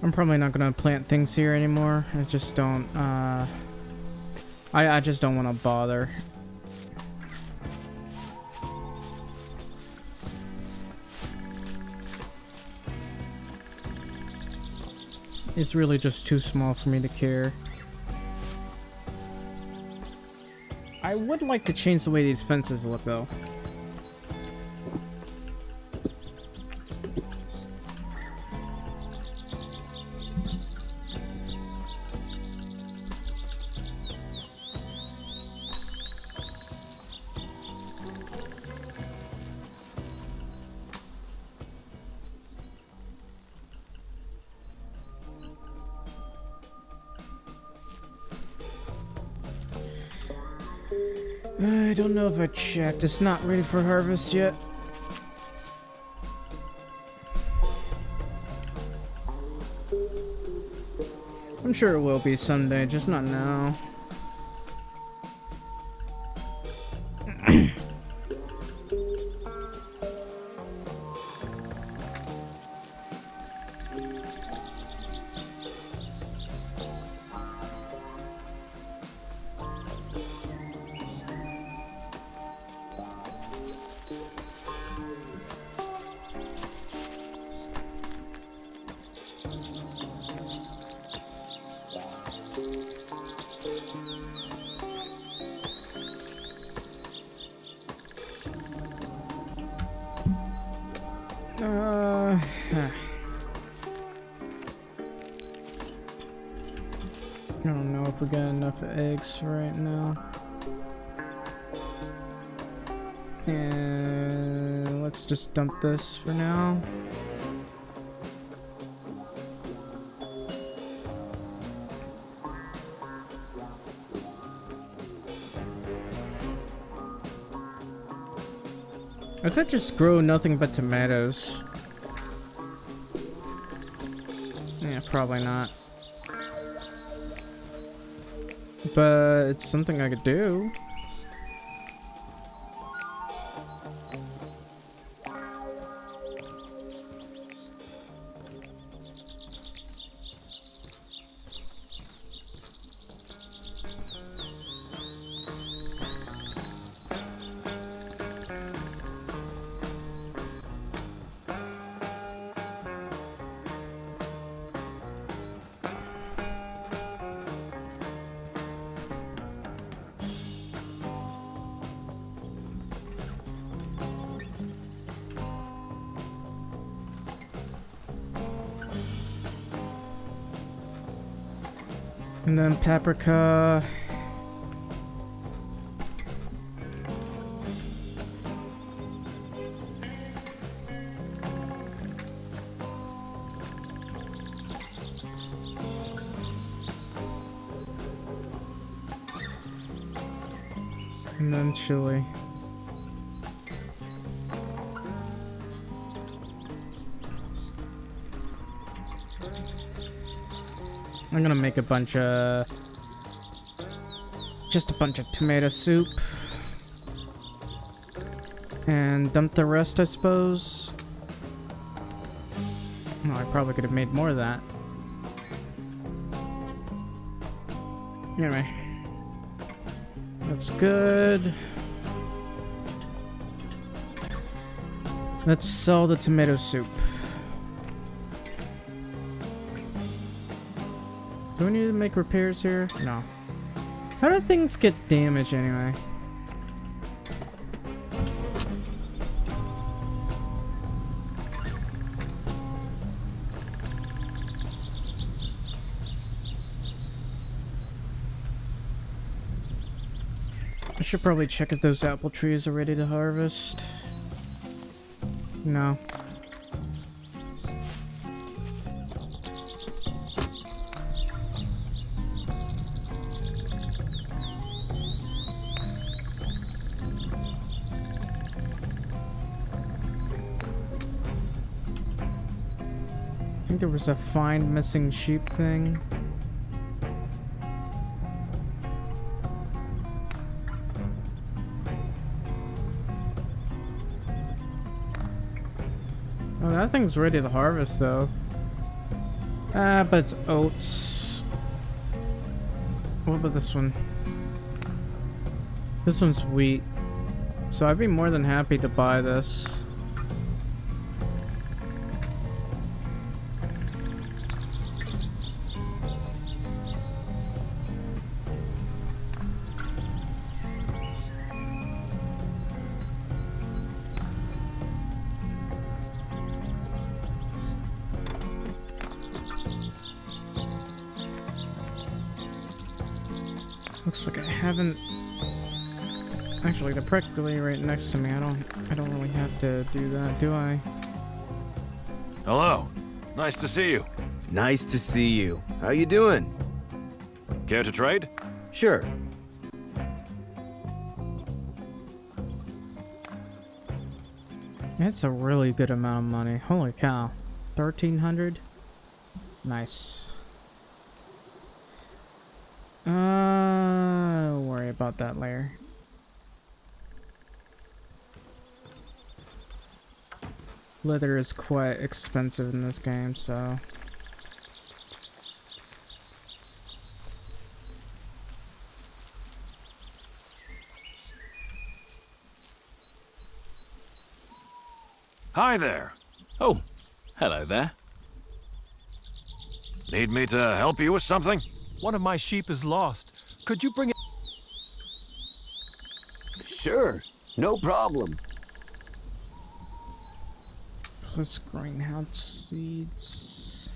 I'm probably not gonna plant things here anymore. I just don't, I just don't want to bother. It's really just too small for me to care. I would like to change the way these fences look, though. I don't know if I checked. It's not ready for harvest yet. I'm sure it will be someday, just not now. I don't know if we got enough eggs right now. And let's just dump this for now. I could just grow nothing but tomatoes. Yeah, probably not. But it's something I could do. And then paprika. And then chili. I'm gonna make a bunch of just a bunch of tomato soup. And dump the rest, I suppose. Oh, I probably could have made more of that. Anyway. That's good. Let's sell the tomato soup. Do we need to make repairs here? No. How do things get damaged anyway? I should probably check if those apple trees are ready to harvest. No. I think there was a find missing sheep thing. Oh, that thing's ready to harvest, though. Ah, but it's oats. What about this one? This one's wheat. So I'd be more than happy to buy this. Looks like I haven't. Actually, they're practically right next to me. I don't really have to do that, do I? Hello. Nice to see you. Nice to see you. How you doing? Care to trade? Sure. That's a really good amount of money. Holy cow. 1,300? Nice. Don't worry about that later. Leather is quite expensive in this game, so... Hi there. Oh, hello there. Need me to help you with something? One of my sheep is lost. Could you bring it? Sure, no problem. Plus greenhouse seeds.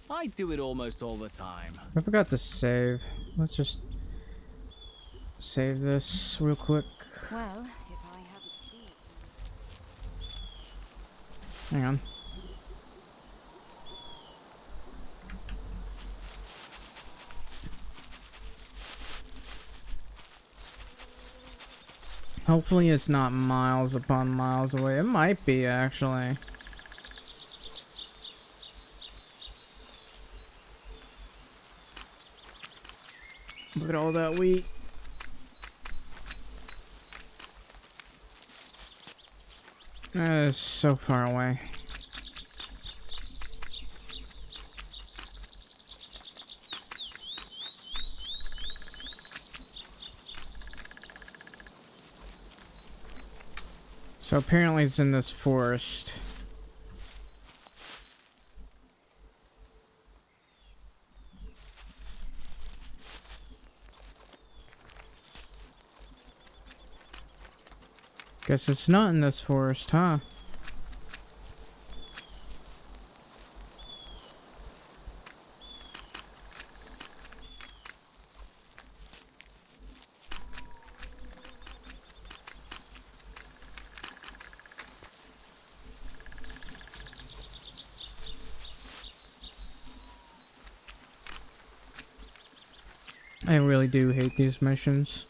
I do it almost all the time. I forgot to save. Let's just save this real quick. Well, if I hadn't seen... Hang on. Hopefully it's not miles upon miles away. It might be, actually. Look at all that wheat. That is so far away. So apparently it's in this forest. Guess it's not in this forest, huh? I really do hate these missions.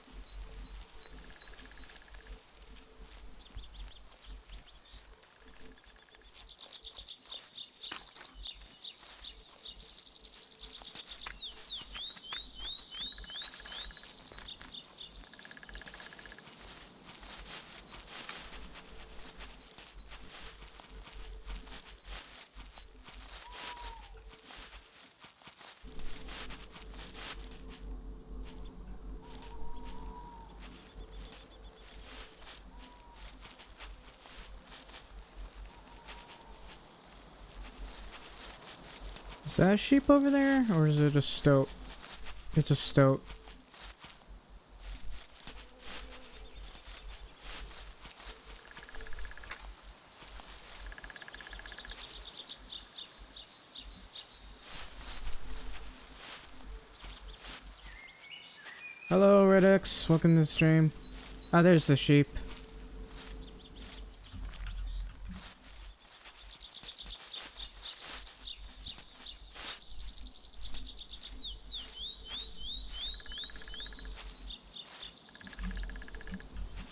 Is that a sheep over there, or is it a stoat? It's a stoat. Hello, Redx. Welcome to the stream. Ah, there's the sheep.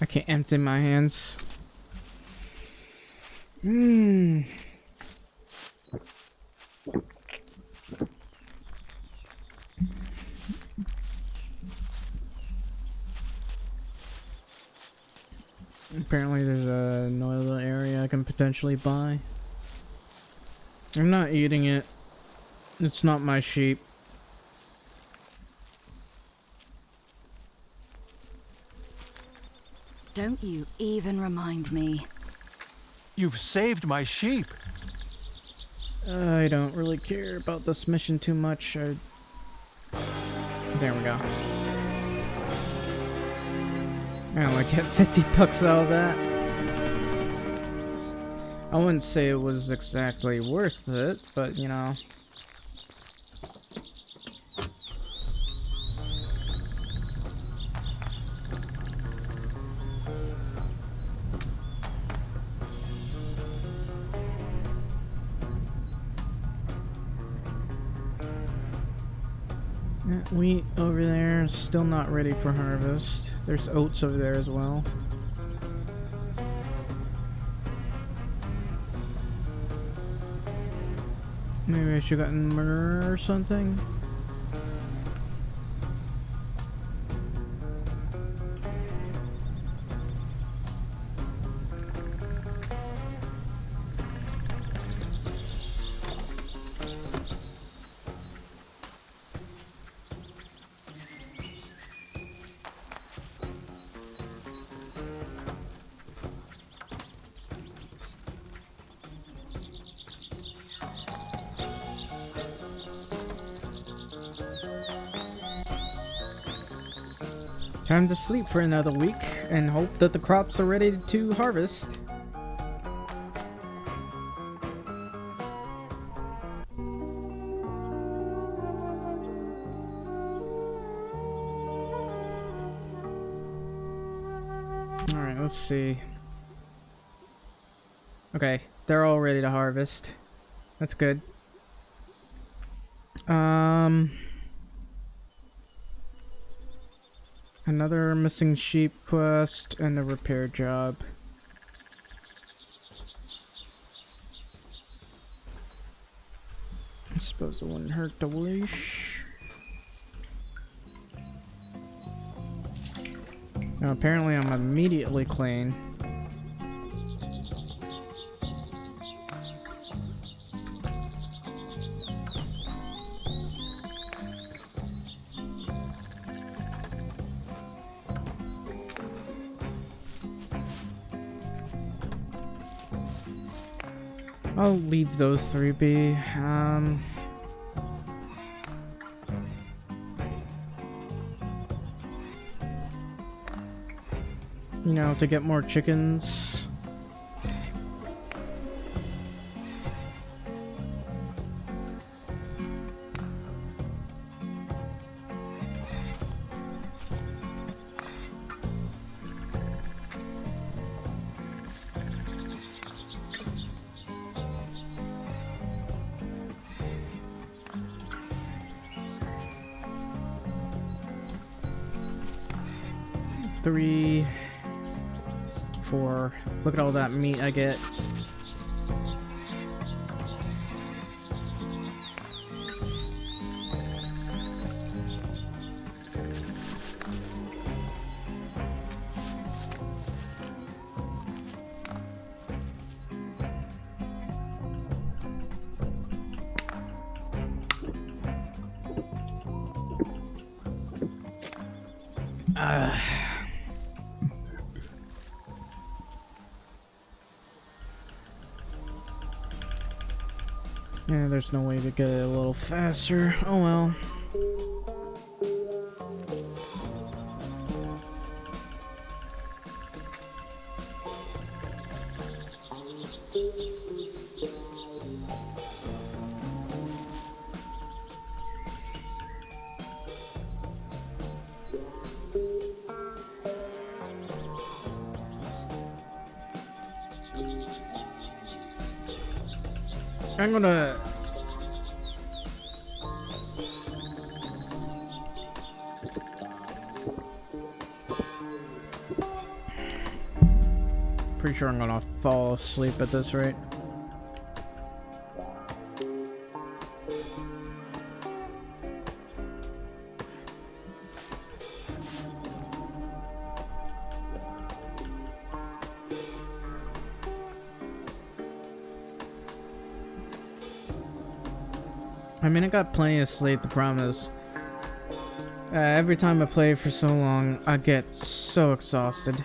I can't empty my hands. Apparently there's another area I can potentially buy. I'm not eating it. It's not my sheep. Don't you even remind me. You've saved my sheep. I don't really care about this mission too much. There we go. I only get 50 bucks out of that. I wouldn't say it was exactly worth it, but you know. That wheat over there is still not ready for harvest. There's oats over there as well. Maybe I should have gotten myrrh or something. Time to sleep for another week and hope that the crops are ready to harvest. Alright, let's see. Okay, they're all ready to harvest. That's good. Another missing sheep quest and a repair job. I suppose it wouldn't hurt to wish. Now apparently I'm immediately clean. I'll leave those three be. You know, to get more chickens. Three, 4. Look at all that meat I get. Yeah, there's no way to get it a little faster. Oh well. I'm gonna... Pretty sure I'm gonna fall asleep at this rate. I mean, I got plenty of sleep. The problem is, every time I play for so long, I get so exhausted.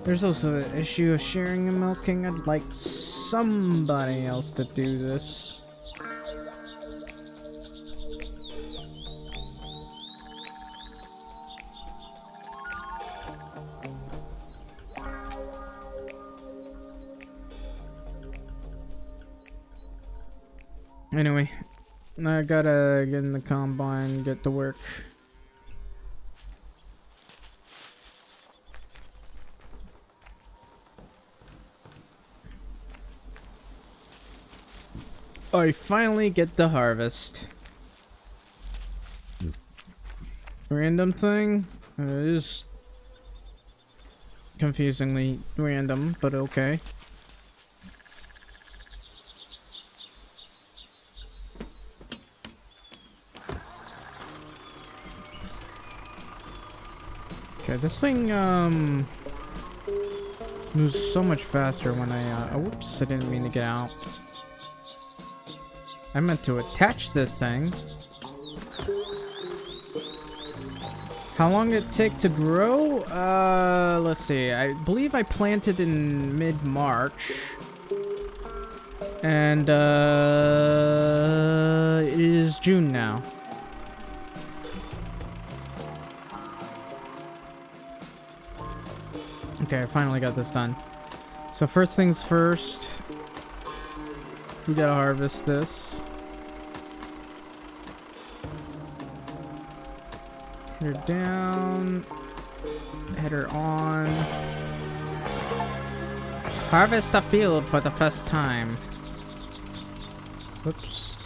There's also the issue of sharing and milking. I'd like somebody else to do this. Anyway, I gotta get in the combine, get to work. I finally get the harvest. Random thing? It is confusingly random, but okay. Okay, this thing moves so much faster when I oops, I didn't mean to get out. I meant to attach this thing. How long did it take to grow? Let's see. I believe I planted in mid-March. And it is June now. Okay, I finally got this done. So first things first, we gotta harvest this. Header down, header on. Harvest a field for the first time. Whoops.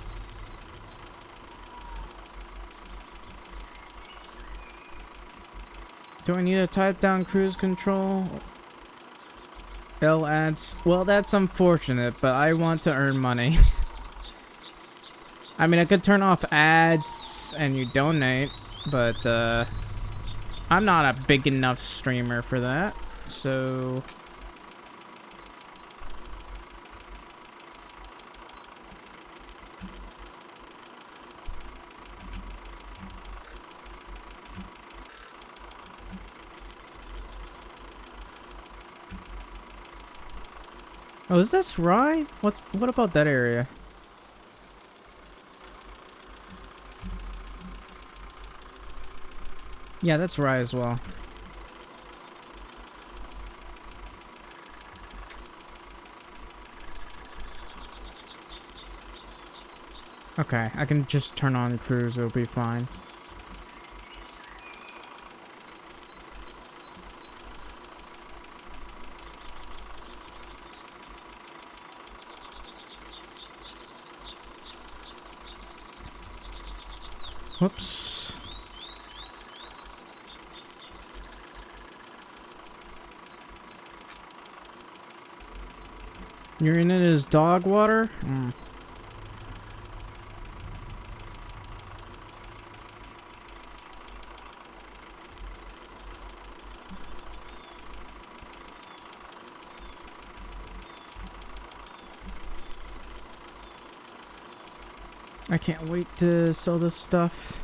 Do I need to type down cruise control? L ads. Well, that's unfortunate, but I want to earn money. I mean, I could turn off ads and you donate, but I'm not a big enough streamer for that, so... Oh, is this rye? What about that area? Yeah, that's rye as well. Okay, I can just turn on cruise, it'll be fine. Whoops. You're in it as dog water? Mm. I can't wait to sell this stuff.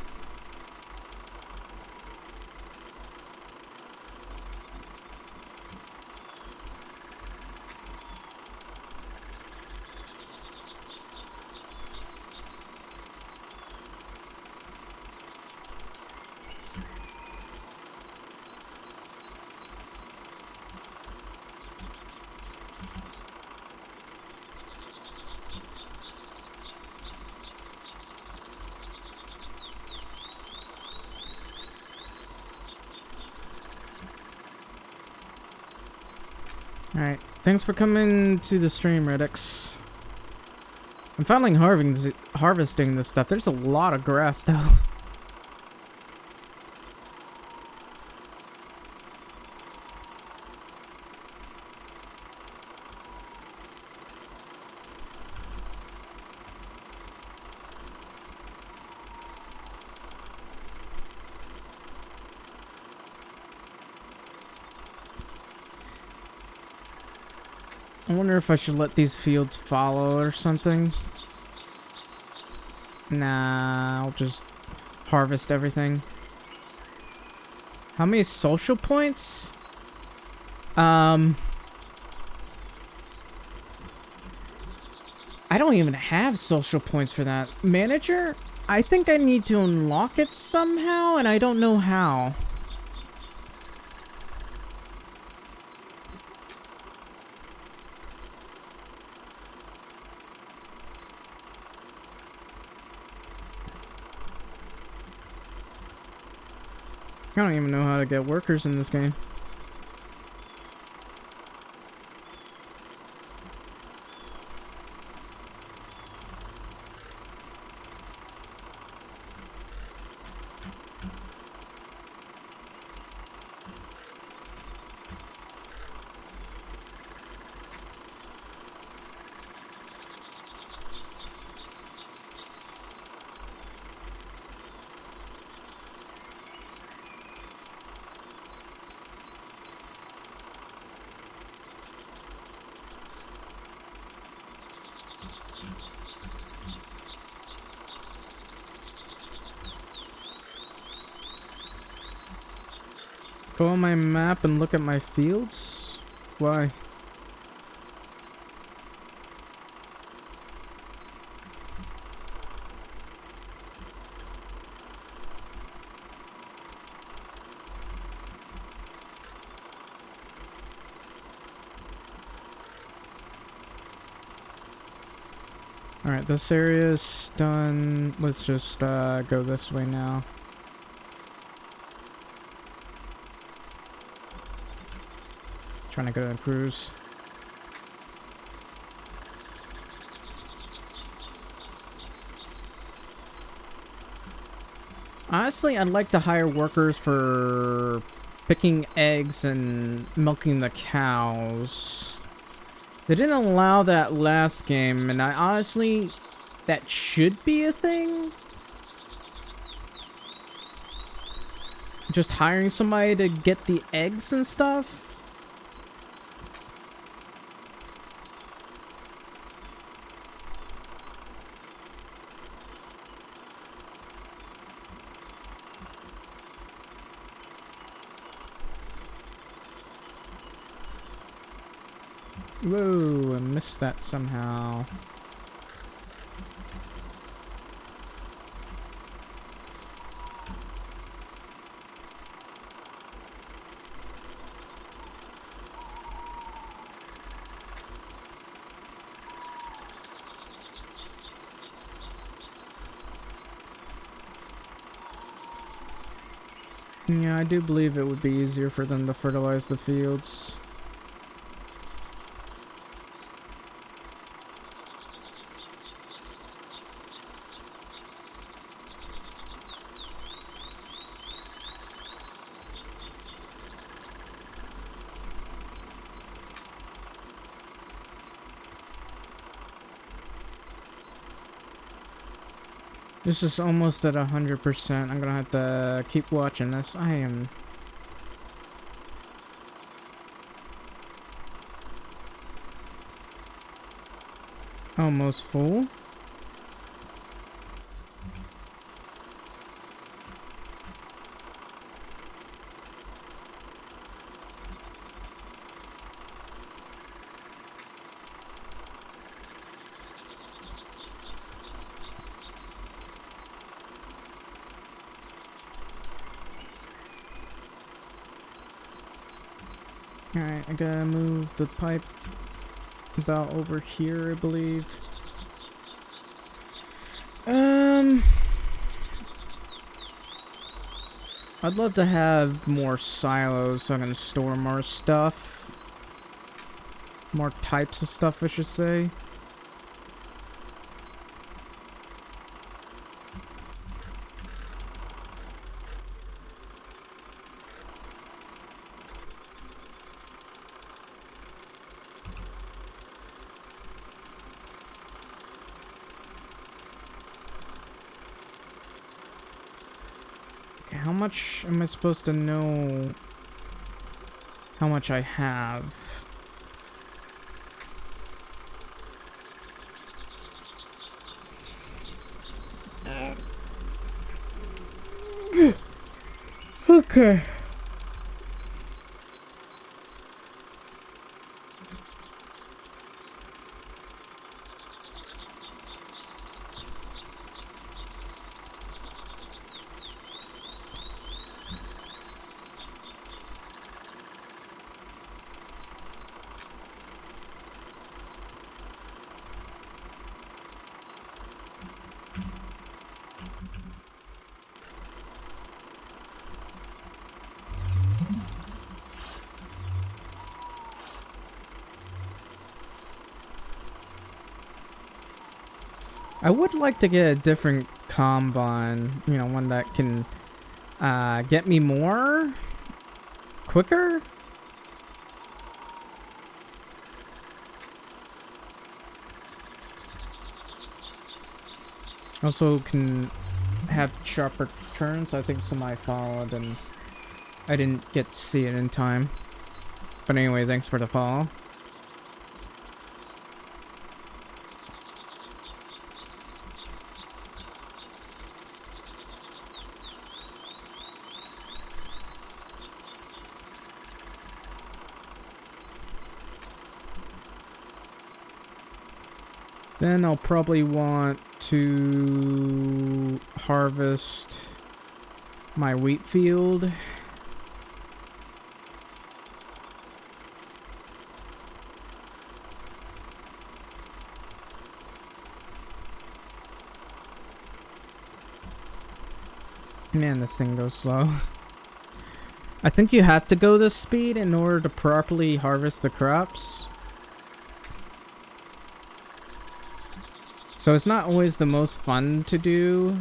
Alright, thanks for coming to the stream, Redix. I'm finally harvesting this stuff. There's a lot of grass, though. I wonder if I should let these fields follow or something. Nah, I'll just harvest everything. How many social points? I don't even have social points for that. Manager? I think I need to unlock it somehow, and I don't know how. I don't even know how to get workers in this game. Go on my map and look at my fields? Why? Alright, this area's done. Let's just go this way now. Trying to go to cruise. Honestly, I'd like to hire workers for picking eggs and milking the cows. They didn't allow that last game, and I honestly, that should be a thing. Just hiring somebody to get the eggs and stuff. Whoa, I missed that somehow. Yeah, I do believe it would be easier for them to fertilize the fields. This is almost at 100%. I'm gonna have to keep watching this. I am... almost full. Alright, I gotta move the pipe about over here, I believe. I'd love to have more silos so I can store more stuff. More types of stuff, I should say. How much am I supposed to know how much I have? Okay. I would like to get a different combine, you know, one that can get me more quicker. Also can have sharper turns. I think somebody followed and I didn't get to see it in time. But anyway, thanks for the follow. Then I'll probably want to harvest my wheat field. Man, this thing goes slow. I think you have to go this speed in order to properly harvest the crops. So it's not always the most fun to do.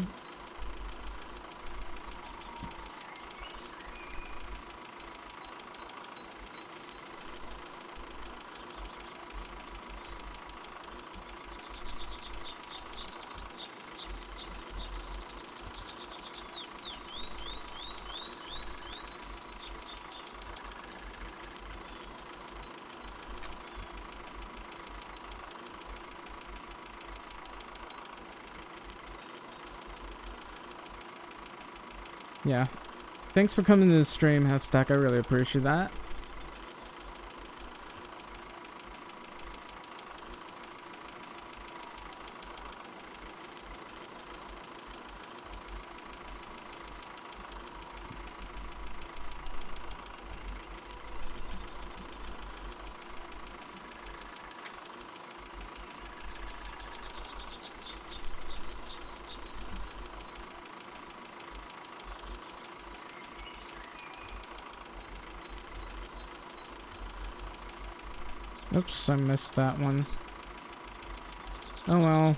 Yeah. Thanks for coming to the stream, Halfstack. I really appreciate that. Oops, I missed that one. Oh well.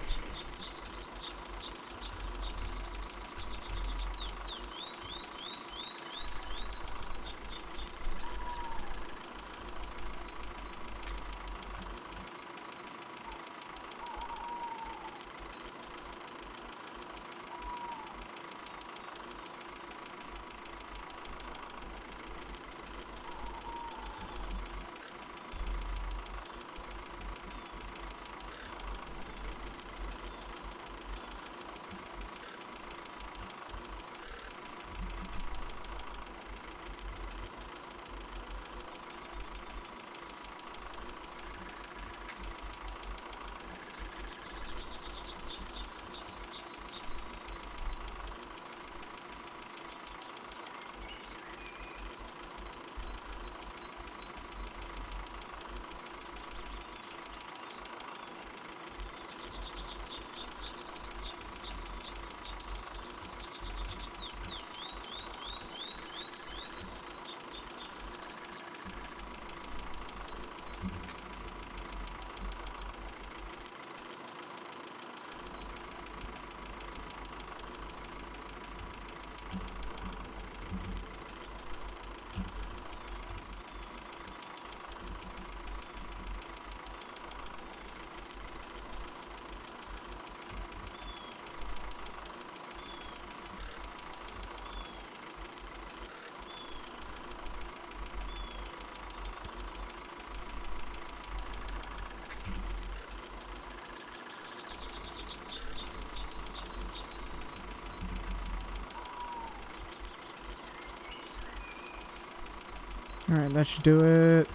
Alright, that should do it.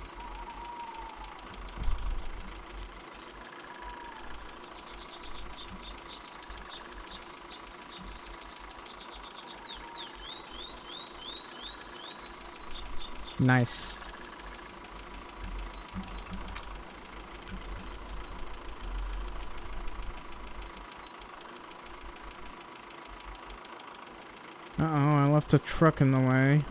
Nice. Uh-oh, I left a truck in the way.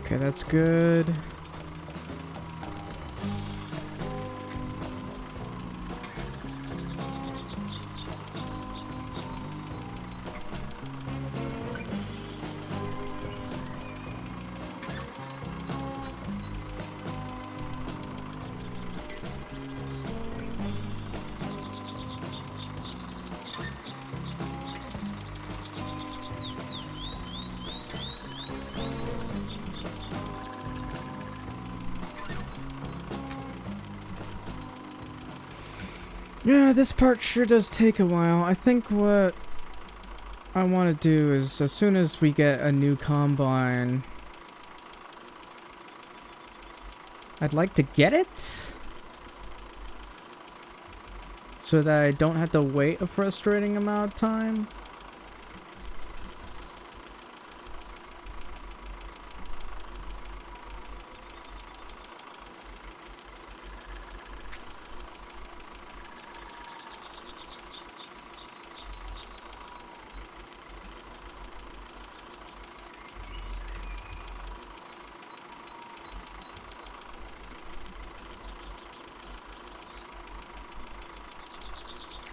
Okay, that's good. Yeah, this part sure does take a while. I think what I want to do is, as soon as we get a new combine, I'd like to get it so that I don't have to wait a frustrating amount of time.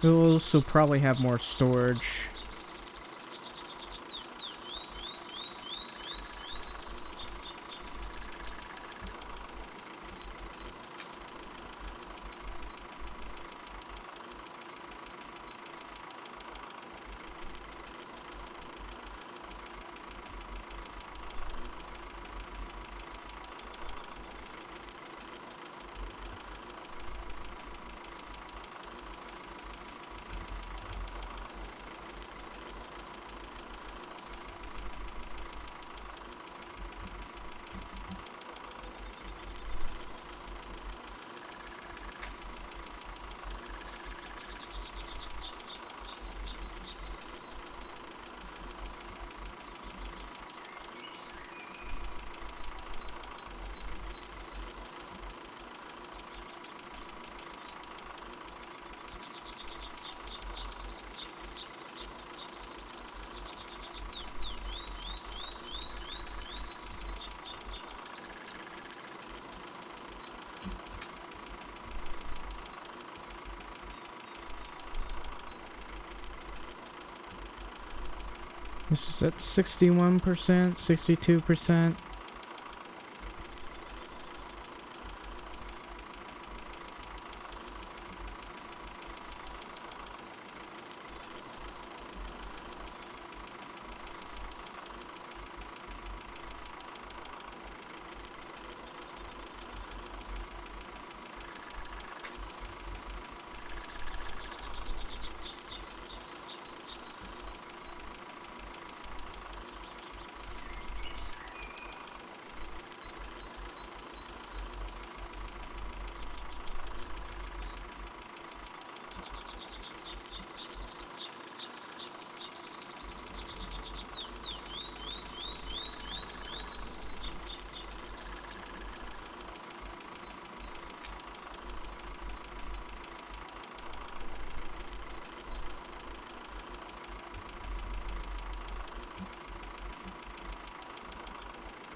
We'll also probably have more storage. This is at 61%, 62%.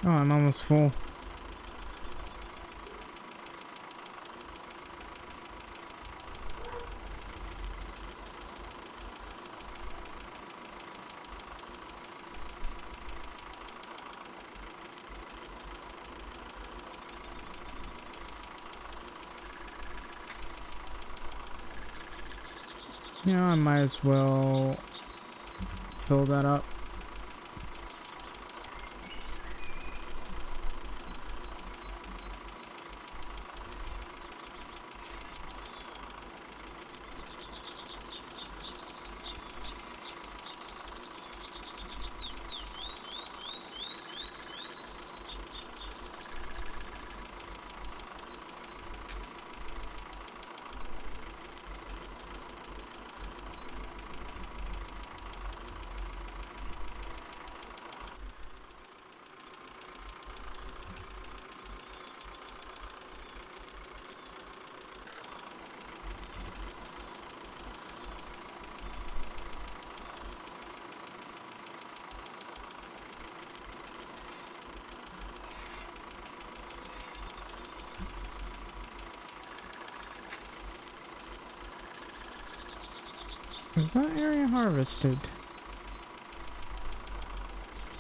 Oh, I'm almost full. Yeah, I might as well fill that up. Is that area harvested?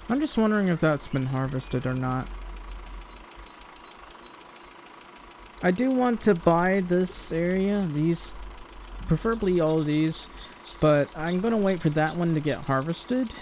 I'm just wondering if that's been harvested or not. I do want to buy this area, these, preferably all of these, but I'm gonna wait for that one to get harvested.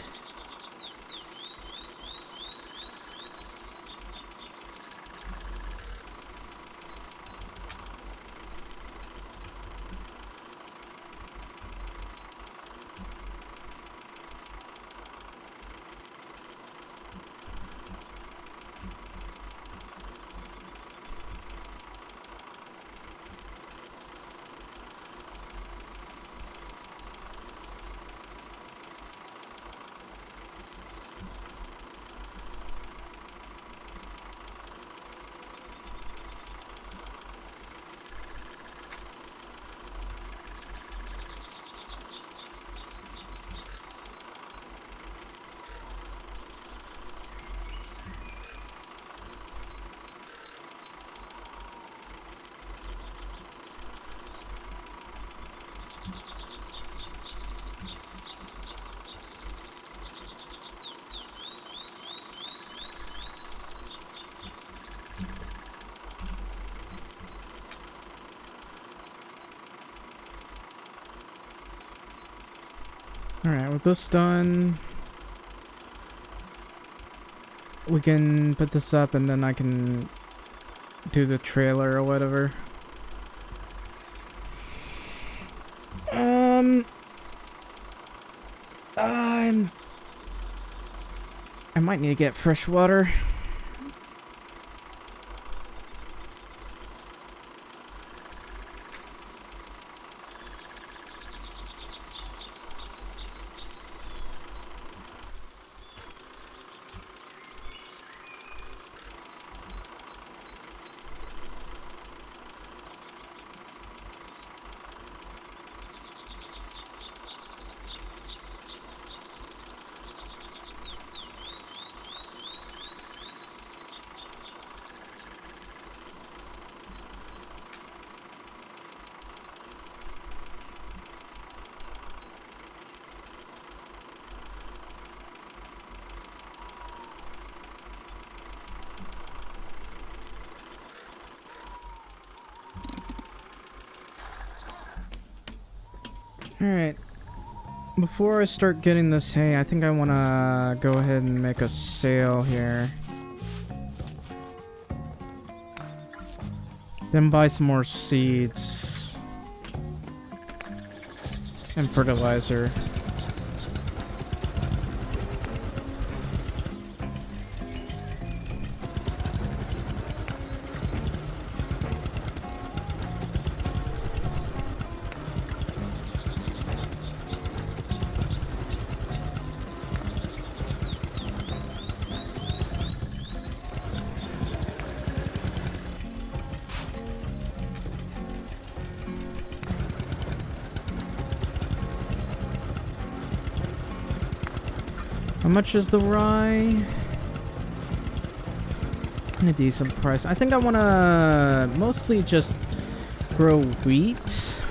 Alright, with this done, we can put this up and then I can do the trailer or whatever. I might need to get fresh water. Alright, before I start getting this hay, I think I want to go ahead and make a sale here. Then buy some more seeds and fertilizer. How much is the rye? a decent price. I think I want to mostly just grow wheat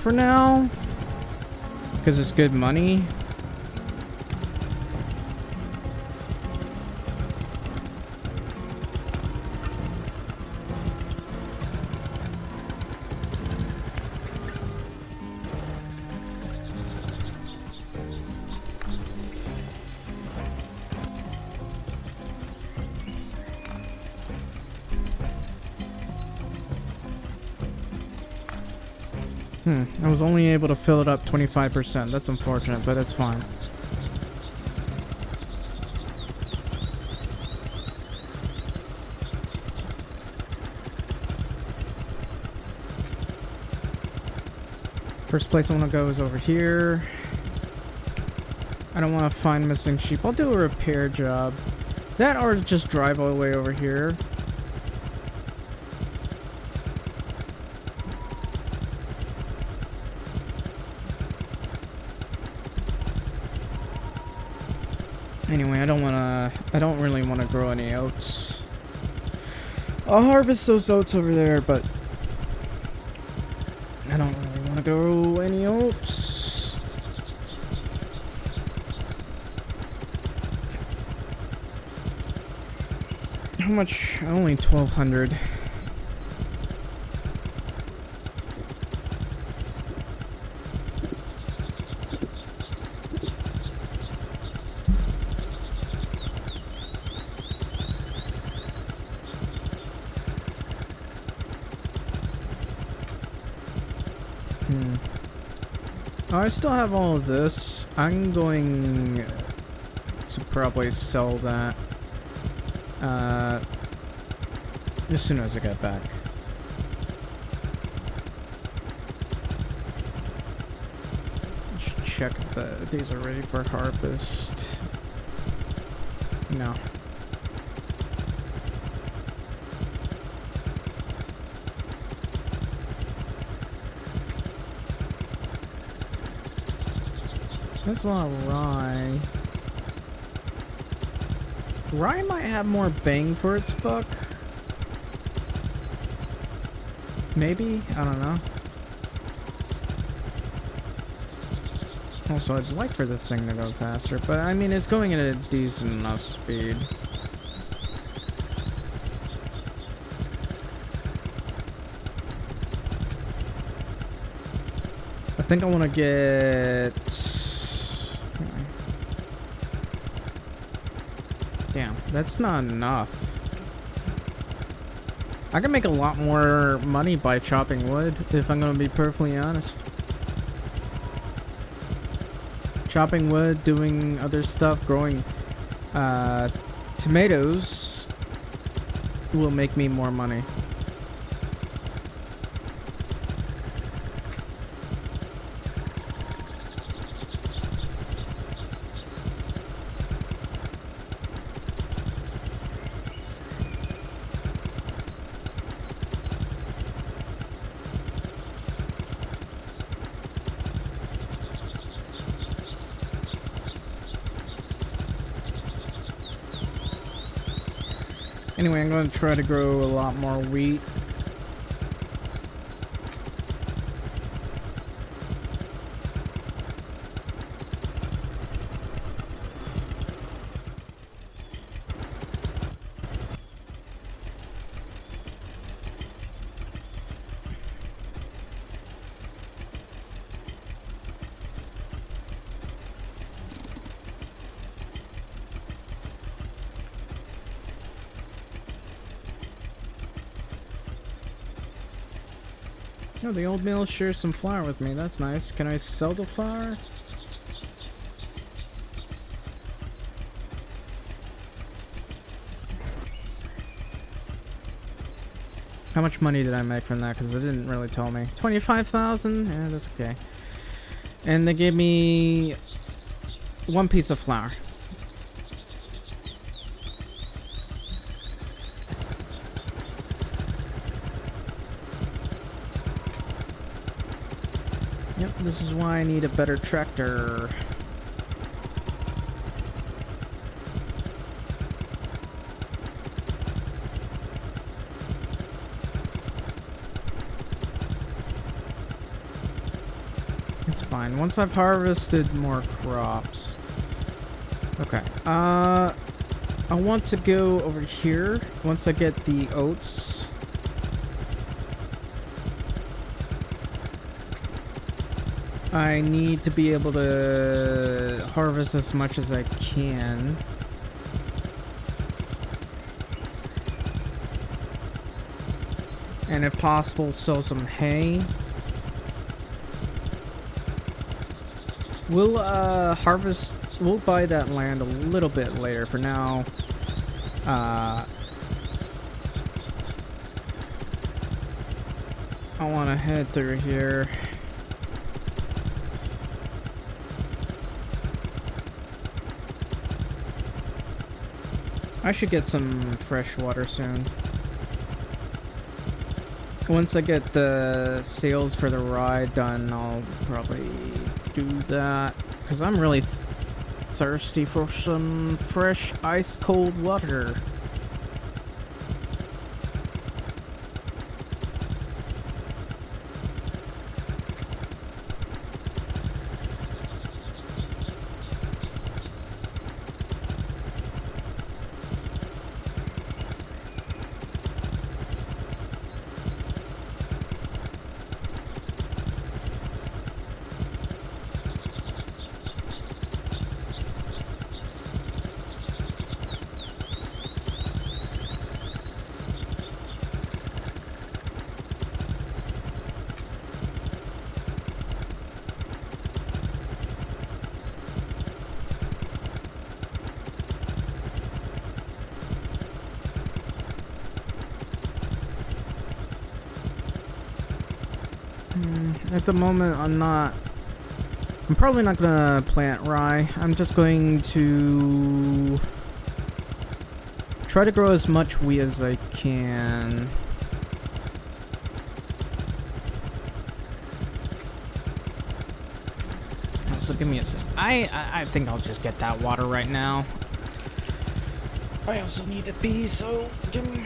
for now, because it's good money. I was only able to fill it up 25%. That's unfortunate, but it's fine. First place I want to go is over here. I don't want to find missing sheep. I'll do a repair job. That or just drive all the way over here. Anyway, I don't really want to grow any oats. I'll harvest those oats over there, but I don't really want to grow any oats. How much? Only 1,200. I still have all of this. I'm going to probably sell that as soon as I get back. Just check if these are ready for harvest. No. That's a lot of rye. Rye might have more bang for its buck. Maybe? I don't know. Also, I'd like for this thing to go faster, but I mean, it's going at a decent enough speed. I think I want to get... Damn, that's not enough. I can make a lot more money by chopping wood, if I'm gonna be perfectly honest. Chopping wood, doing other stuff, growing tomatoes will make me more money. Anyway, I'm going to try to grow a lot more wheat. Oh, the old mill shares some flour with me. That's nice. Can I sell the flour? How much money did I make from that? Because it didn't really tell me. 25,000? Yeah, that's okay. And they gave me 1 piece of flour. Yep, this is why I need a better tractor. That's fine. Once I've harvested more crops. Okay. I want to go over here. Once I get the oats. I need to be able to harvest as much as I can. And if possible, sell some hay. We'll harvest, we'll buy that land a little bit later. For now, I want to head through here. I should get some fresh water soon. Once I get the sales for the ride done, I'll probably do that. Because I'm really thirsty for some fresh, ice-cold water. At the moment, I'm probably not gonna plant rye. I'm just going to try to grow as much wheat as I can. So give me a sec. I think I'll just get that water right now. I also need to pee, so give me...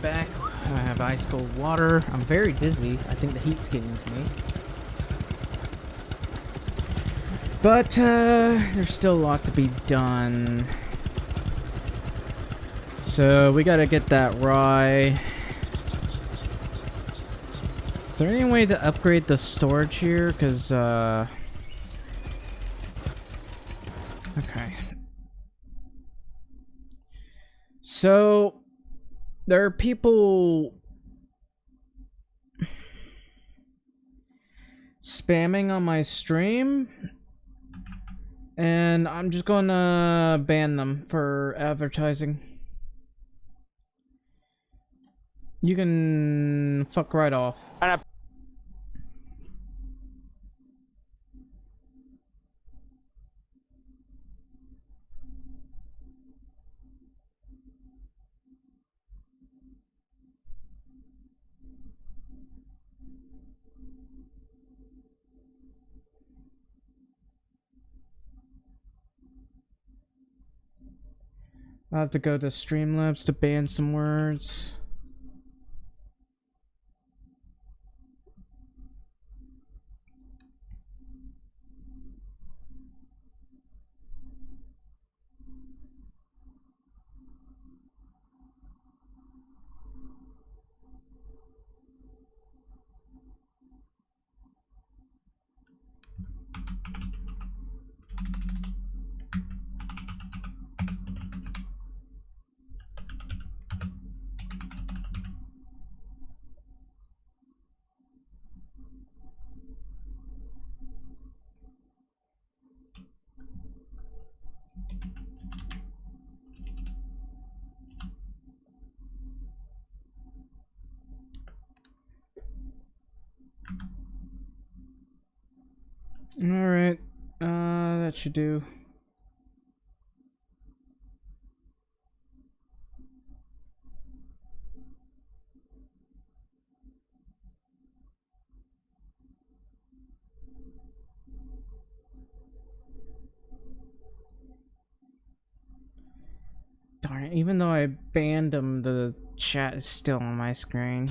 back. I have ice cold water. I'm very dizzy. I think the heat's getting to me. But there's still a lot to be done. So we gotta get that rye. Is there any way to upgrade the storage here? Because, okay. So, there are people spamming on my stream, and I'm just gonna ban them for advertising. You can fuck right off. I'll have to go to Streamlabs to ban some words. Alright, that should do. Darn it, even though I banned them, the chat is still on my screen.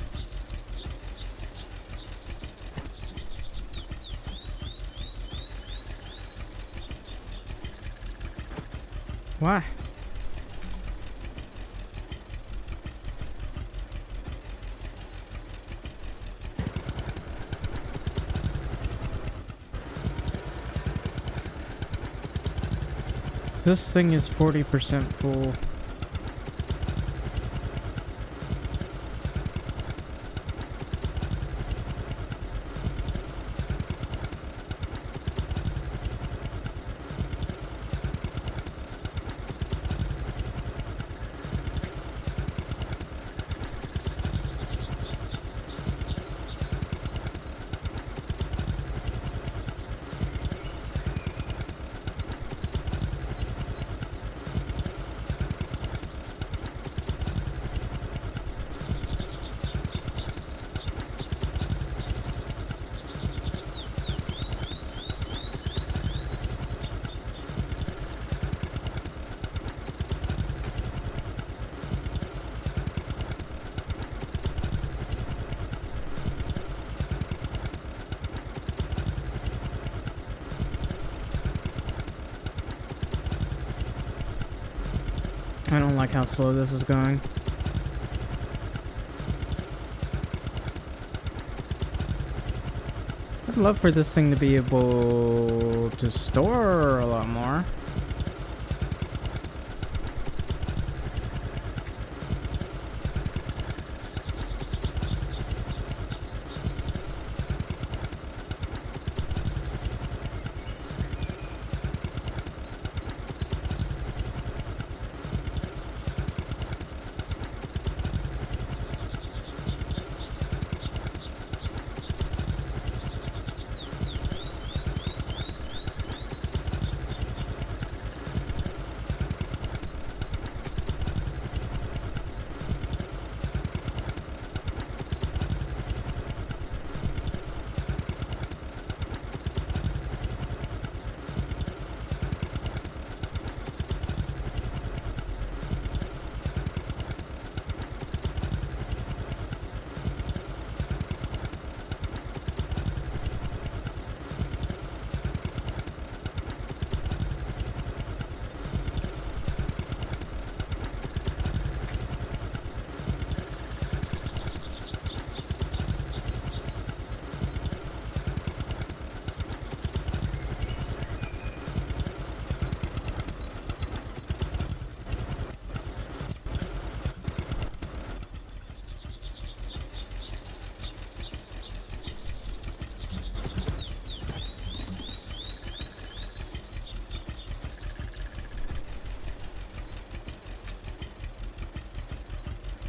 Why? This thing is 40% full. I don't like how slow this is going. I'd love for this thing to be able to store a lot more.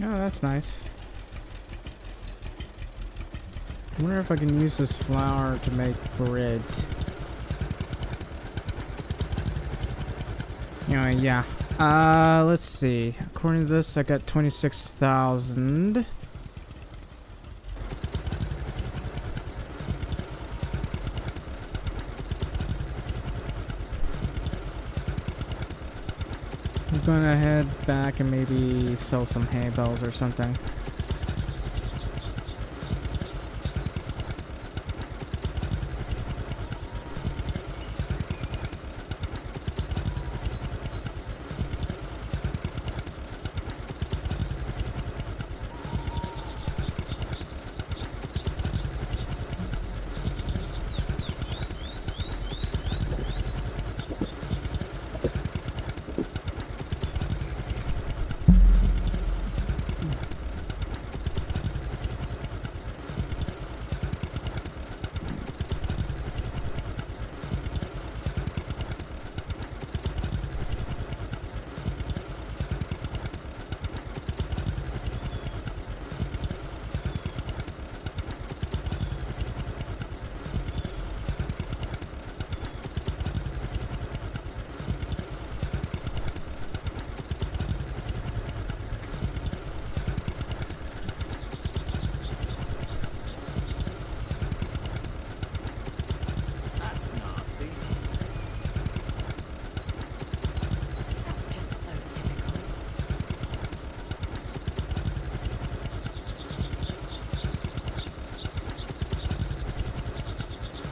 Oh, that's nice. I wonder if I can use this flour to make bread. Anyway, yeah. Let's see. According to this, I got 26,000. I'm gonna head back and maybe sell some hay bales or something. That's nasty. That's just so typical.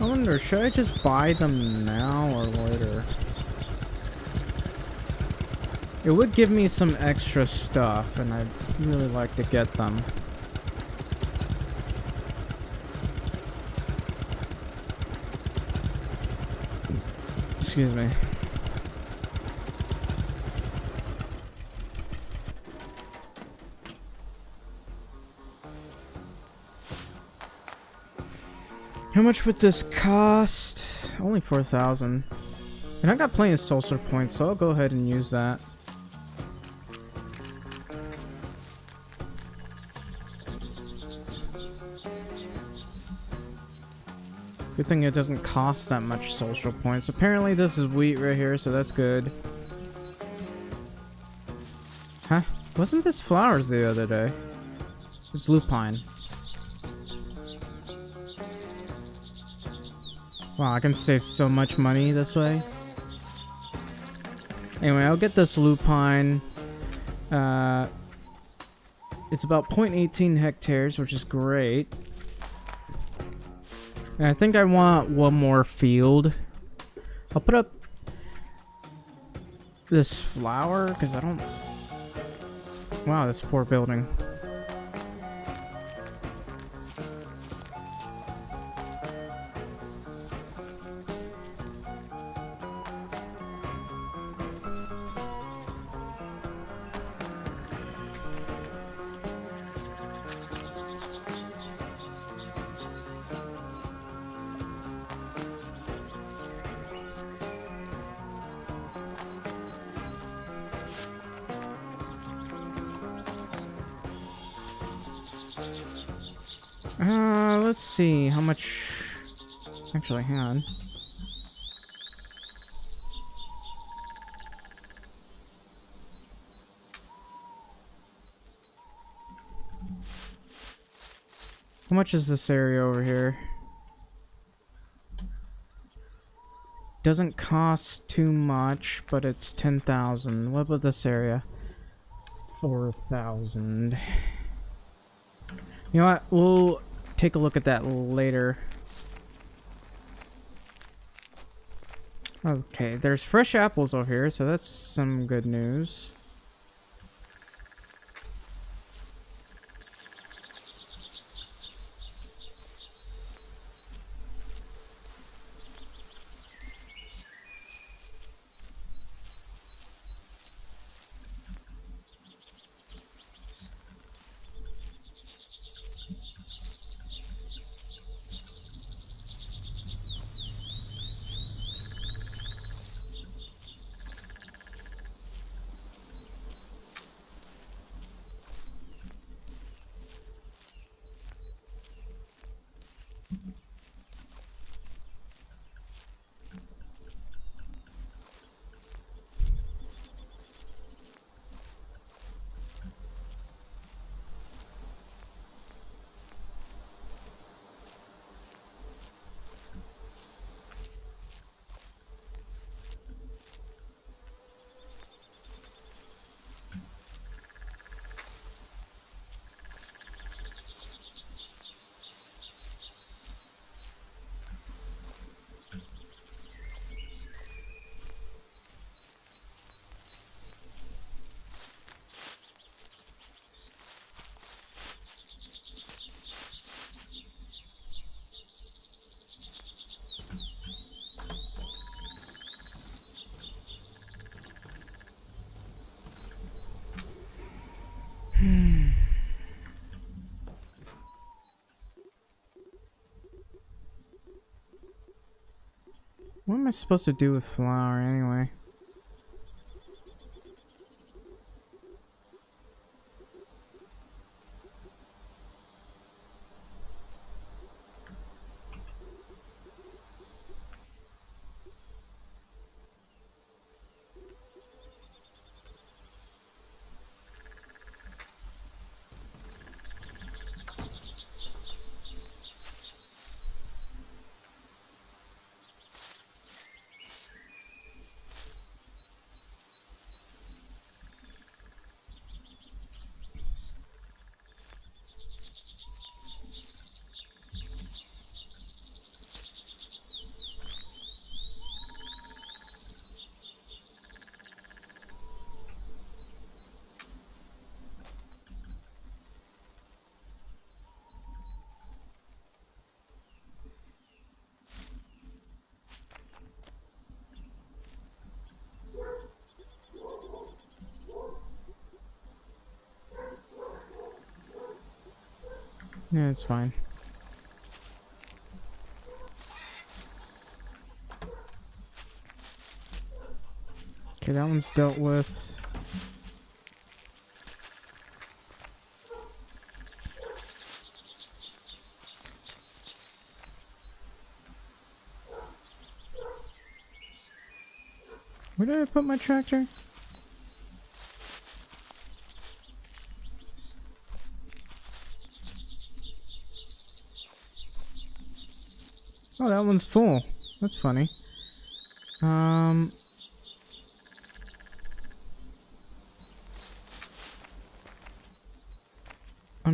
I wonder, should I just buy them now or later? It would give me some extra stuff, and I'd really like to get them. Excuse me. How much would this cost? Only 4,000. And I got plenty of social points, so I'll go ahead and use that. Good thing it doesn't cost that much social points. Apparently this is wheat right here, so that's good. Huh? Wasn't this flowers the other day? It's lupine. Wow, I can save so much money this way. Anyway, I'll get this lupine. It's about 0.18 hectares, which is great. And I think I want one more field. I'll put up this flower, because I don't... Wow, this poor building. Let's see how much... Actually, hang on. How much is this area over here? Doesn't cost too much, but it's 10,000. What about this area? 4,000. You know what? We'll take a look at that later. Okay, there's fresh apples over here, so that's some good news. am I supposed to do with flour anyway? Yeah, it's fine. Okay, that one's dealt with. Where did I put my tractor? Oh, that one's full. That's funny. I'm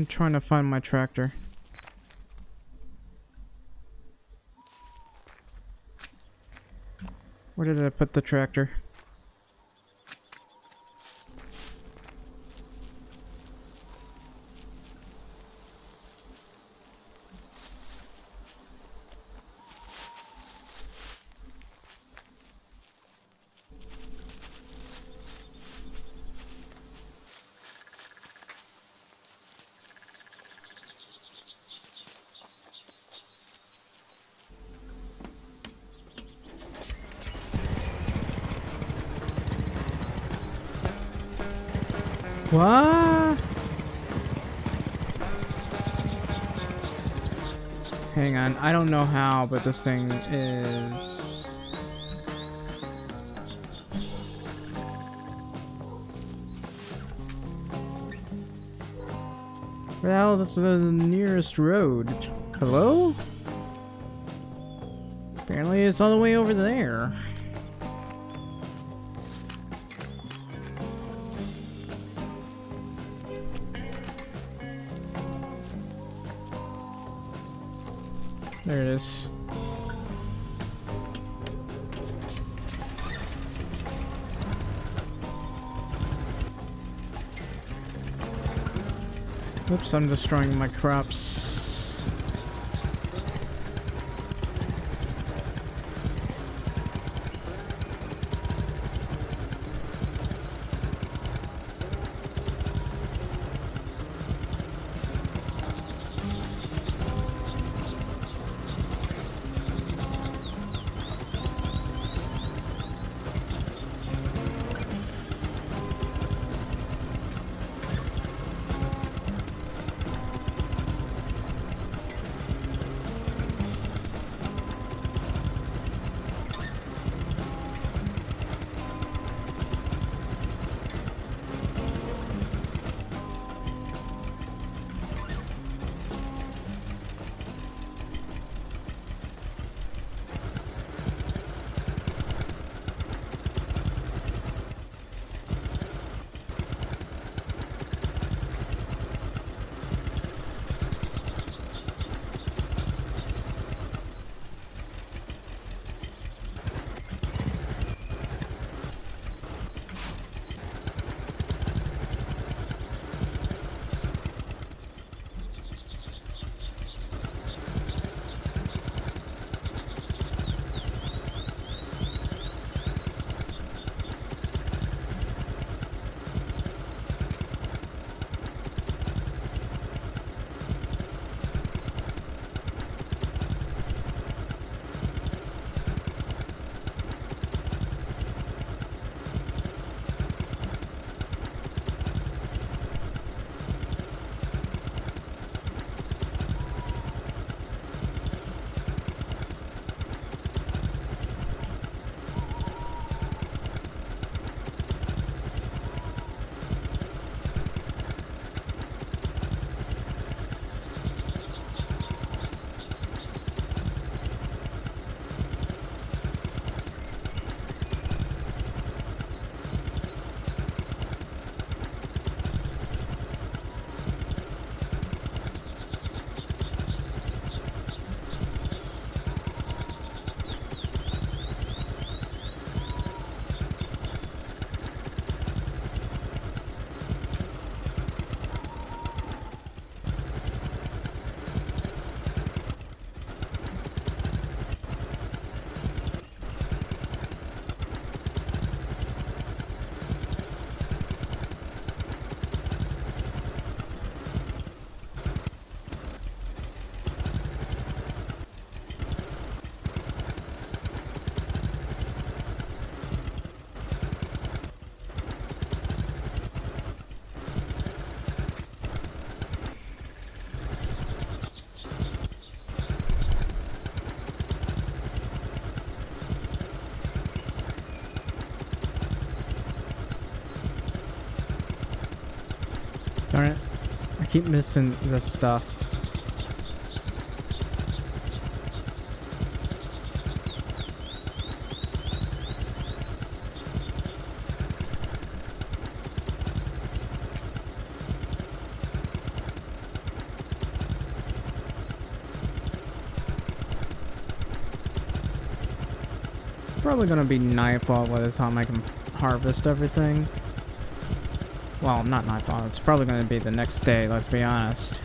trying to find my tractor. Where did I put the tractor? What? Hang on, I don't know how, but this thing is... Well, this is the nearest road. Hello? Apparently it's all the way over there. There it is. Oops, I'm destroying my crops. keep missing this stuff. Probably gonna be nightfall by the time I can harvest everything. Well, not nightfall. It's probably gonna be the next day, let's be honest.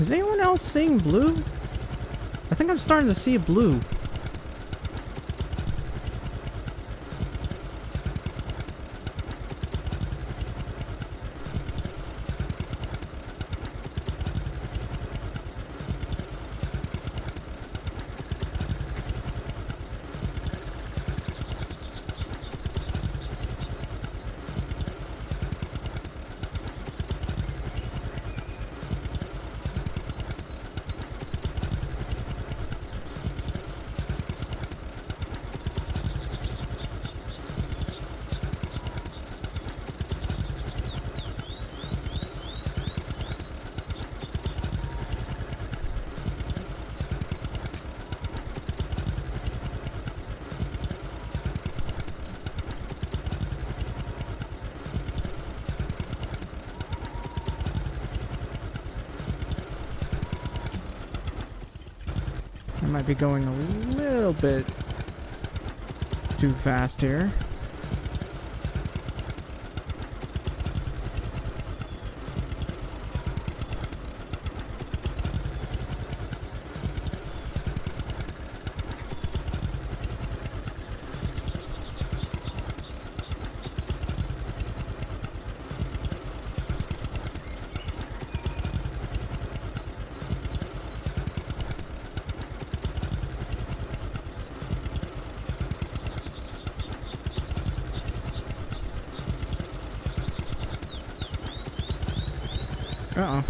Is anyone else seeing blue? I think I'm starting to see blue. I might be going a little bit too fast here. Uh-oh.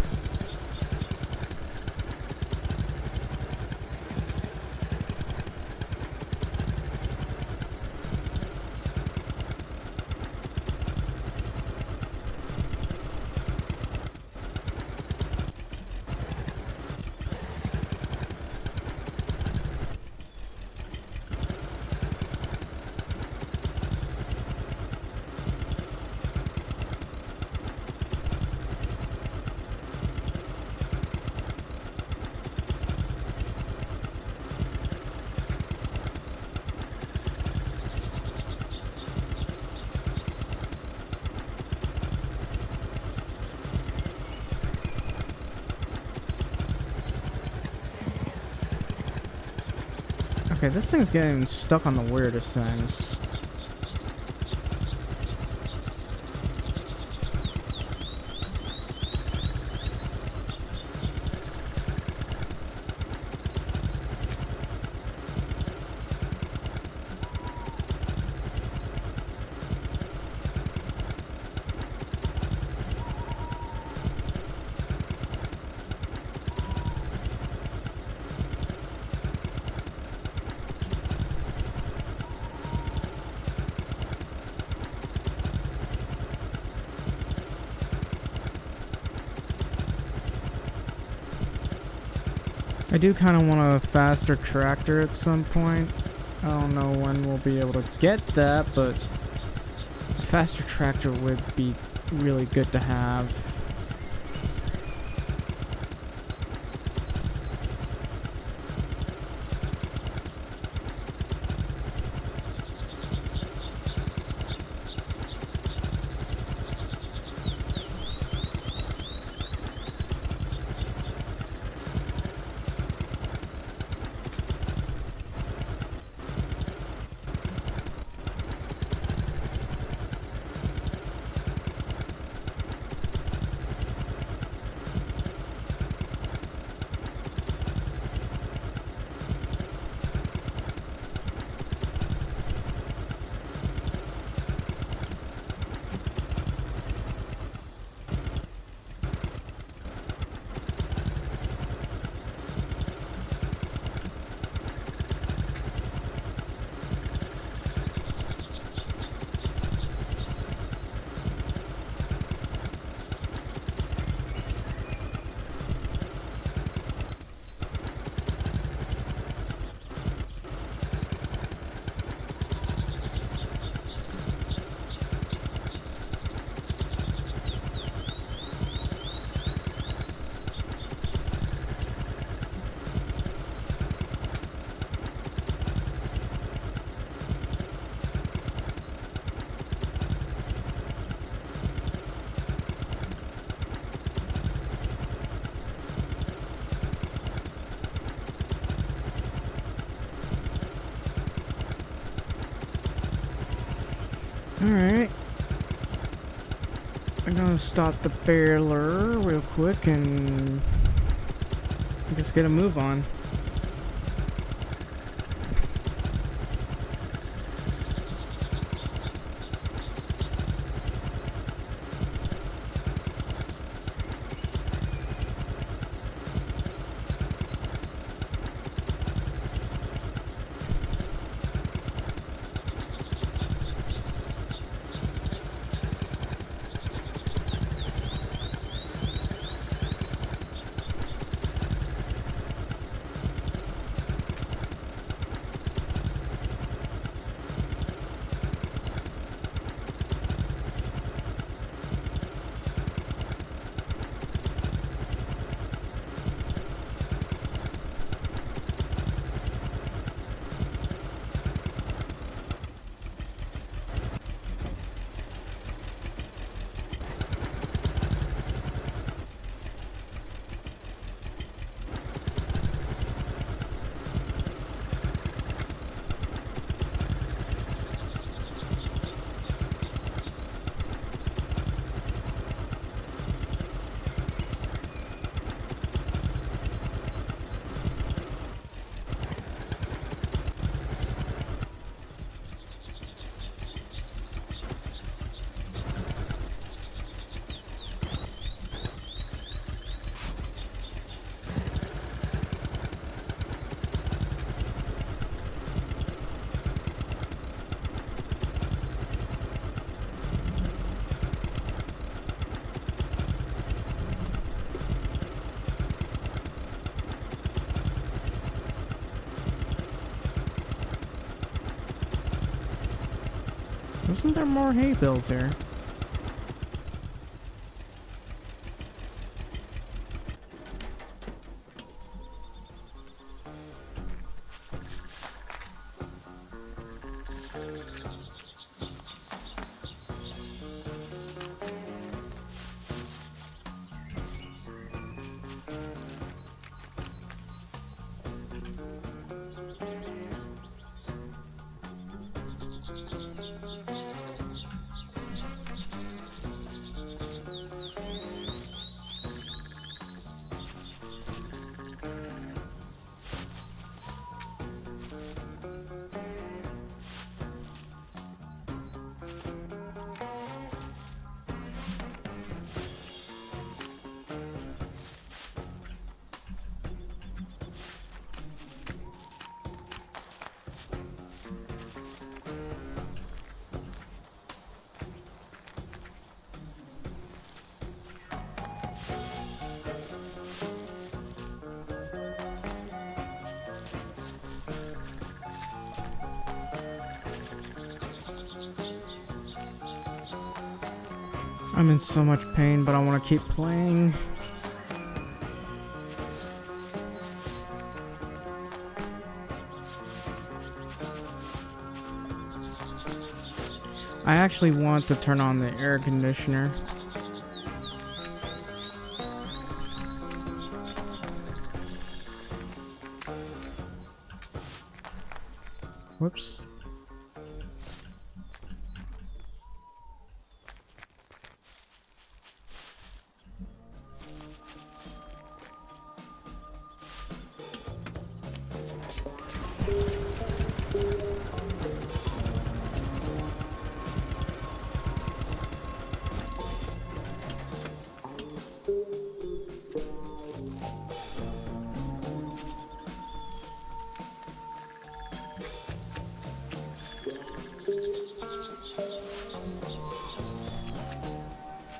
Okay, this thing's getting stuck on the weirdest things. I do kind of want a faster tractor at some point. I don't know when we'll be able to get that, but a faster tractor would be really good to have. Alright. I'm gonna stop the baler real quick and just get a move on. Wasn't there more hay bales here? I'm in so much pain, but I want to keep playing. I actually want to turn on the air conditioner. Whoops.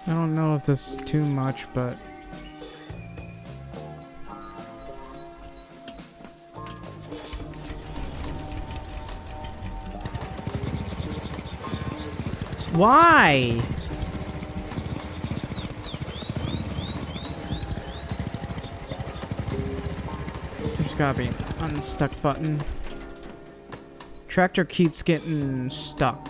I don't know if this is too much, but... Why? There's gotta be an unstuck button. Tractor keeps getting stuck.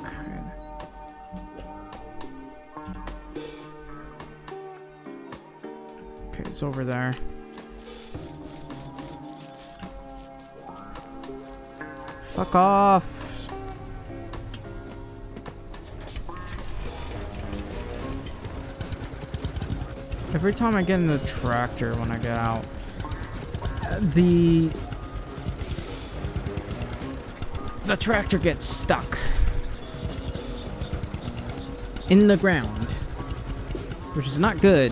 Okay, it's over there. Fuck off. Every time I get in the tractor when I get out, the tractor gets stuck in the ground, which is not good.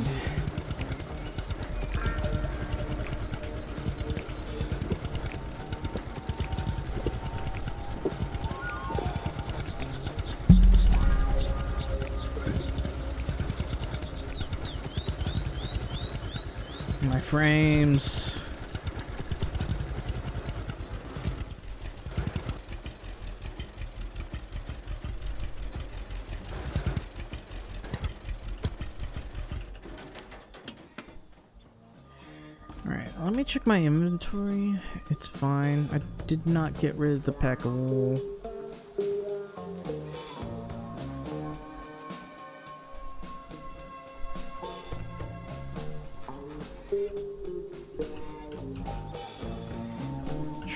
My frames. Alright, let me check my inventory. It's fine. I did not get rid of the pack of wool.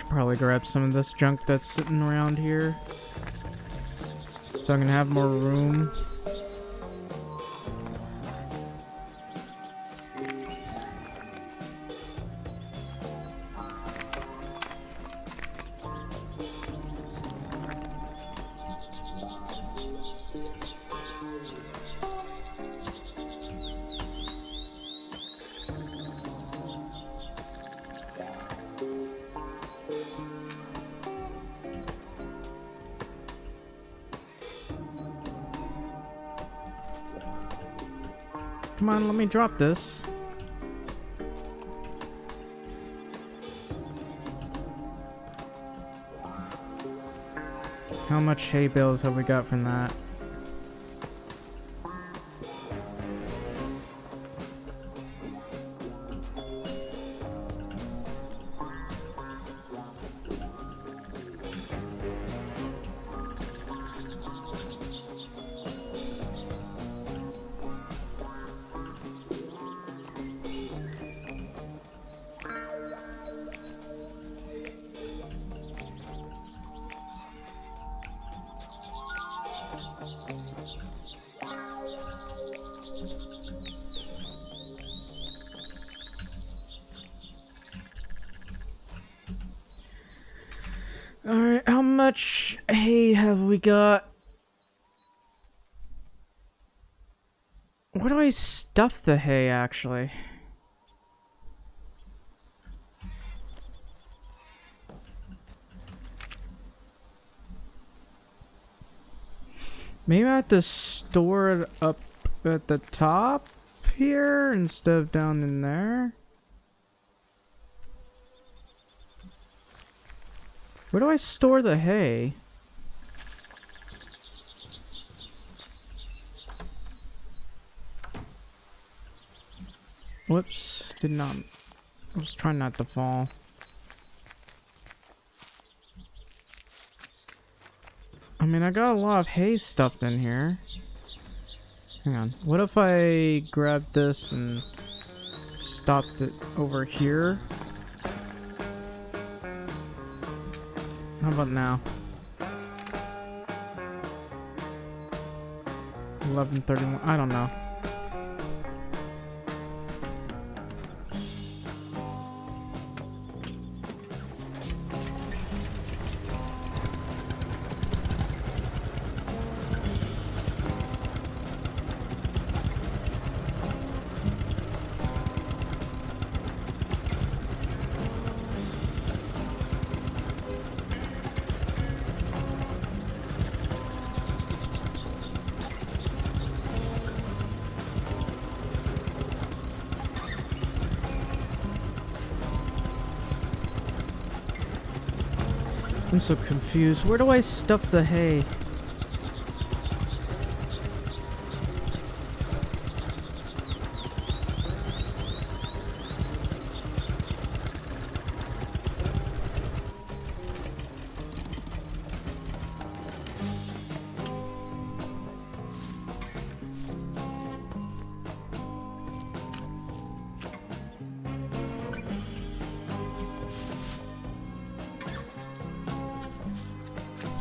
Probably grab some of this junk that's sitting around here so I can have more room. Come on, let me drop this. How much hay bales have we got from that? Alright, how much hay have we got? Where do I stuff the hay, actually? Maybe I have to store it up at the top here instead of down in there? Where do I store the hay? Whoops, did not. I was trying not to fall. I mean, I got a lot of hay stuffed in here. Hang on. What if I grabbed this and stopped it over here? How about now? 11:31. I don't know. I'm so confused. Where do I stuff the hay?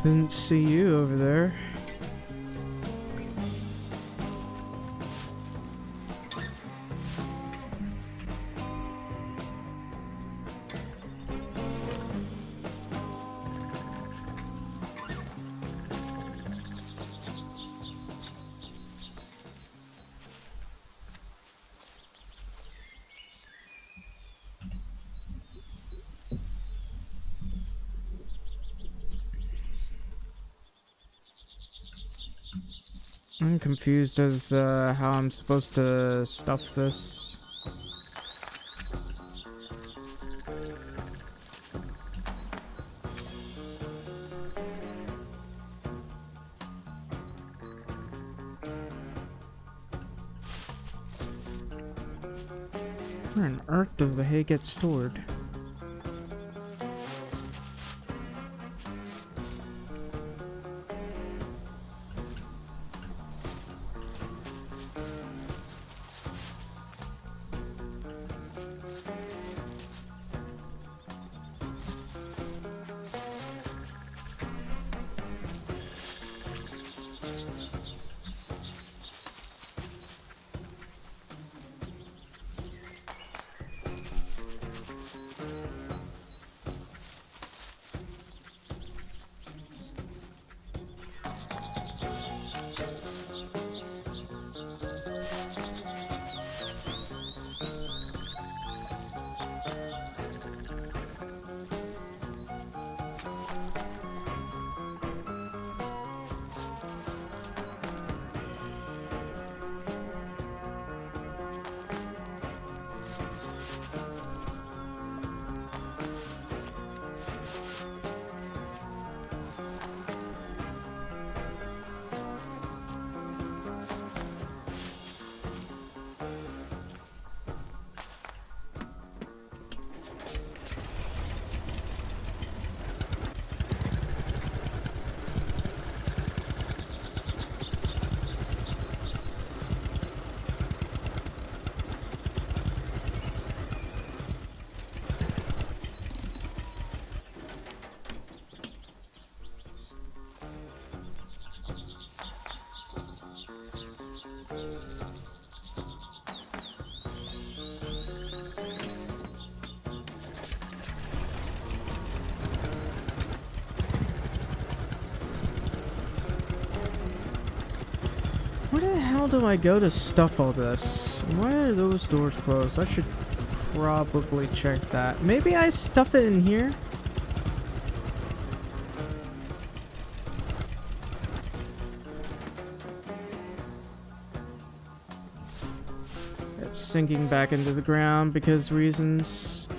Didn't see you over there. I'm confused as how I'm supposed to stuff this. Where on earth does the hay get stored? Where the hell do I go to stuff all this? Why are those doors closed? I should probably check that. Maybe I stuff it in here? It's sinking back into the ground because reasons.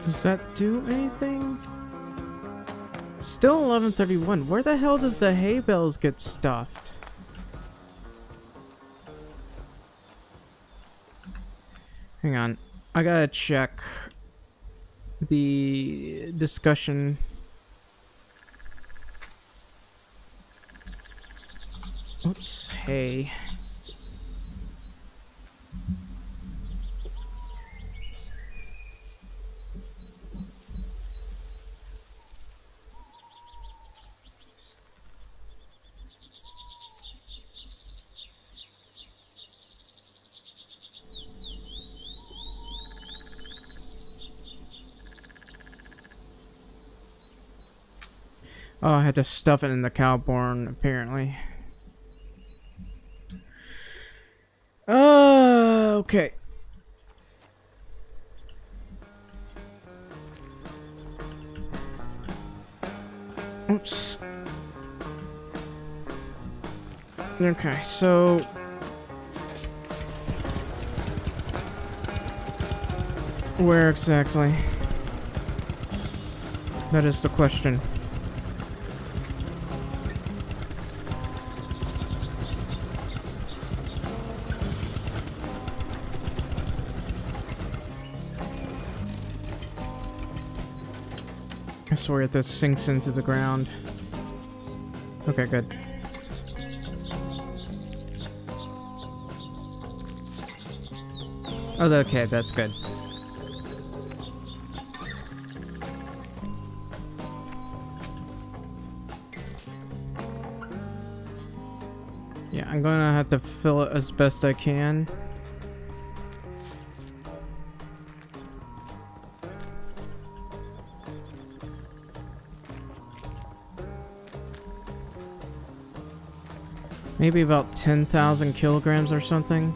Does that do anything? Still 11:31. Where the hell does the hay bales get stuffed? Hang on. I gotta check the discussion. Oops, hay. Oh, I had to stuff it in the cow barn, apparently. Okay. Oops. Okay, so... where exactly? That is the question. I swear this sinks into the ground. Okay, good. Oh, okay, that's good. Yeah, I'm gonna have to fill it as best I can. Maybe about 10,000 kilograms or something.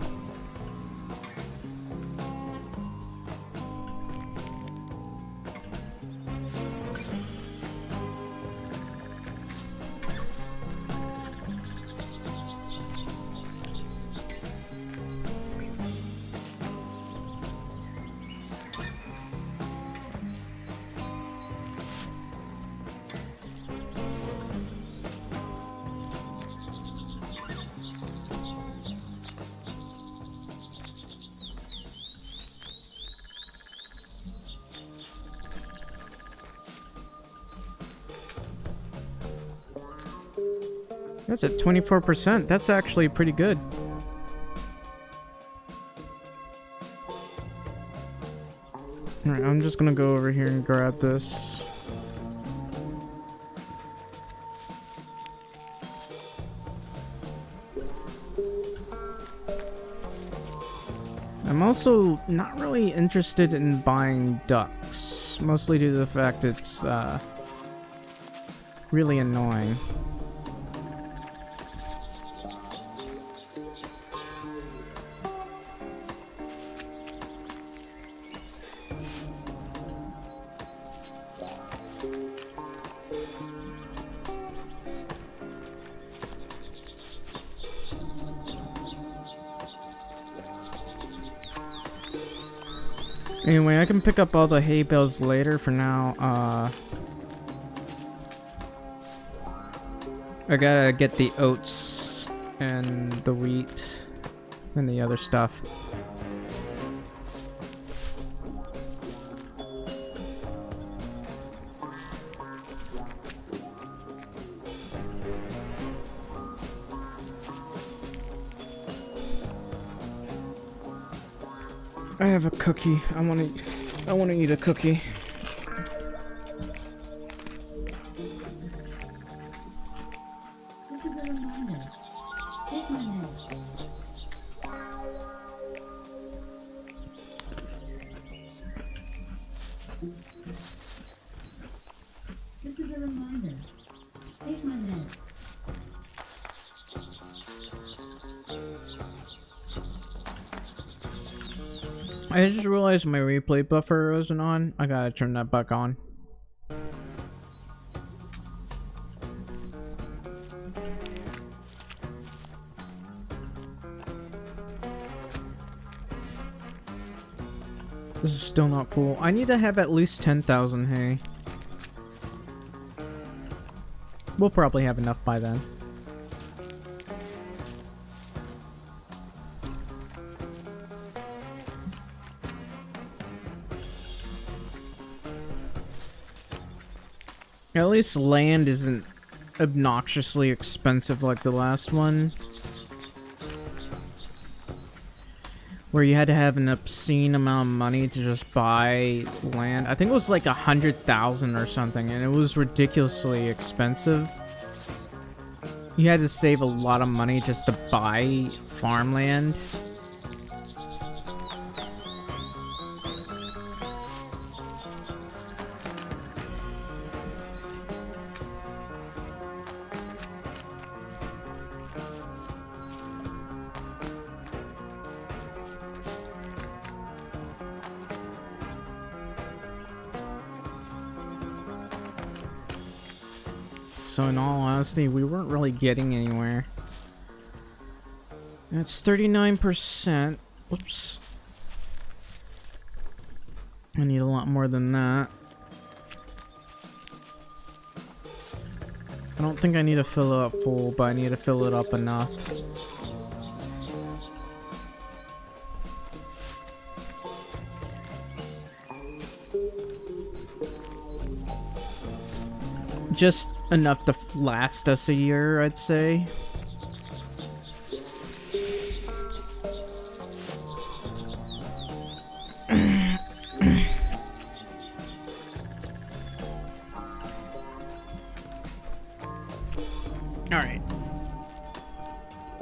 That's at 24%. That's actually pretty good. Alright, I'm just gonna go over here and grab this. I'm also not really interested in buying ducks, mostly due to the fact it's really annoying. Anyway, I can pick up all the hay bales later. For now, I gotta get the oats and the wheat and the other stuff. I have a cookie. I wanna eat a cookie. This is a reminder. Take my meds. This is a reminder. Take my meds. I just realized my replay buffer wasn't on. I gotta turn that back on. This is still not full. I need to have at least 10,000 hay. We'll probably have enough by then. At least land isn't obnoxiously expensive like the last one, where you had to have an obscene amount of money to just buy land. I think it was like 100,000 or something, and it was ridiculously expensive. You had to save a lot of money just to buy farmland. So in all honesty, we weren't really getting anywhere. That's 39%. Whoops. I need a lot more than that. I don't think I need to fill it up full, but I need to fill it up enough. Just enough to last us a year, I'd say. Alright.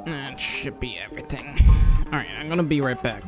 That should be everything. Alright, I'm gonna be right back.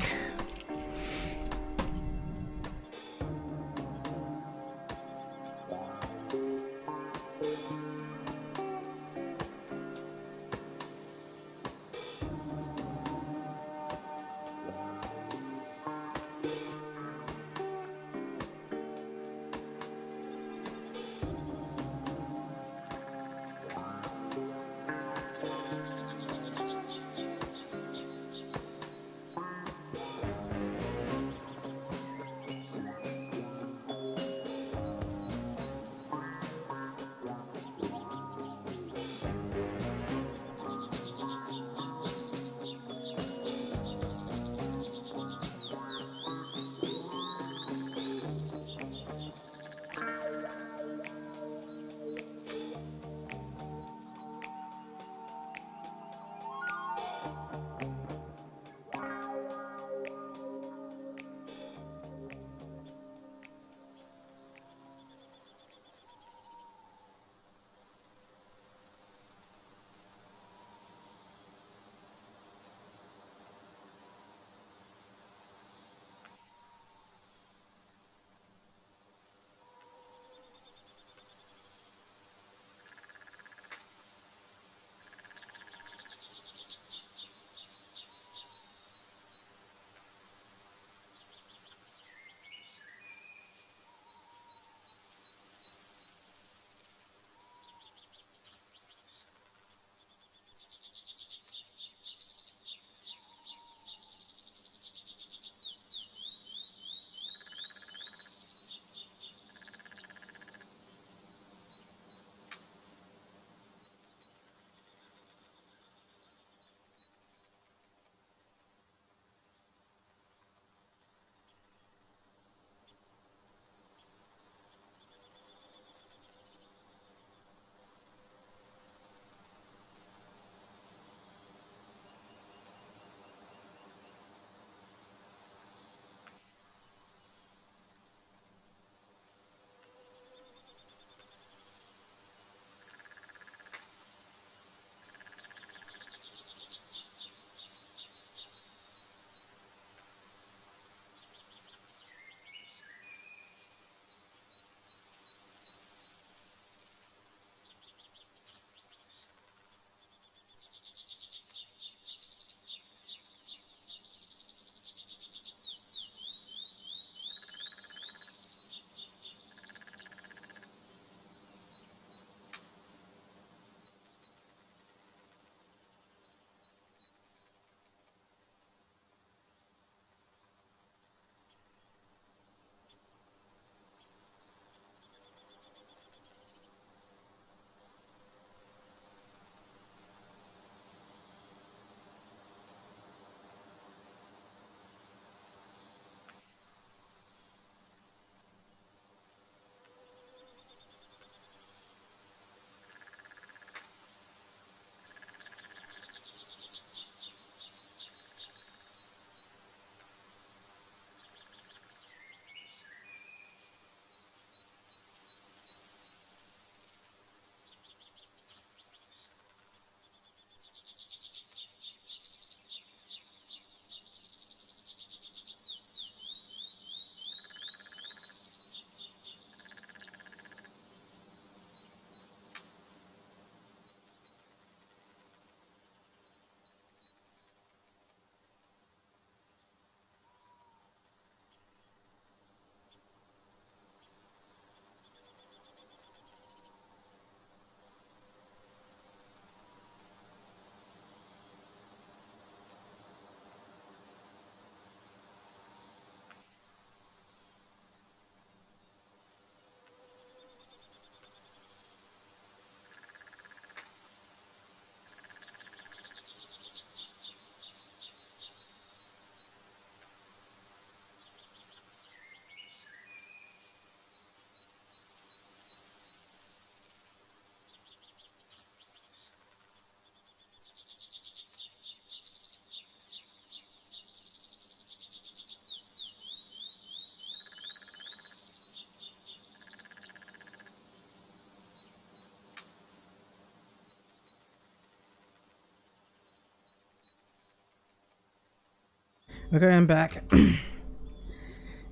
Okay, I'm back.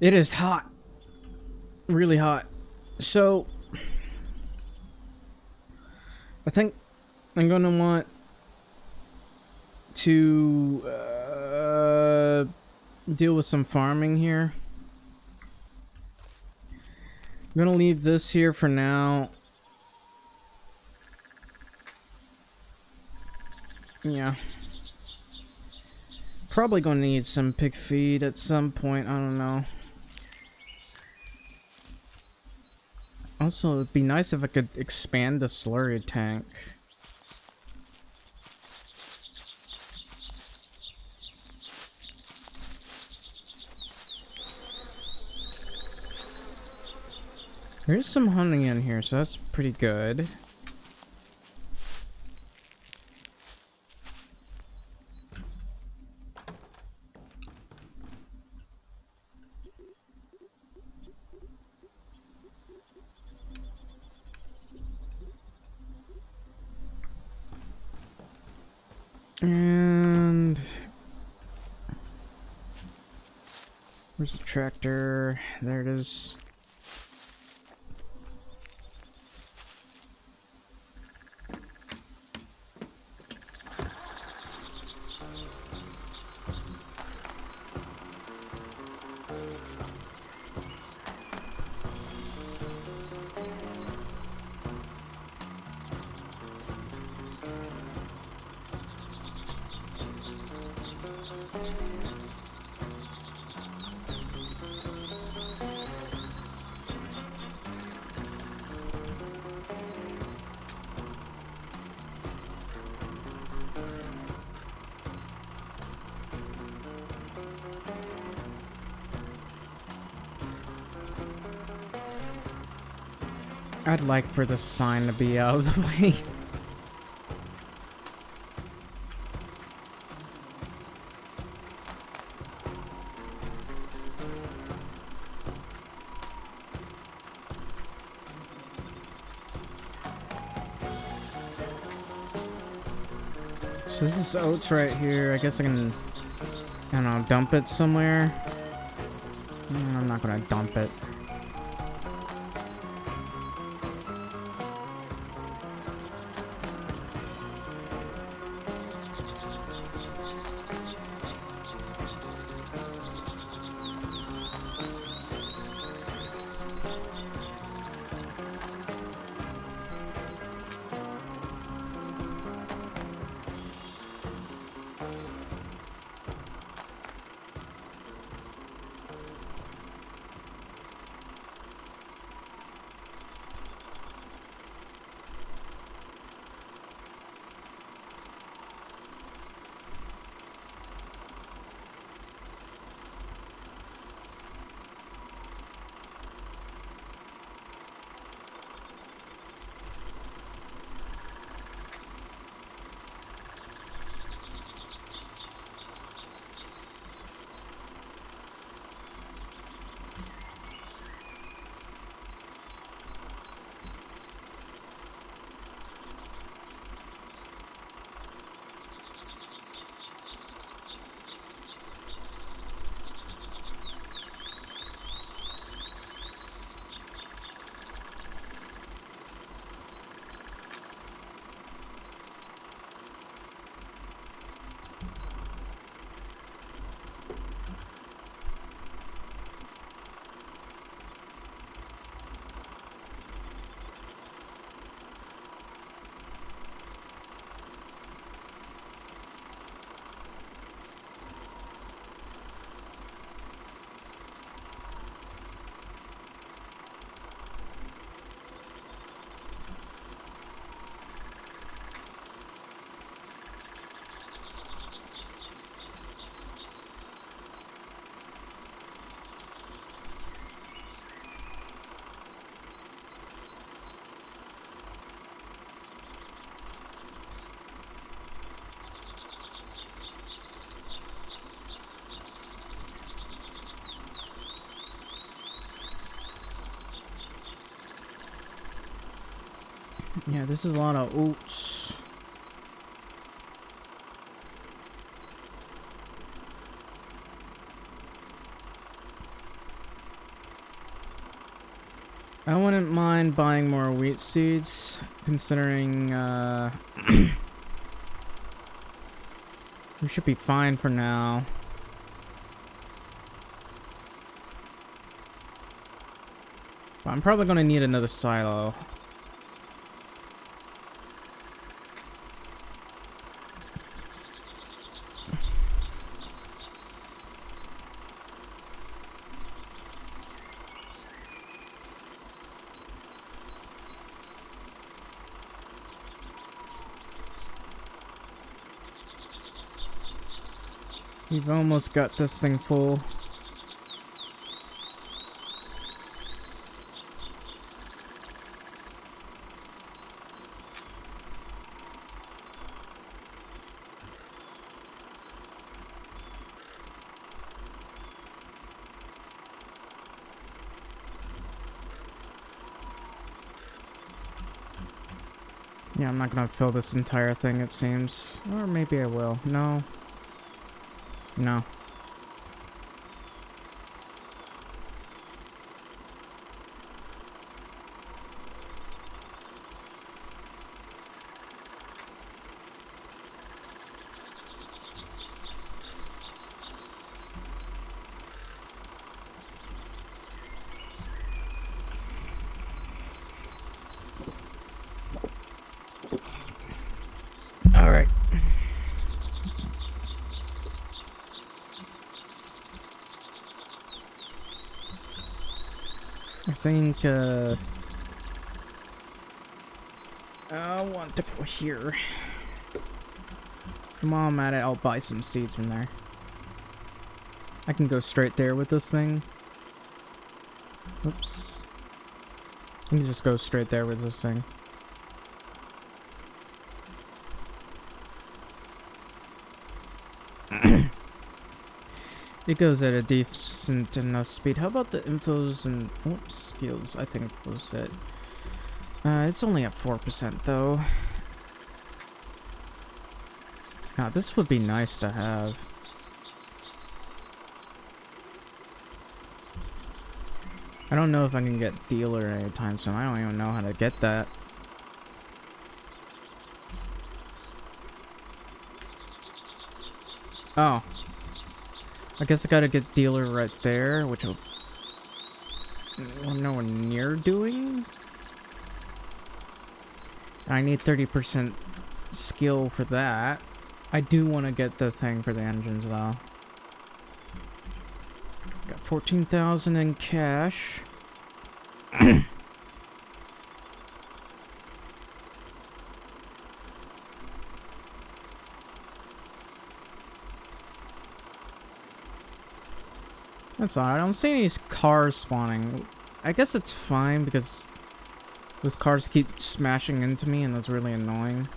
It is hot. Really hot. So, I think I'm gonna want to deal with some farming here. I'm gonna leave this here for now. Yeah. Probably gonna need some pig feed at some point, I don't know. Also, it'd be nice if I could expand the slurry tank. There's some honey in here, so that's pretty good. And where's the tractor? There it is. I'd like for the sign to be out of the way. So this is oats right here. I guess I can, I don't know, dump it somewhere. I'm not gonna dump it. Yeah, this is a lot of oats. I wouldn't mind buying more wheat seeds, considering, we should be fine for now. But I'm probably gonna need another silo. We've almost got this thing full. Yeah, I'm not gonna fill this entire thing, it seems. Or maybe I will. No. No. All right. I think, I want to go here. While I'm at it, I'll buy some seeds from there. I can go straight there with this thing. Oops. I can just go straight there with this thing. It goes at a decent enough speed. How about the infos and whoops, skills? I think was it. It's only at 4% though. Now this would be nice to have. I don't know if I can get dealer anytime soon. I don't even know how to get that. Oh. I guess I gotta get dealer right there, which I'm nowhere near doing. I need 30% skill for that. I do want to get the thing for the engines though. Got 14,000 in cash. That's odd. I don't see any cars spawning. I guess it's fine because those cars keep smashing into me and that's really annoying.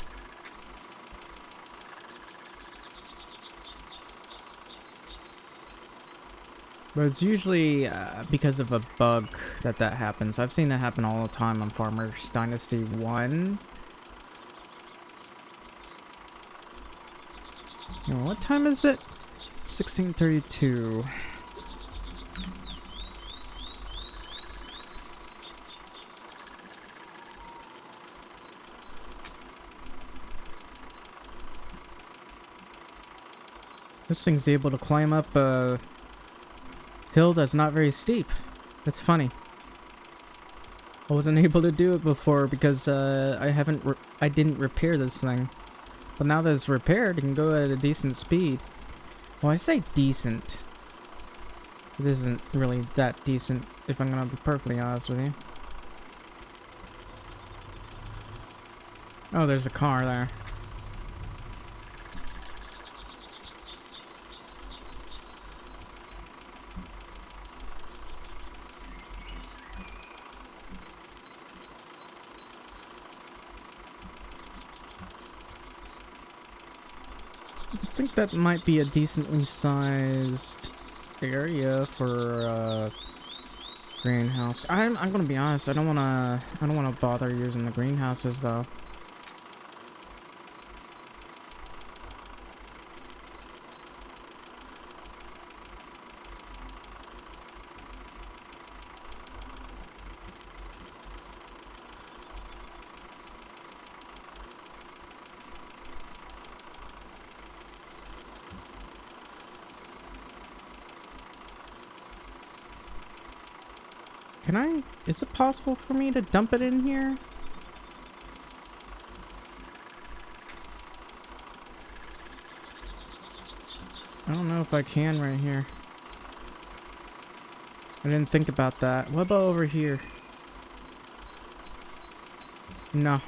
But it's usually because of a bug that happens. I've seen that happen all the time on Farmers Dynasty 1. What time is it? 16:32. This thing's able to climb up a hill that's not very steep. That's funny. I wasn't able to do it before because I didn't repair this thing. But now that it's repaired, it can go at a decent speed. Well, I say decent. It isn't really that decent, if I'm gonna be perfectly honest with you. Oh, there's a car there. I think that might be a decently sized area for greenhouse. I'm gonna be honest. I don't wanna bother using the greenhouses though. Can I... Is it possible for me to dump it in here? I don't know if I can right here. I didn't think about that. What about over here? No.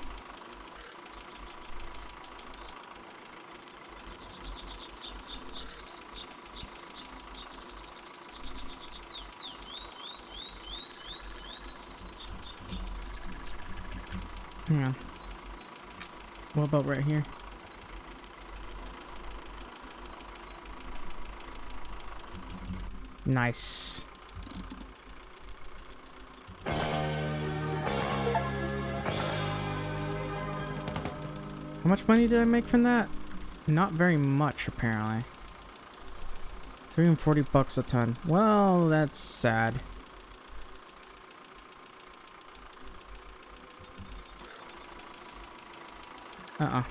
Hang on. What about right here? Nice. How much money did I make from that? Not very much, apparently. 340 bucks a ton. Well, that's sad. Uh-uh.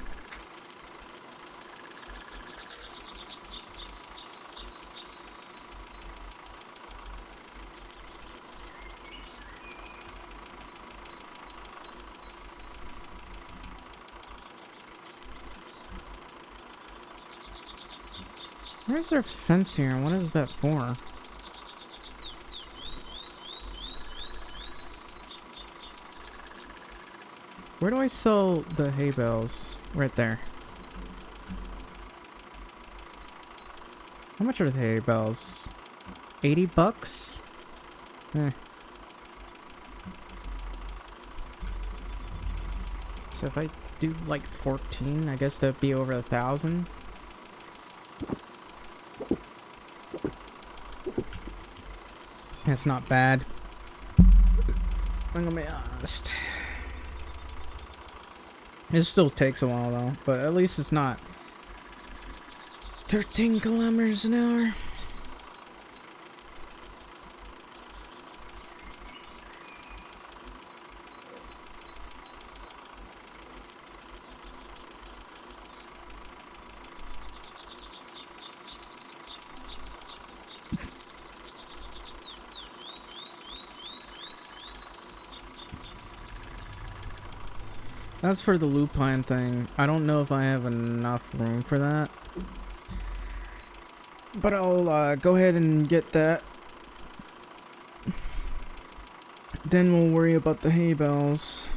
Where's their fence here? What is that for? Where do I sell the hay bales? Right there. How much are the hay bales? 80 bucks? Eh. So if I do like 14, I guess that'd be over 1,000. That's not bad. I'm gonna be honest. It still takes a while though, but at least it's not 13 kilometers an hour. As for the lupine thing, I don't know if I have enough room for that. But I'll go ahead and get that. Then we'll worry about the hay bales.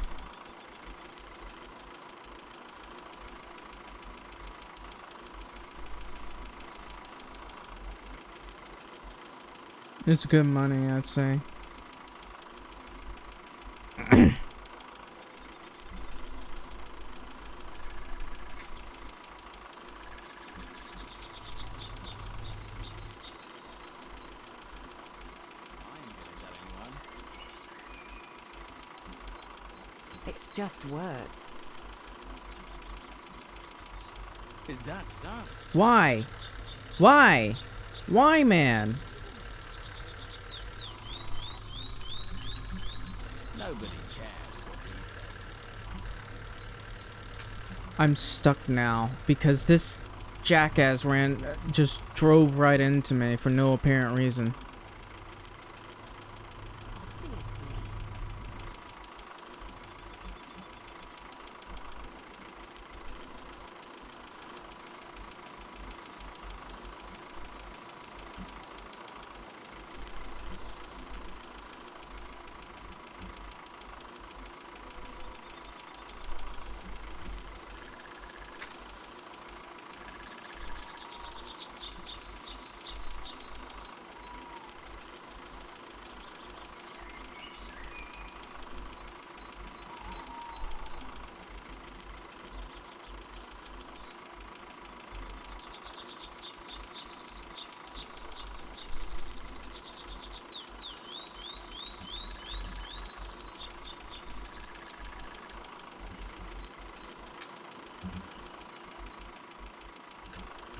It's good money, I'd say. It's just words. Is that so? Why? Why? Why, man? Nobody cares what he says. I'm stuck now because this jackass just drove right into me for no apparent reason.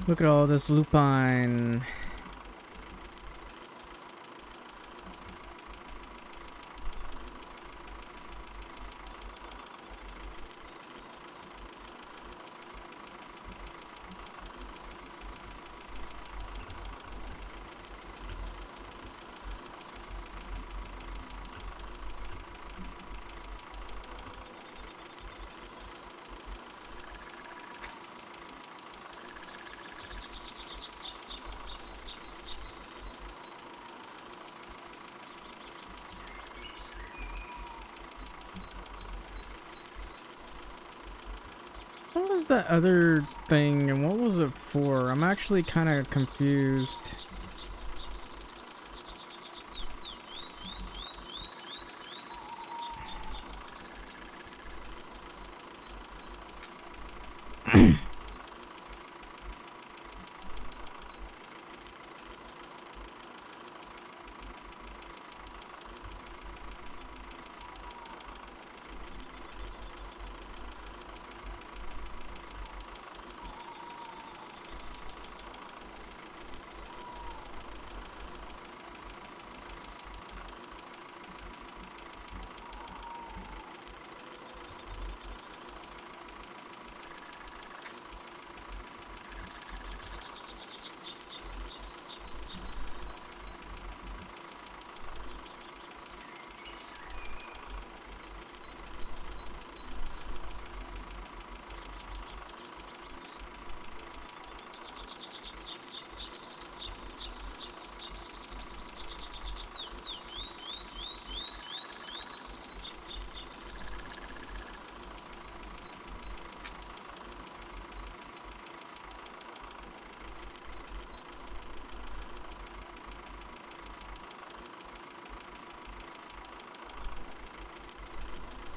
Look at all this lupine. What was that other thing and what was it for? I'm actually kind of confused.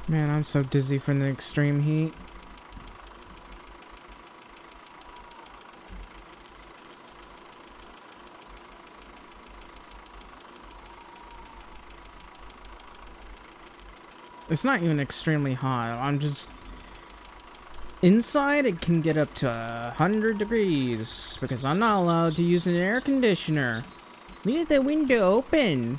Man, I'm so dizzy from the extreme heat. It's not even extremely hot. I'm just... Inside, it can get up to 100 degrees because I'm not allowed to use an air conditioner. Leave the window open.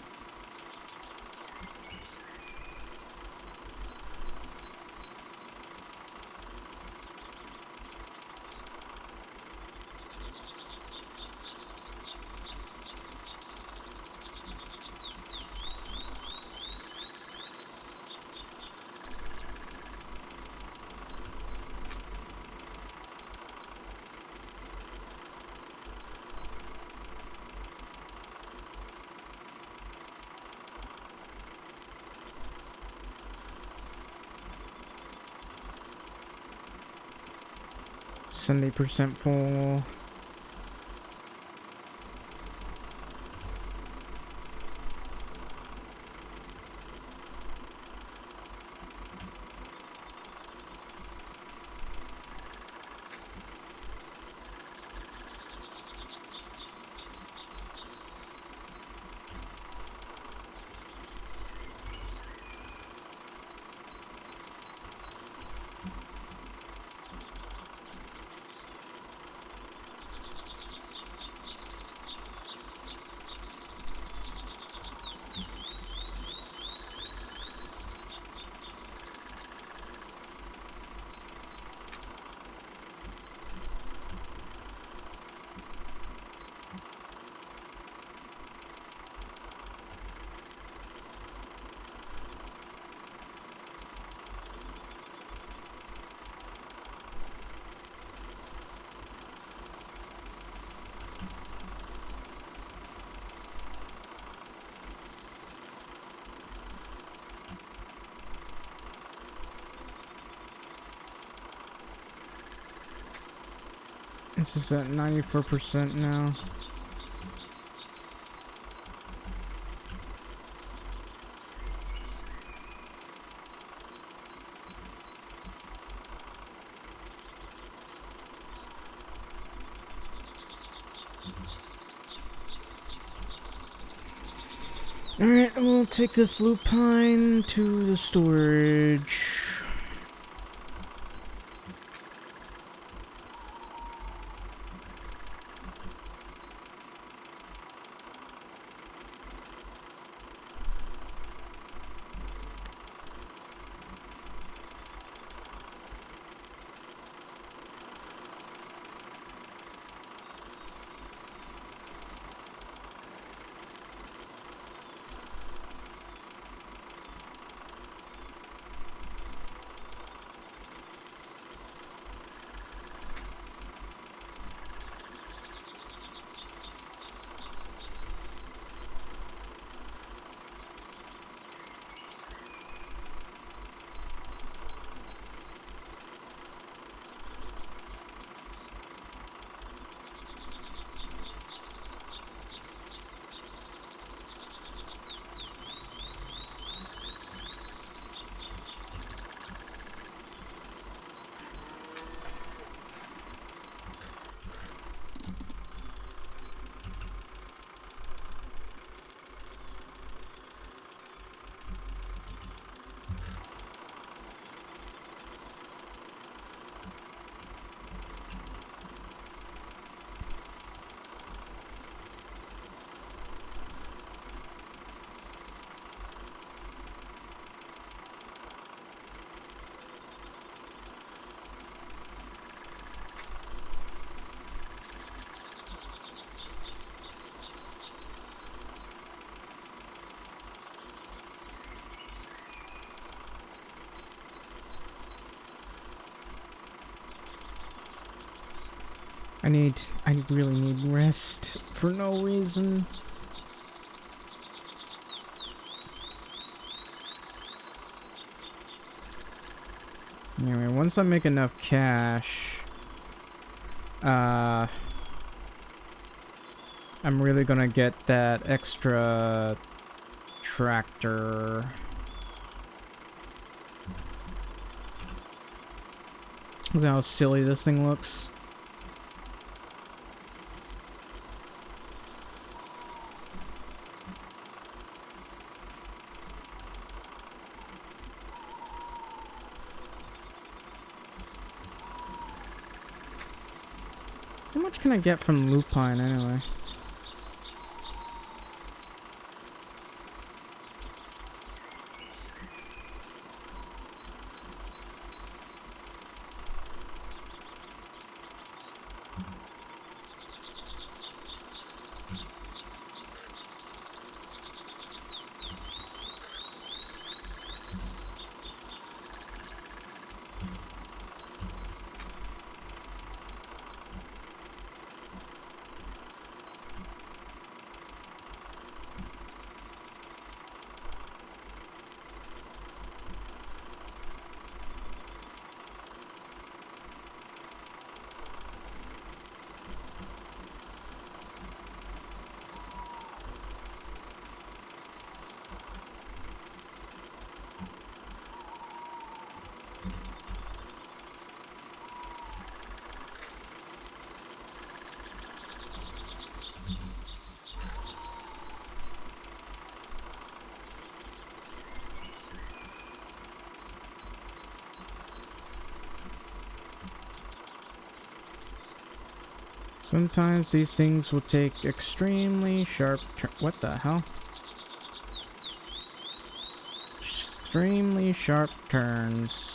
%70 full. This is at 94% now. Alright, we'll take this lupine to the storage. I really need rest for no reason. Anyway, once I make enough cash, I'm really gonna get that extra tractor. Look how silly this thing looks. How much can I get from lupine anyway? Sometimes these things will take extremely sharp what the hell? Extremely sharp turns.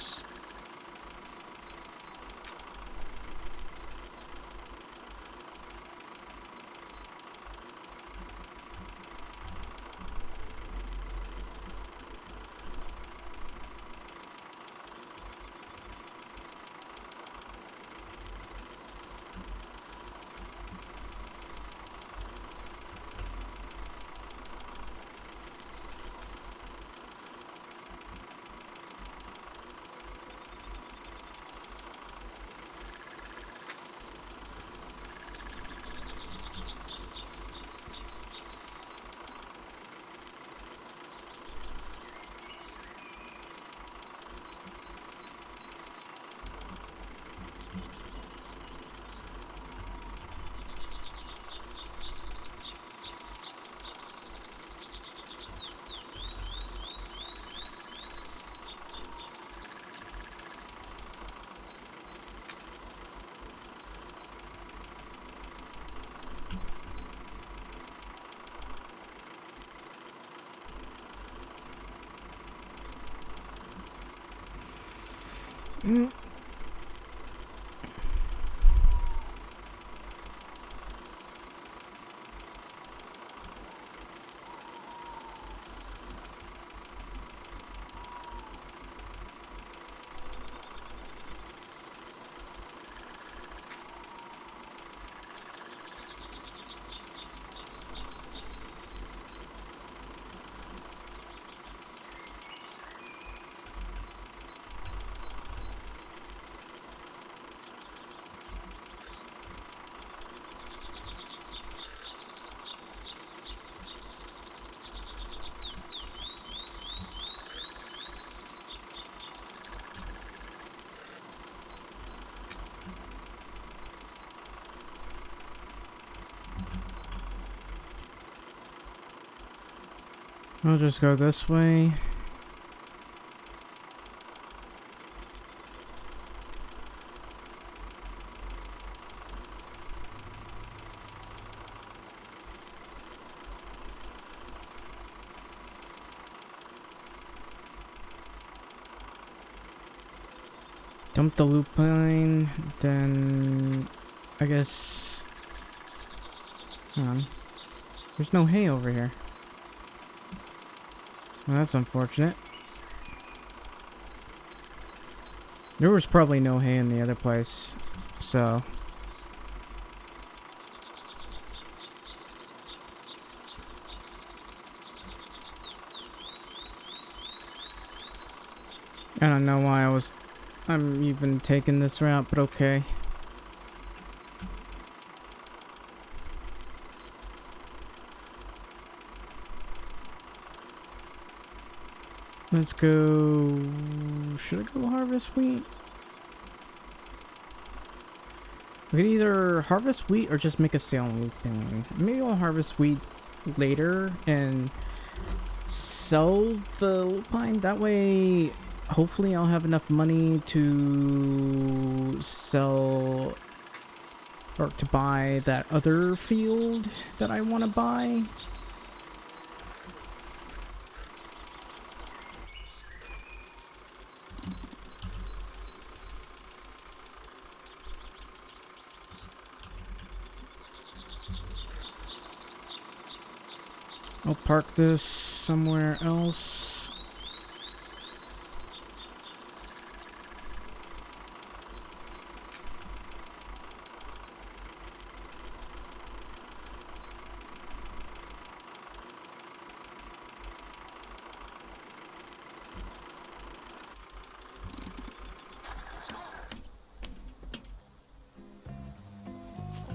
I'll just go this way. Dump the lupine, then I guess. Hang on. There's no hay over here. Well, that's unfortunate. There was probably no hay in the other place, so I don't know why I'm even taking this route, but okay. Let's go. Should I go harvest wheat? We could either harvest wheat or just make a sale on wheat thing. Maybe I'll harvest wheat later and sell the lupine. That way, hopefully I'll have enough money to sell or to buy that other field that I want to buy. I'll park this somewhere else.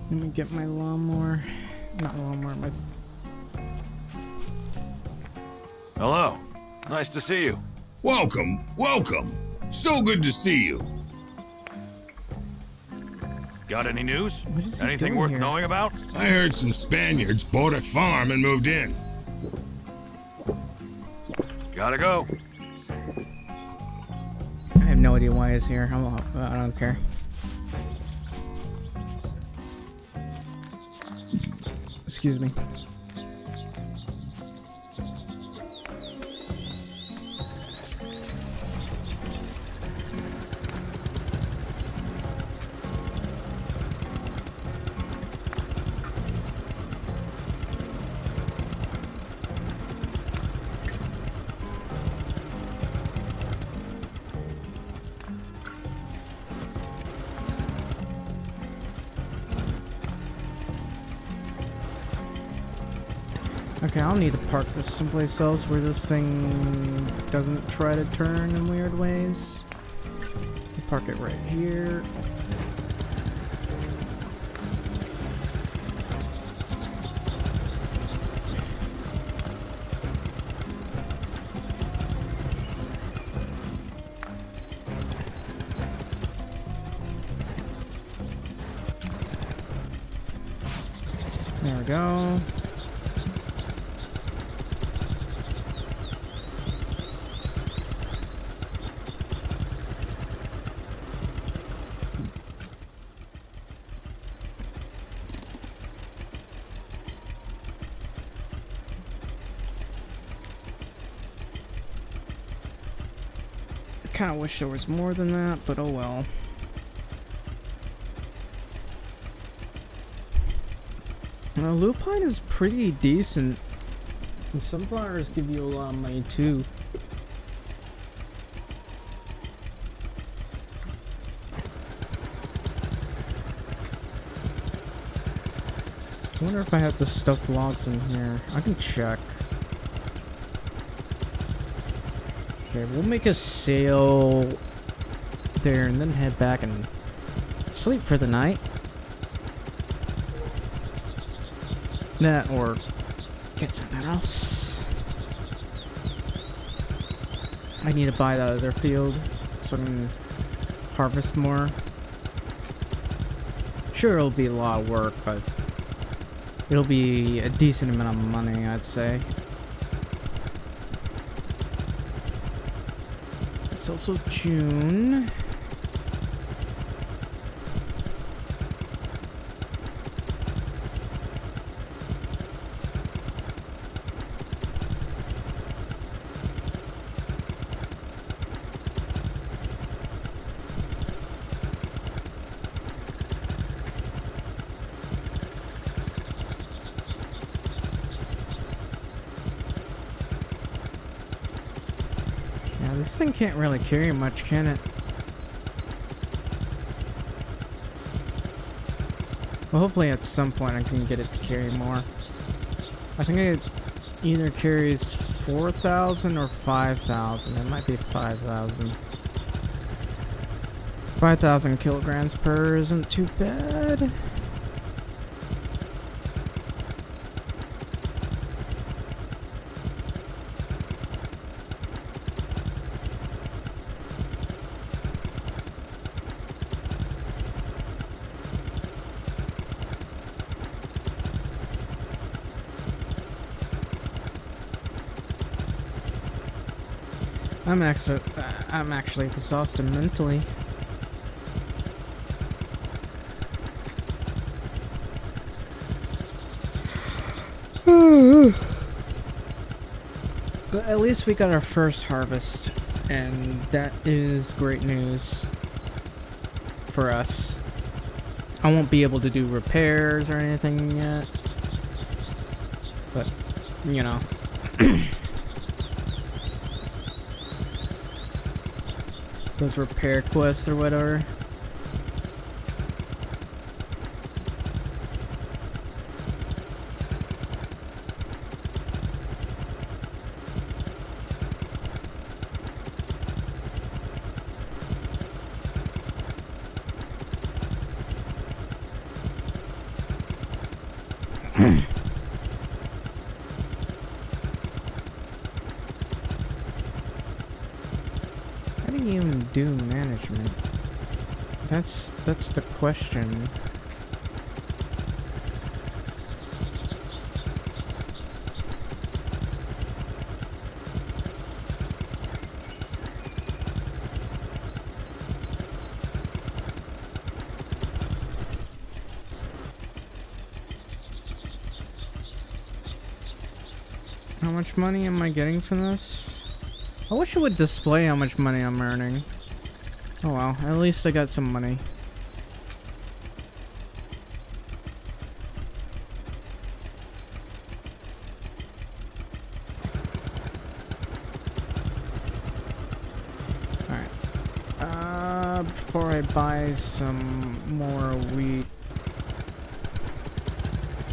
Let me get my lawnmower. Not lawnmower, my... Hello. Nice to see you. Welcome, welcome. So good to see you. Got any news? What is he Anything doing worth here? knowing about? I heard some Spaniards bought a farm and moved in. Gotta go. I have no idea why he's here. I don't care. Excuse me. Okay, I'll need to park this someplace else where this thing doesn't try to turn in weird ways. Park it right here. There we go. I kind of wish there was more than that, but oh well. Lupine is pretty decent. And sunflowers give you a lot of money too. I wonder if I have to stuff logs in here. I can check. Okay, we'll make a sale there and then head back and sleep for the night. That or get something else. I need to buy that other field so I can harvest more. Sure, it'll be a lot of work, but it'll be a decent amount of money, I'd say. It's also June. This thing can't really carry much, can it? Well, hopefully at some point I can get it to carry more. I think it either carries 4,000 or 5,000? It might be 5,000. 5,000 kilograms per isn't too bad. I'm actually exhausted mentally. But at least we got our first harvest, and that is great news for us. I won't be able to do repairs or anything yet, but, you know. Those repair quests or whatever. How do you even do management? That's the question. How much money am I getting from this? I wish it would display how much money I'm earning. Oh well, at least I got some money. Alright. Before I buy some more wheat,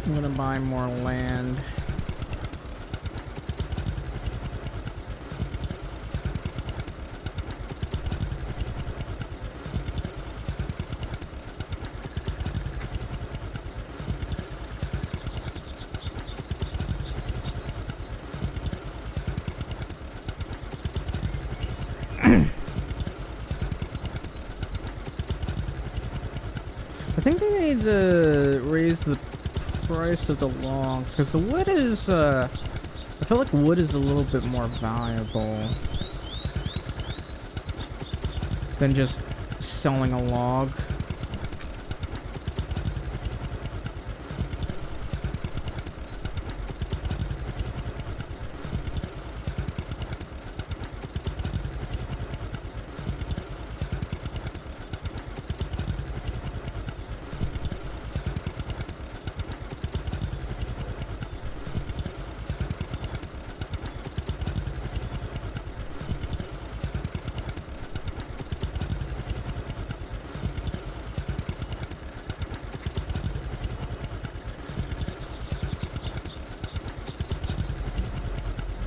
I'm gonna buy more land. I think they need to raise the price of the logs, because the wood is, I feel like wood is a little bit more valuable than just selling a log.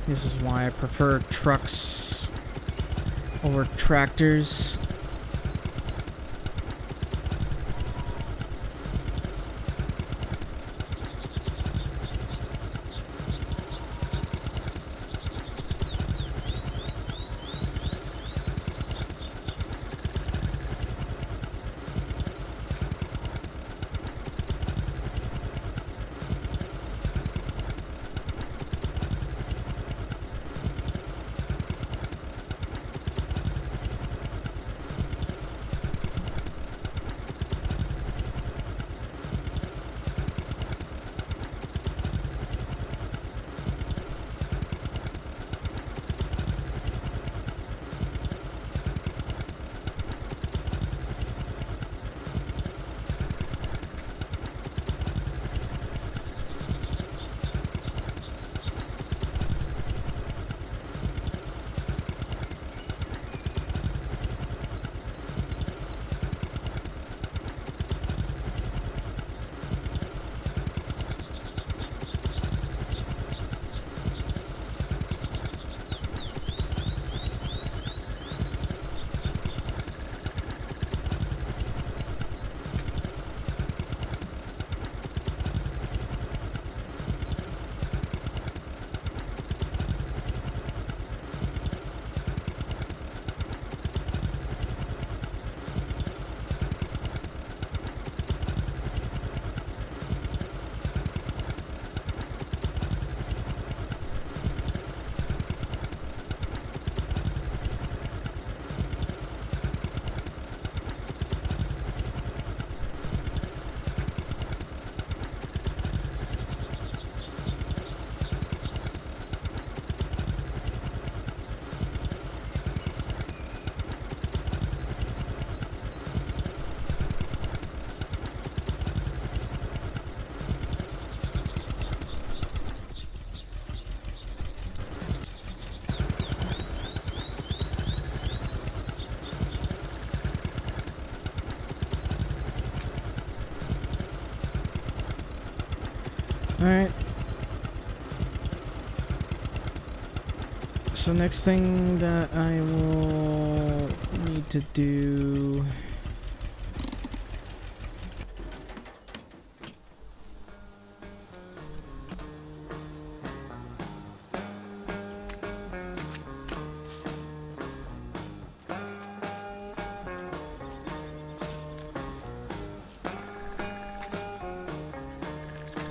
This is why I prefer trucks over tractors. Alright. So next thing that I will need to do...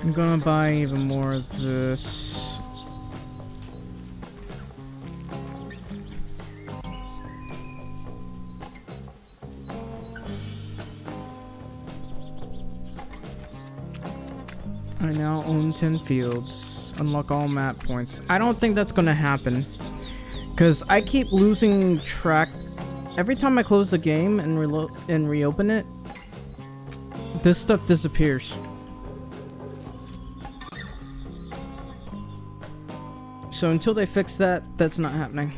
I'm gonna buy even more of this. I now own 10 fields. Unlock all map points. I don't think that's gonna happen. Because I keep losing track. Every time I close the game and reopen it, this stuff disappears. So until they fix that, that's not happening.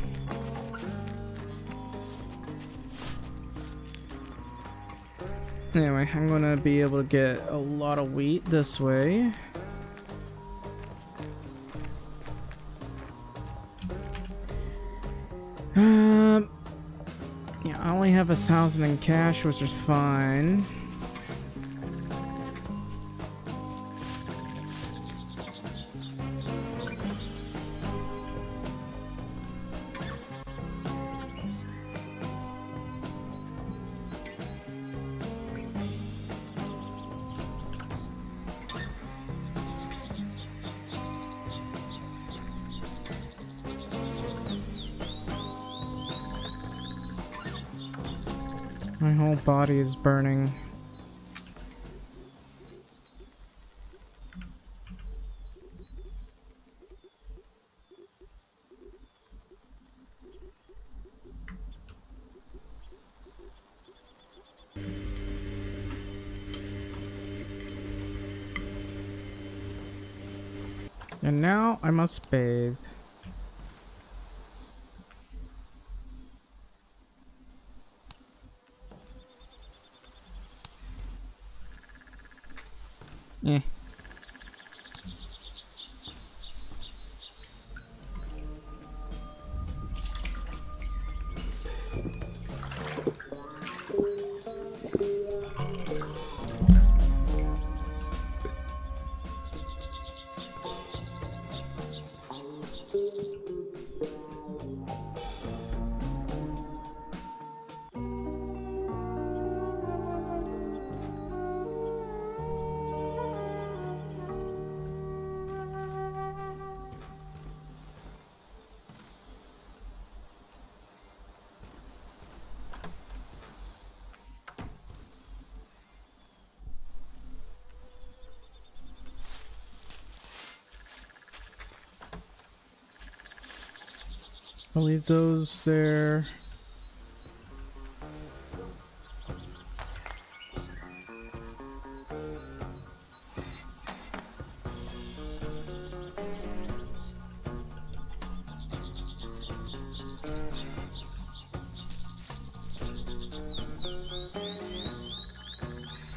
Anyway, I'm gonna be able to get a lot of wheat this way. Yeah, I only have 1,000 in cash, which is fine. My whole body is burning. And now I must bathe. Eh. I'll leave those there.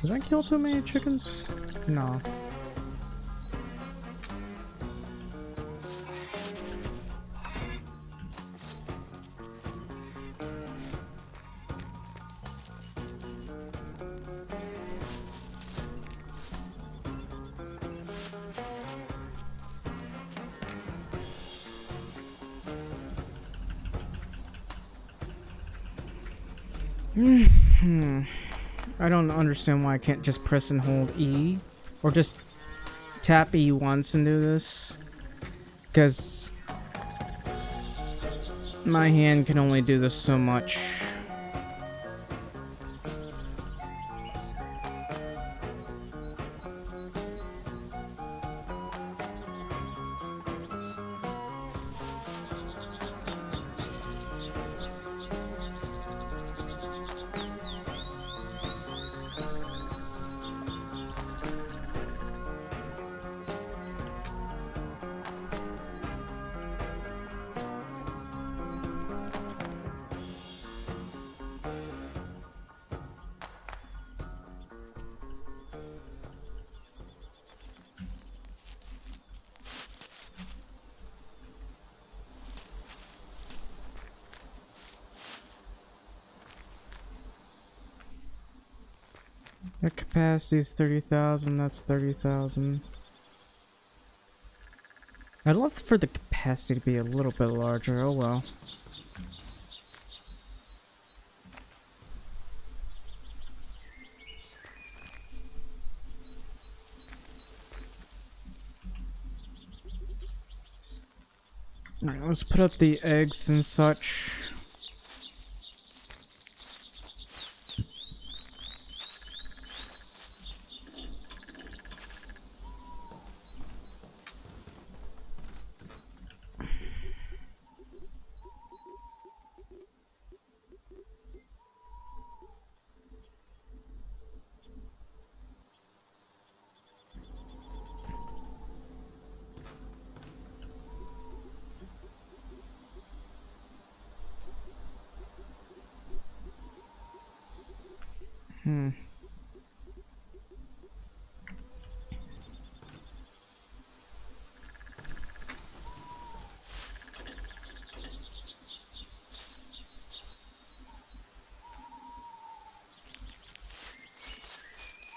Did I kill too many chickens? No. I don't understand why I can't just press and hold E, or just tap E once and do this, because my hand can only do this so much. The capacity is 30,000, that's 30,000. I'd love for the capacity to be a little bit larger, oh well. Alright, let's put up the eggs and such.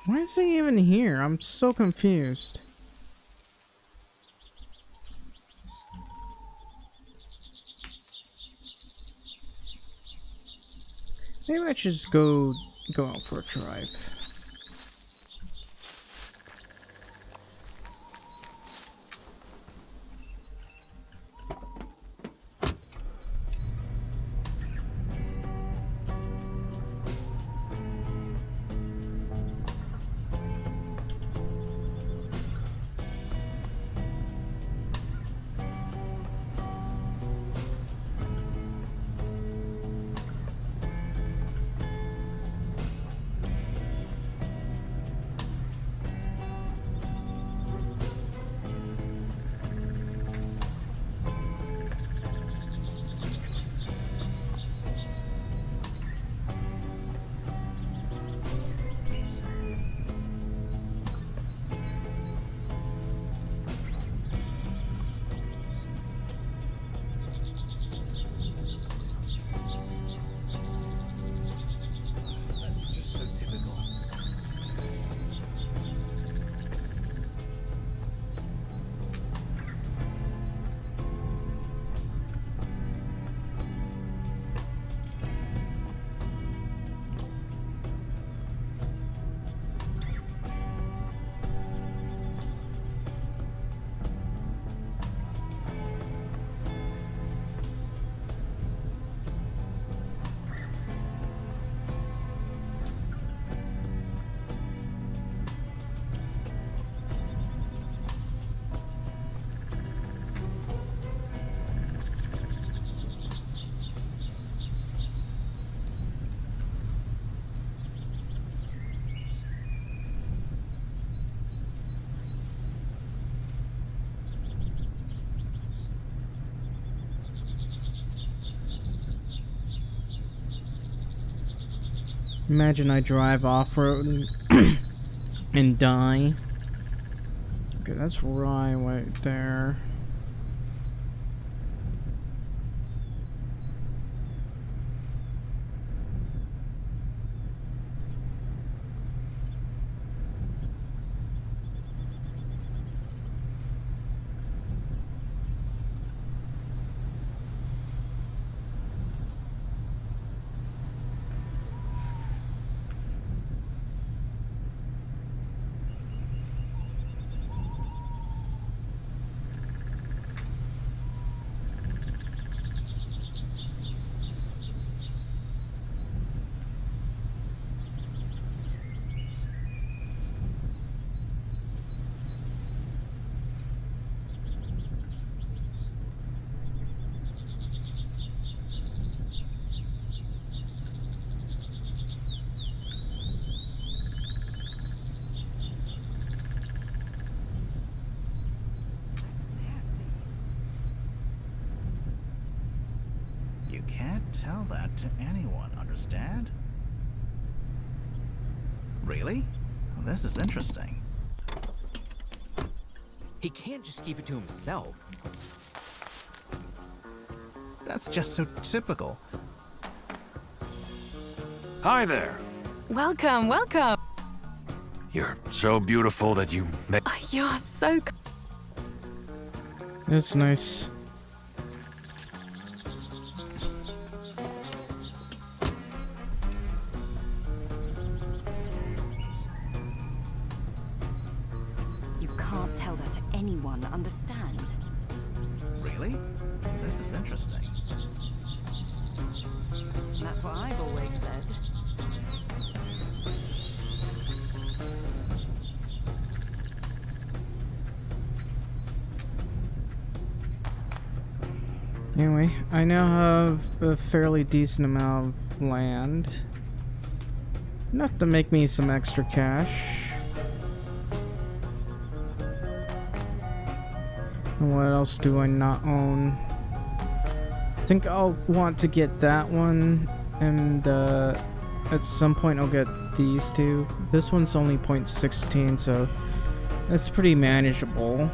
Why is he even here? I'm so confused. Maybe I should just go out for a drive. Imagine I drive off-road and die. Okay, that's right there. Tell that to anyone, understand? Really? Well, this is interesting. He can't just keep it to himself. That's just so typical. Hi there. Welcome, welcome. You're so beautiful that you make... Oh, you are so... That's nice. You can't tell that to anyone, understand? Really? This is interesting. That's what I've always said. Anyway, I now have a fairly decent amount of land. Enough to make me some extra cash. And what else do I not own? I think I'll want to get that one, and at some point I'll get these two. This one's only 0.16, so that's pretty manageable.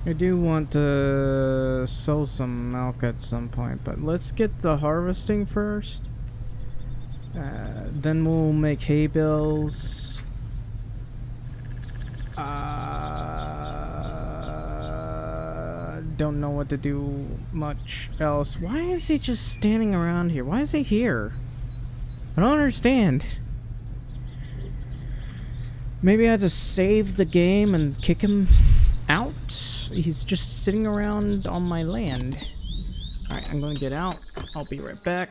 I do want to sell some milk at some point, but let's get the harvesting first. Then we'll make hay bales. Don't know what to do much else. Why is he just standing around here? Why is he here? I don't understand. Maybe I just save the game and kick him out? He's just sitting around on my land. Alright, I'm gonna get out. I'll be right back.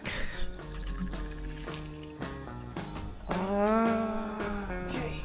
Okay.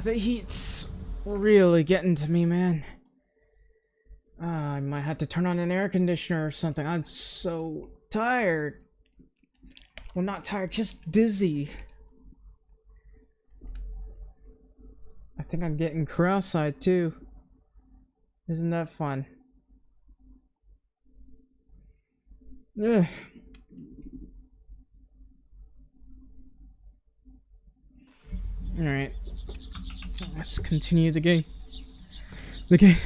The heat's really getting to me, man. I might have to turn on an air conditioner or something. I'm so tired. Well, not tired, just dizzy. I think I'm getting cross-eyed too. Isn't that fun? Ugh. Alright. Let's continue the game. The game.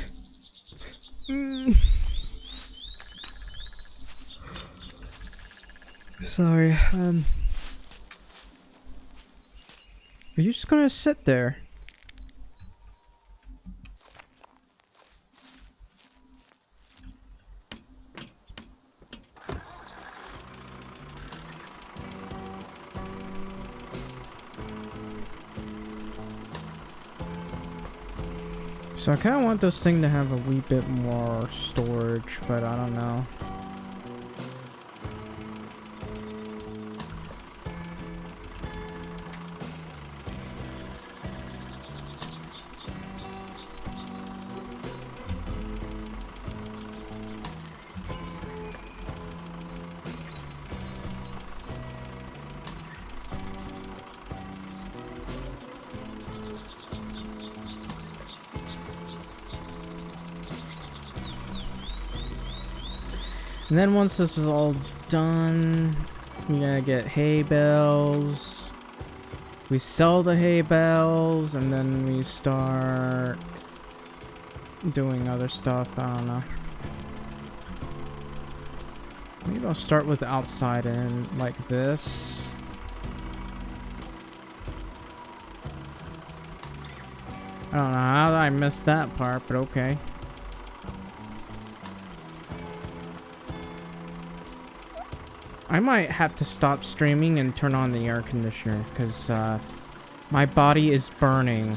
Sorry, are you just gonna sit there? So I kind of want this thing to have a wee bit more storage, but I don't know. And then once this is all done, we're gonna get hay bales. We sell the hay bales, and then we start doing other stuff. I don't know. Maybe I'll start with the outside in like this. I don't know how I missed that part, but okay. I might have to stop streaming and turn on the air conditioner because my body is burning.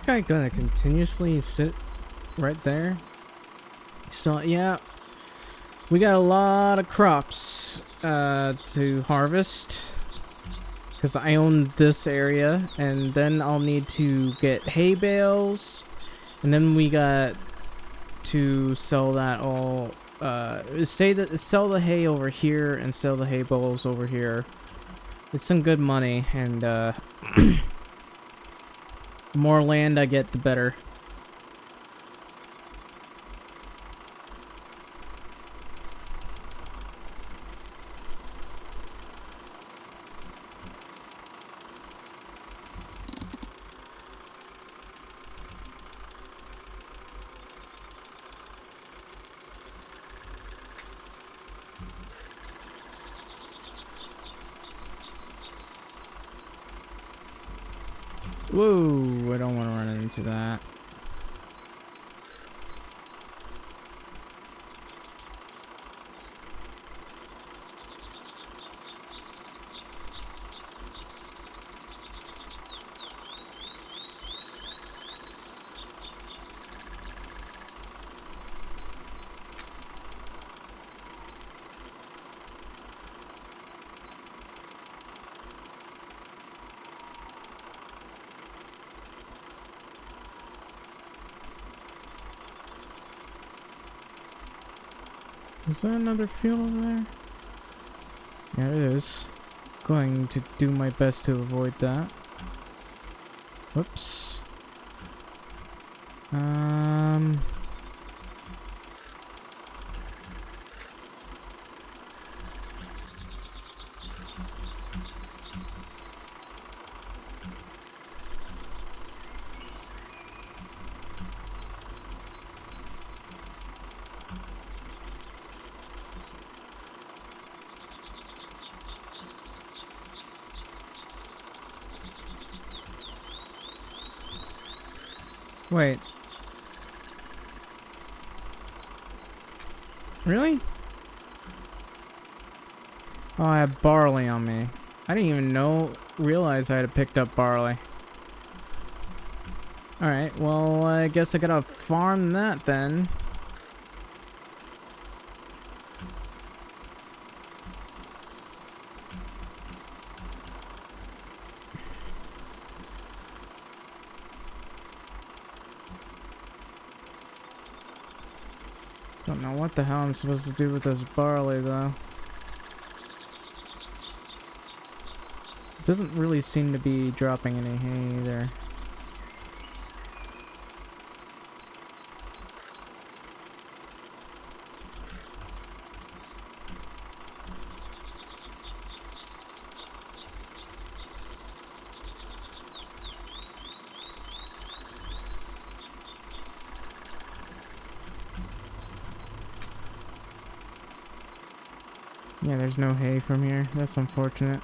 guy gonna continuously sit right there? So yeah, we got a lot of crops to harvest because I own this area, and then I'll need to get hay bales, and then we got to sell that all. Sell the hay over here and sell the hay bales over here. It's some good money, and the more land I get, the better. Whoa, I don't want to run into that. Is that another field over there? Yeah, it is. Going to do my best to avoid that. Whoops. Wait. Really? Oh, I have barley on me. I didn't even realize I had picked up barley. Alright, well, I guess I gotta farm that then. Don't know what the hell I'm supposed to do with this barley, though. It doesn't really seem to be dropping any hay either. Yeah, there's no hay from here. That's unfortunate.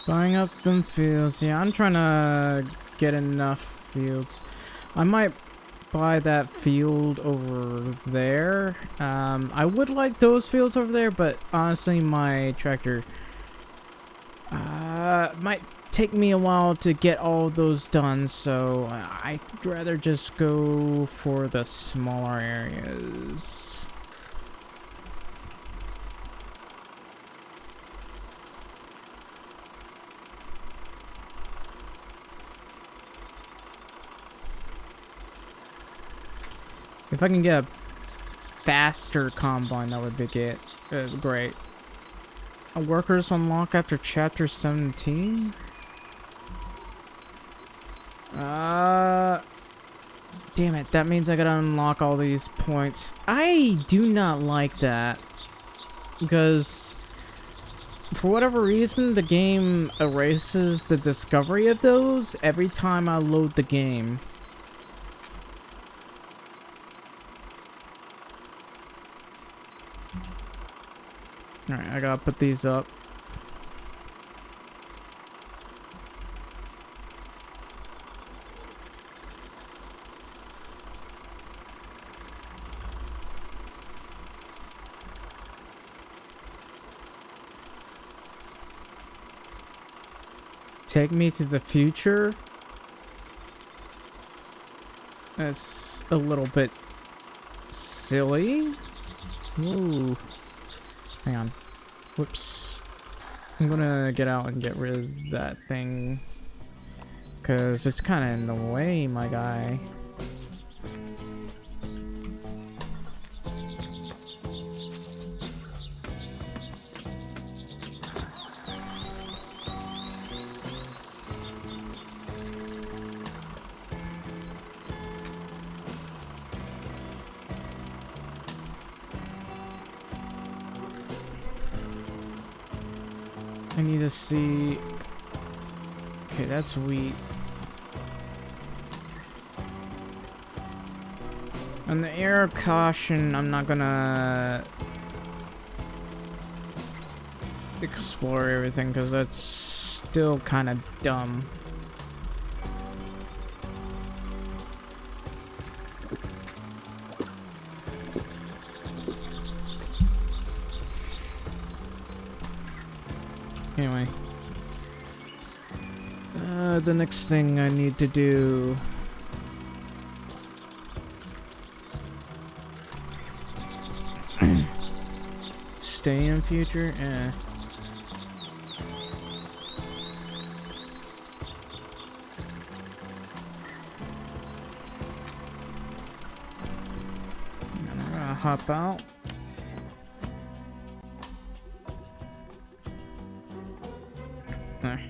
Buying up them fields. Yeah, I'm trying to get enough fields. I might buy that field over there. I would like those fields over there, but honestly, my tractor might take me a while to get all of those done, so I'd rather just go for the smaller areas. If I can get a faster combine, that would be great. Workers unlock after chapter 17? Damn it, that means I gotta unlock all these points. I do not like that. Because, for whatever reason, the game erases the discovery of those every time I load the game. Alright, I gotta put these up. Take me to the future? That's a little bit silly. Ooh. Hang on. Whoops. I'm gonna get out and get rid of that thing. Cause it's kinda in the way, my guy. I need to see. Okay, that's wheat. On the air of caution, I'm not gonna explore everything because that's still kind of dumb. Anyway, the next thing I need to do. Stay in future? Eh. I'm gonna hop out. There.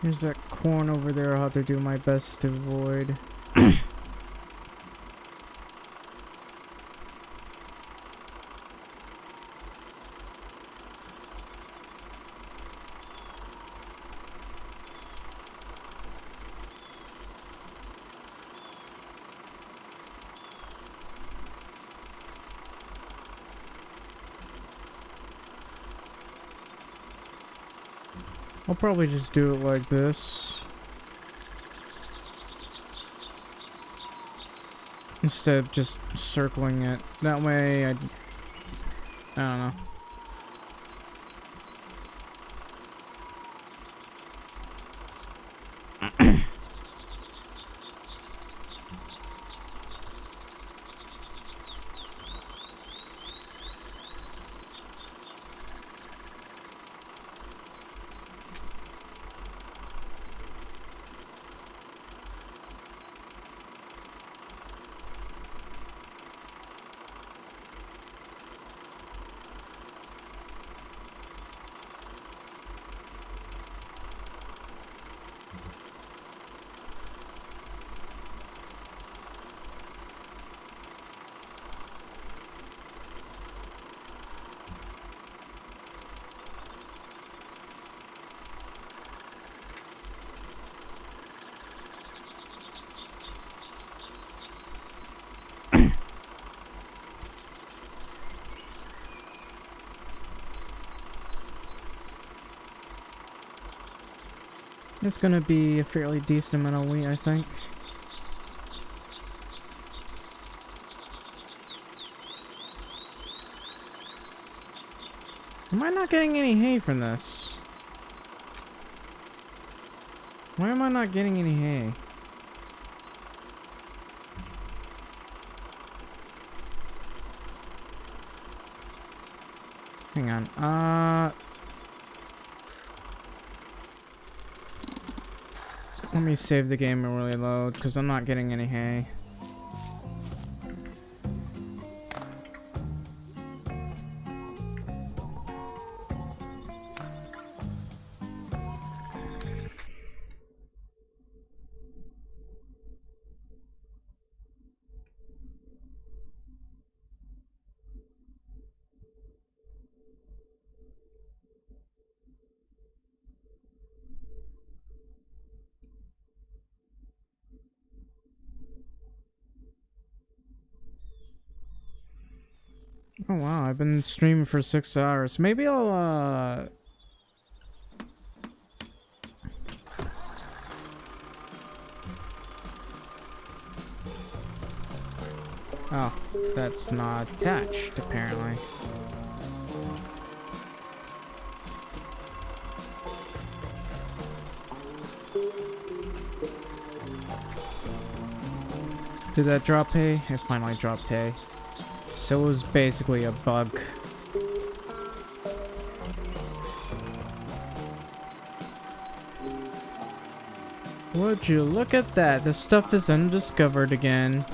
There's that corn over there I'll have to do my best to avoid. I'll probably just do it like this. Instead of just circling it. That way I don't know. It's gonna be a fairly decent amount of wheat, I think. Am I not getting any hay from this? Why am I not getting any hay? Hang on, let me save the game and really load, because I'm not getting any hay. Oh wow, I've been streaming for 6 hours. Maybe I'll oh, that's not attached, apparently. Did that drop hay? It finally dropped hay. So it was basically a bug. Would you look at that? The stuff is undiscovered again.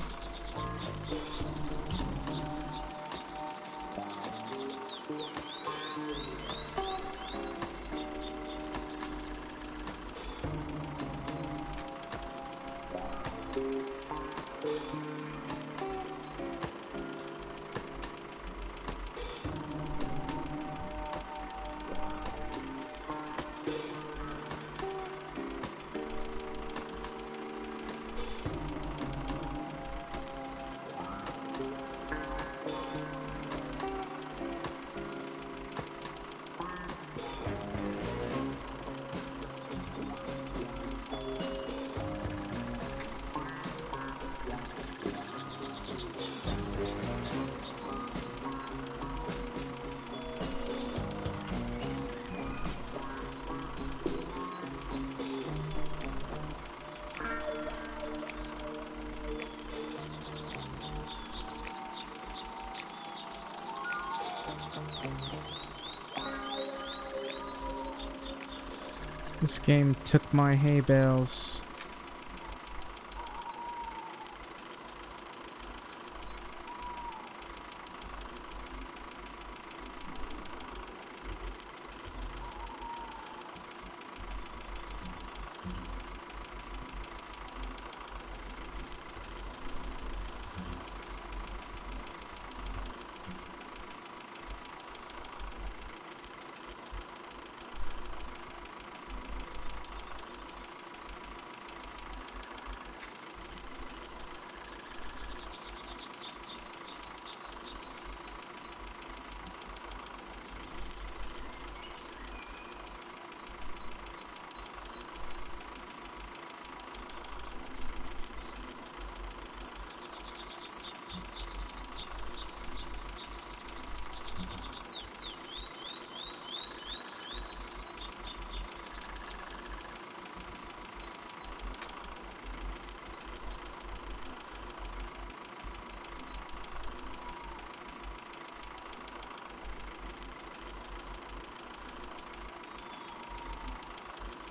This game took my hay bales.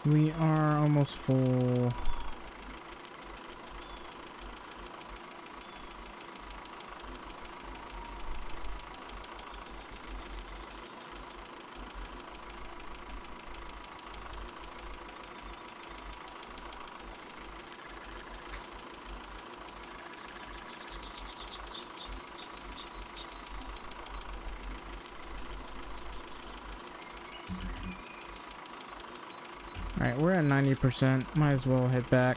We are almost full. Alright, we're at 90%. Might as well head back.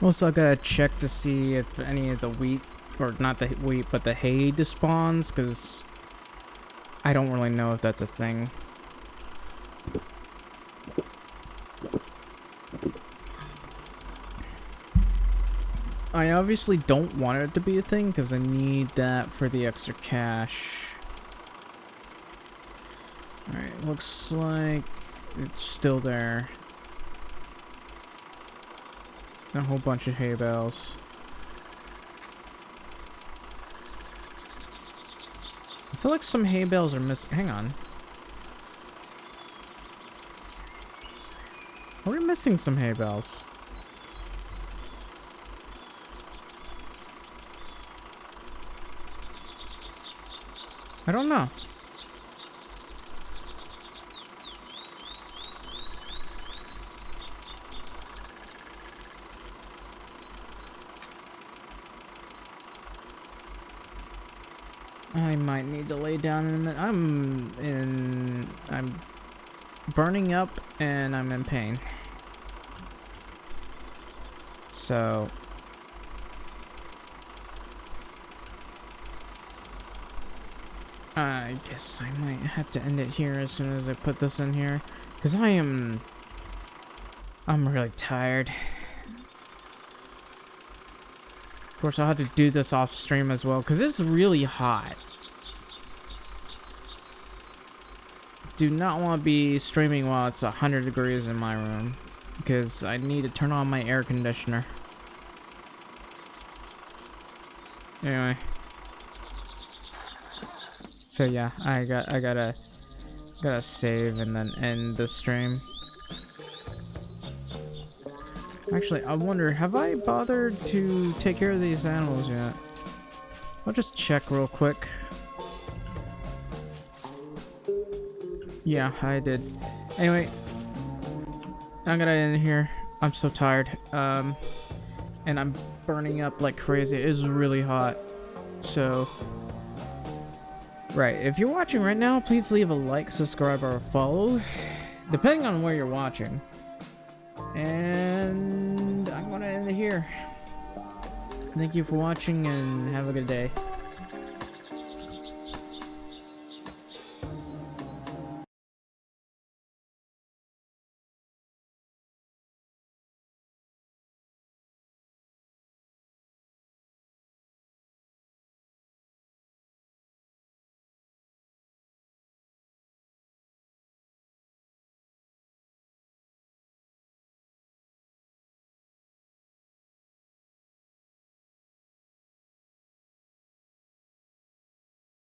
Also, I gotta check to see if any of the wheat, or not the wheat, but the hay despawns, because I don't really know if that's a thing. I obviously don't want it to be a thing, because I need that for the extra cash. Alright, looks like it's still there. A whole bunch of hay bales. I feel like some hay bales are missing. Hang on. Are we missing some hay bales? I don't know. I might need to lay down in a minute. I'm burning up and I'm in pain. So I guess I might have to end it here as soon as I put this in here, because I'm really tired. Of course, I'll have to do this off stream as well, because it's really hot. Do not want to be streaming while it's 100 degrees in my room, because I need to turn on my air conditioner. Anyway. So yeah, I gotta save and then end the stream. Actually, I wonder, have I bothered to take care of these animals yet? I'll just check real quick. Yeah, I did. Anyway, I'm gonna end here. I'm so tired. And I'm burning up like crazy. It is really hot. So, right, if you're watching right now, please leave a like, subscribe, or follow, depending on where you're watching. And I'm gonna end it here. Thank you for watching and have a good day.